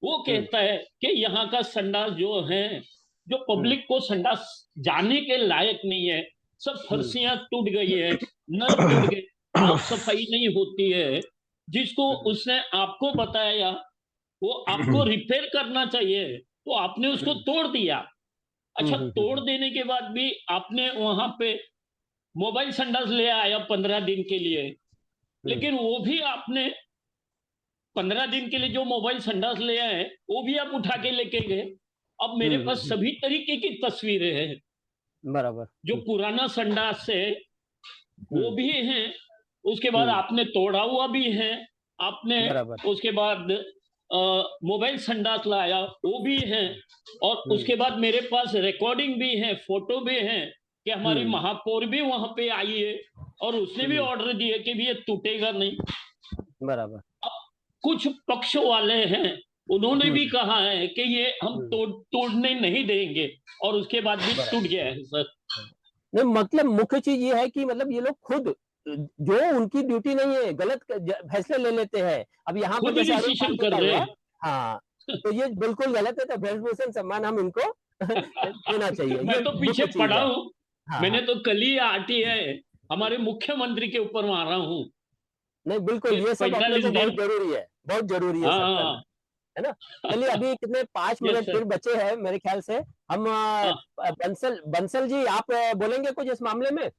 वो कहता है कि यहाँ का संडास जो है, जो पब्लिक को संडास जाने के लायक नहीं है, सब फर्शियां टूट गई है, नल टूट गए, साफ सफाई नहीं होती है। जिसको उसने आपको बताया वो आपको रिपेयर करना चाहिए, तो आपने उसको तोड़ दिया। अच्छा, तोड़ देने के बाद भी आपने वहां पे मोबाइल संडास ले आया 15 दिन के लिए, लेकिन वो भी आपने 15 दिन के लिए जो मोबाइल संडास ले आए वो भी आप उठा के लेके गए। अब मेरे पास सभी तरीके की तस्वीरें हैं। बराबर। जो पुराना संडास है वो भी है, उसके बाद आपने तोड़ा हुआ भी है, आपने उसके बाद मोबाइल संडास लाया वो भी है, और उसके बाद मेरे पास रिकॉर्डिंग भी है, फोटो भी है कि हमारी महापौर भी वहां पे आई है और उसने भी ऑर्डर दिए कि भी ये टूटेगा नहीं। बराबर। अब कुछ पक्ष वाले हैं उन्होंने भी कहा है कि ये हम तोड़ने नहीं देंगे, और उसके बाद भी टूट गया है सर। नहीं, मतलब मुख्य चीज ये है कि मतलब ये लोग खुद जो उनकी ड्यूटी नहीं है गलत फैसले ले लेते हैं। अब यहाँ पर डिसीजन कर रहे हैं। हाँ, तो ये बिल्कुल गलत है। तो भूषण सम्मान हम इनको देना चाहिए। मैं तो पीछे पड़ा हूँ। हाँ, मैंने तो कल ही RTI हमारे मुख्यमंत्री के ऊपर मारा हूँ। नहीं बिल्कुल, ये सब अपने को बहुत जरूरी है, बहुत जरूरी है सब करना, है ना। चलिए अभी कितने 5 मिनट फिर बचे हैं मेरे ख्याल से। हम बंसल जी आप बोलेंगे कुछ इस मामले में?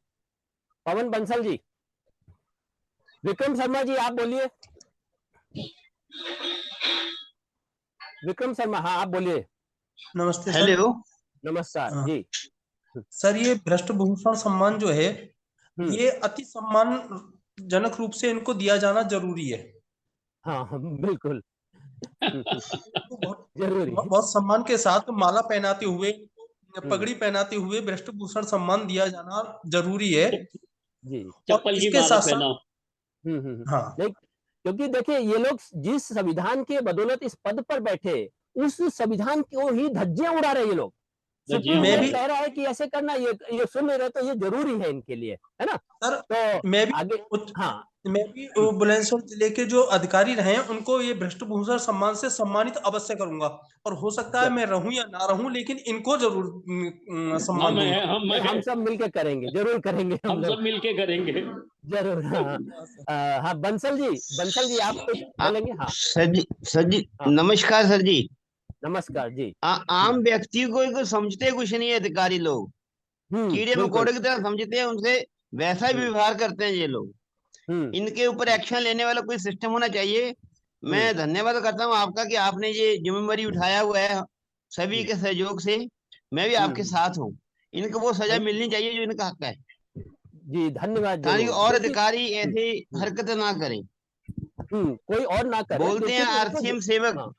पवन बंसल जी। विक्रम शर्मा जी आप बोलिए। विक्रम शर्मा, हाँ आप बोलिए। नमस्ते सर। हेलो, नमस्कार जी। सर ये भ्रष्ट भूषण सम्मान जो है ये अति सम्मानजनक रूप से इनको दिया जाना जरूरी है। हाँ बिल्कुल बहुत जरूरी, बहुत सम्मान के साथ माला पहनाते हुए, पगड़ी पहनाते हुए भ्रष्ट भूषण सम्मान दिया जाना जरूरी है जी। और इसके साथ साथ हाँ, क्योंकि देखिए ये लोग जिस संविधान के बदौलत इस पद पर बैठे, उस संविधान को ही धज्जियां उड़ा रहे ये लोग। सुप्रीम कोर्ट कह रहा है कि ऐसे करना, ये सुन नहीं रहे, तो ये जरूरी है इनके लिए, है ना। सर तो मैं भी आगे मैं भी बुलंदशहर जिले के जो अधिकारी रहे हैं उनको ये भ्रष्ट भूषण सम्मान से सम्मानित अवश्य करूंगा, और हो सकता है मैं रहूं या ना रहूं लेकिन इनको जरूर सम्मान दूंगा। हम सब मिलके करेंगे, जरूर करेंगे, हम सब मिलके करेंगे जरूर। हाँ बंसल जी आप कुछ बोलेंगे? हाँ सर जी नमस्कार सर जी। नमस्कार जी। आम व्यक्ति को समझते कुछ नहीं है अधिकारी लोग, कीड़े मकोड़े की तरह समझते हैं, उनसे वैसा ही व्यवहार करते हैं ये लोग। इनके ऊपर एक्शन लेने वाला कोई सिस्टम होना चाहिए। मैं धन्यवाद करता हूँ आपका कि आपने ये जिम्मेवारी उठाया हुआ है सभी के सहयोग से। मैं भी आपके साथ हूँ। इनको वो सजा मिलनी चाहिए जो इनका हक है जी। धन्यवाद। ताकि और अधिकारी ऐसी हरकतें ना करें, कोई और ना करे। बोलते हैं RCM सेवक,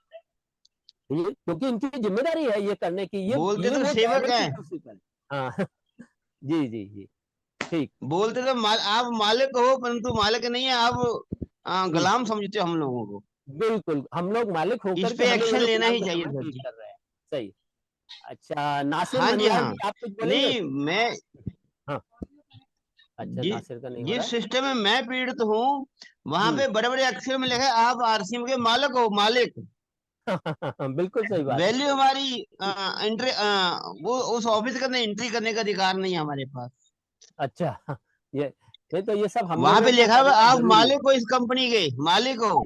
क्योंकि इनकी जिम्मेदारी है ये करने की। ये बोलते तो सेवक है। हाँ जी ठीक। बोलते तो आप मालिक हो, परंतु मालिक नहीं है आप, गुलाम समझते हो हम लोगों को। बिल्कुल, हम लोग मालिक होकर इस पे एक्शन लेना ही चाहिए सर जी। कर रहे हैं। सही। अच्छा नासिर हाँ जी, मनियार हाँ। जी आप कुछ बोलेंगे? नहीं मैं अच्छा नासिर का नहीं हो जिस रहा है। सिस्टम में मैं पीड़ित हूँ वहां पे बड़े बड़े अक्षर में लिखा है आप RCM के मालिक हो, मालिक। बिल्कुल सही बात। वैल्यू हमारी एंट्री वो उस ऑफिस का एंट्री करने का अधिकार नहीं है हमारे पास। अच्छा ये तो ये सब हम वहां पे लोगों को लिखा हुआ आप जरूरी मालिक हो, इस कंपनी के मालिक हो।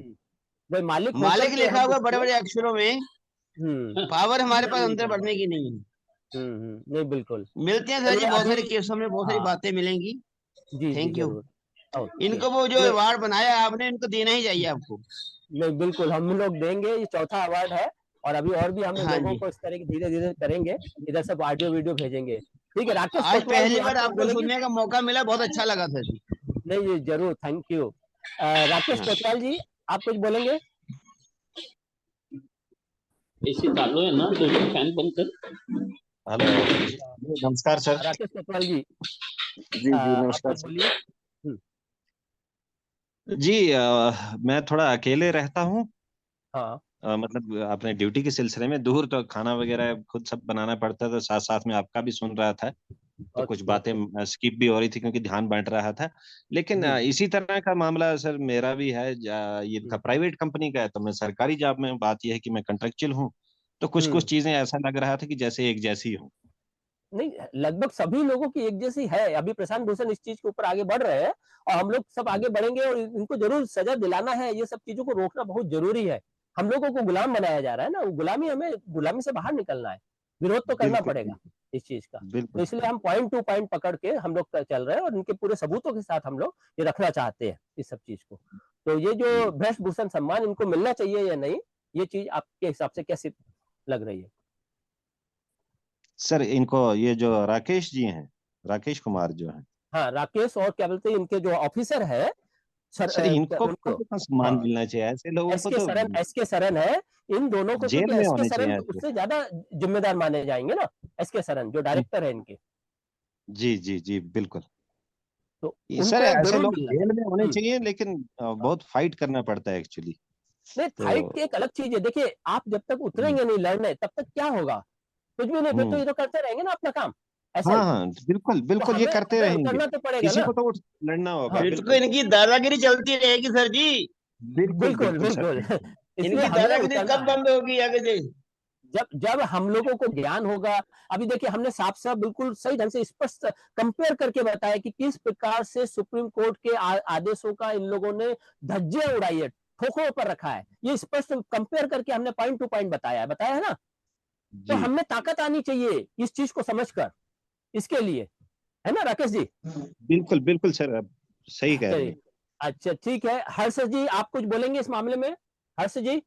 भाई मालिक मालिक लिखा हुआ बड़े बड़े अक्षरों में। पावर हमारे पास अंदर बढ़ने की नहीं है। नहीं बिल्कुल मिलते हैं सर जी, बहुत सारे केसों में बहुत सारी बातें मिलेंगी। Thank you. इनको वो जो अवार्ड बनाया आपने, इनको देना ही चाहिए आपको। नहीं बिल्कुल हम लोग देंगे, ये चौथा अवार्ड है। और अभी और भी हम लोगों को इस तरह की धीरे धीरे करेंगे। इधर सब ऑडियो वीडियो भेजेंगे। ठीक है राकेश, आज पहली बार आपको सुनने का मौका मिला, बहुत अच्छा लगा सर जी। नहीं जरूर, थैंक यू। राकेश कोतवाल जी, आप कुछ बोलेंगे? एसी चालू है ना, तो फैन बंद कर। हेलो, नमस्कार सर। राकेश कोतवाल जी, जी आप नमस्कार कुछ सर। बोलिए। जी मैं थोड़ा अकेले रहता हूँ। हाँ। मतलब अपने ड्यूटी के सिलसिले में दूर, तो खाना वगैरह खुद सब बनाना पड़ता है, तो साथ साथ में आपका भी सुन रहा था, तो कुछ ओके, बातें ओके। स्किप भी हो रही थी क्योंकि ध्यान बंट रहा था। लेकिन जी। इसी तरह का मामला सर मेरा भी है। ये हुँ, का प्राइवेट कंपनी का है, तो मैं सरकारी जॉब में, बात यह है कि मैं कंट्रेक्चुअल हूँ, तो कुछ कुछ हुँ। चीजें ऐसा लग रहा था कि जैसे एक जैसी हो। नहीं, लगभग सभी लोगों की एक जैसी है। अभी प्रशांत भूषण इस चीज़ के ऊपर आगे बढ़ रहे हैं और हम लोग सब आगे बढ़ेंगे और इनको ज़रूर सज़ा दिलाना है। ये सब चीज़ों को रोकना बहुत ज़रूरी है। हम लोगों को गुलाम बनाया जा रहा है ना, गुलामी हमें गुलामी से बाहर निकलना है। विरोध तो करना बिल्कुल पड़ेगा बिल्कुल इस चीज़ का। तो बिल्कुल। इसलिए हम पॉइंट टू पॉइंट पकड़ के हम लोग चल रहे हैं और इनके पूरे सबूतों के साथ हम लोग ये रखना चाहते हैं, इस सब चीज़ को। तो ये जो जी भ्रष्ट भूषण सम्मान इनको मिलना चाहिए या नहीं, ये चीज़ आपके हिसाब से कैसी लग रही है? सर, इनको ये जो राकेश जी हैं, राकेश कुमार जो हैं, हाँ, राकेश और क्या बोलते हैं इनके जो ऑफिसर है सर इनको उनको, कहाँ सम्मान हाँ, मिलना चाहिए? ऐसे लोगों को तो एसके सरन है। इन दोनों को, जेल क्योंकि में एसके होने सरन चाहिए तो ऐसे। उससे ज्यादा जिम्मेदार माने जाएंगे ना, एसके सरन जो डायरेक्टर है इनके, जी जी जी बिल्कुल। तो ये सर, उनको ऐसे जरूर लोग मिलना जेल में होने चाहिए। चाहिए, लेकिन बहुत फाइट करना पड़ता है एक्चुअली। नहीं, फाइट की तो एक अलग चीज है। देखिए, आप जब तक हम्म उतरेंगे नहीं लड़ने, तब तक क्या होगा? कुछ भी नहीं, फिर तो हम्म, ये तो करते रहेंगे ना अपना काम, ऐसा हाँ ही। हाँ बिल्कुल तो बिल्कुल, ये हमें करते रहेंगे। उतरना तो पड़ेगा किसी ना। को तो लड़ना होगा, हाँ, फिर तो बिल्कुल इनकी दादागिरी चलती रहेगी सर जी। बिल्कुल बिल्कुल, बिल्कुल सर, बिल्कुल। बिल्कुल। इसलिए इनकी हमें दादागिरी उतरना कब है। बंद होगी आगे से? जब जब हम लोगों को ज्ञान होगा। अभी देखिए, हमने साफ साफ बिल्कुल सही ढंग से स्पष्ट कंपेयर करके बताया कि किस प्रकार से सुप्रीम कोर्ट के आदेशों का इन लोगों ने धज्जियां उड़ाई है, ठोकों पर रखा है। ये स्पष्ट कंपेयर करके हमने पॉइंट टू पॉइंट बताया है ना। तो जी हमें ताकत आनी चाहिए इस चीज को समझकर, इसके लिए, है ना राकेश जी? बिल्कुल बिल्कुल सर, आप सही कह रहे चलिए, हैं। अच्छा ठीक है। हर्ष जी, आप कुछ बोलेंगे इस मामले में? हर्ष जी,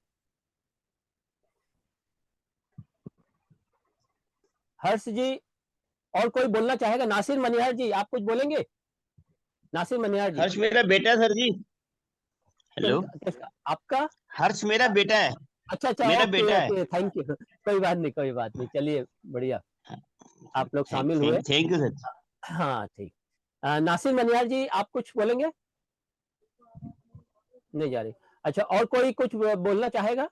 हर्ष जी, और कोई बोलना चाहेगा? नासिर मनिहार जी, आप कुछ बोलेंगे? नासिर मनिहार जी, हर्ष मेरा बेटा है सर जी। हेलो। आपका? हर्ष मेरा बेटा है। अच्छा, अच्छा, मेरा ओके, बेटा है। Okay, thank you. कोई बात नहीं, कोई बात नहीं, चलिए, बढ़िया, आप लोग थैंक शामिल हुए। Thank thank you sir. हाँ, ठीक। नासिर मनियार जी, आप कुछ बोलेंगे? नहीं जा रही। अच्छा, और कोई कुछ बोलना चाहेगा?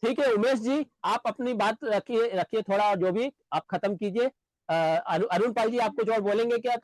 ठीक है, उमेश जी, आप अपनी बात रखिए रखिए, थोड़ा जो भी आप खत्म कीजिए। अरुण पाल जी, आप कुछ और बोलेंगे क्या?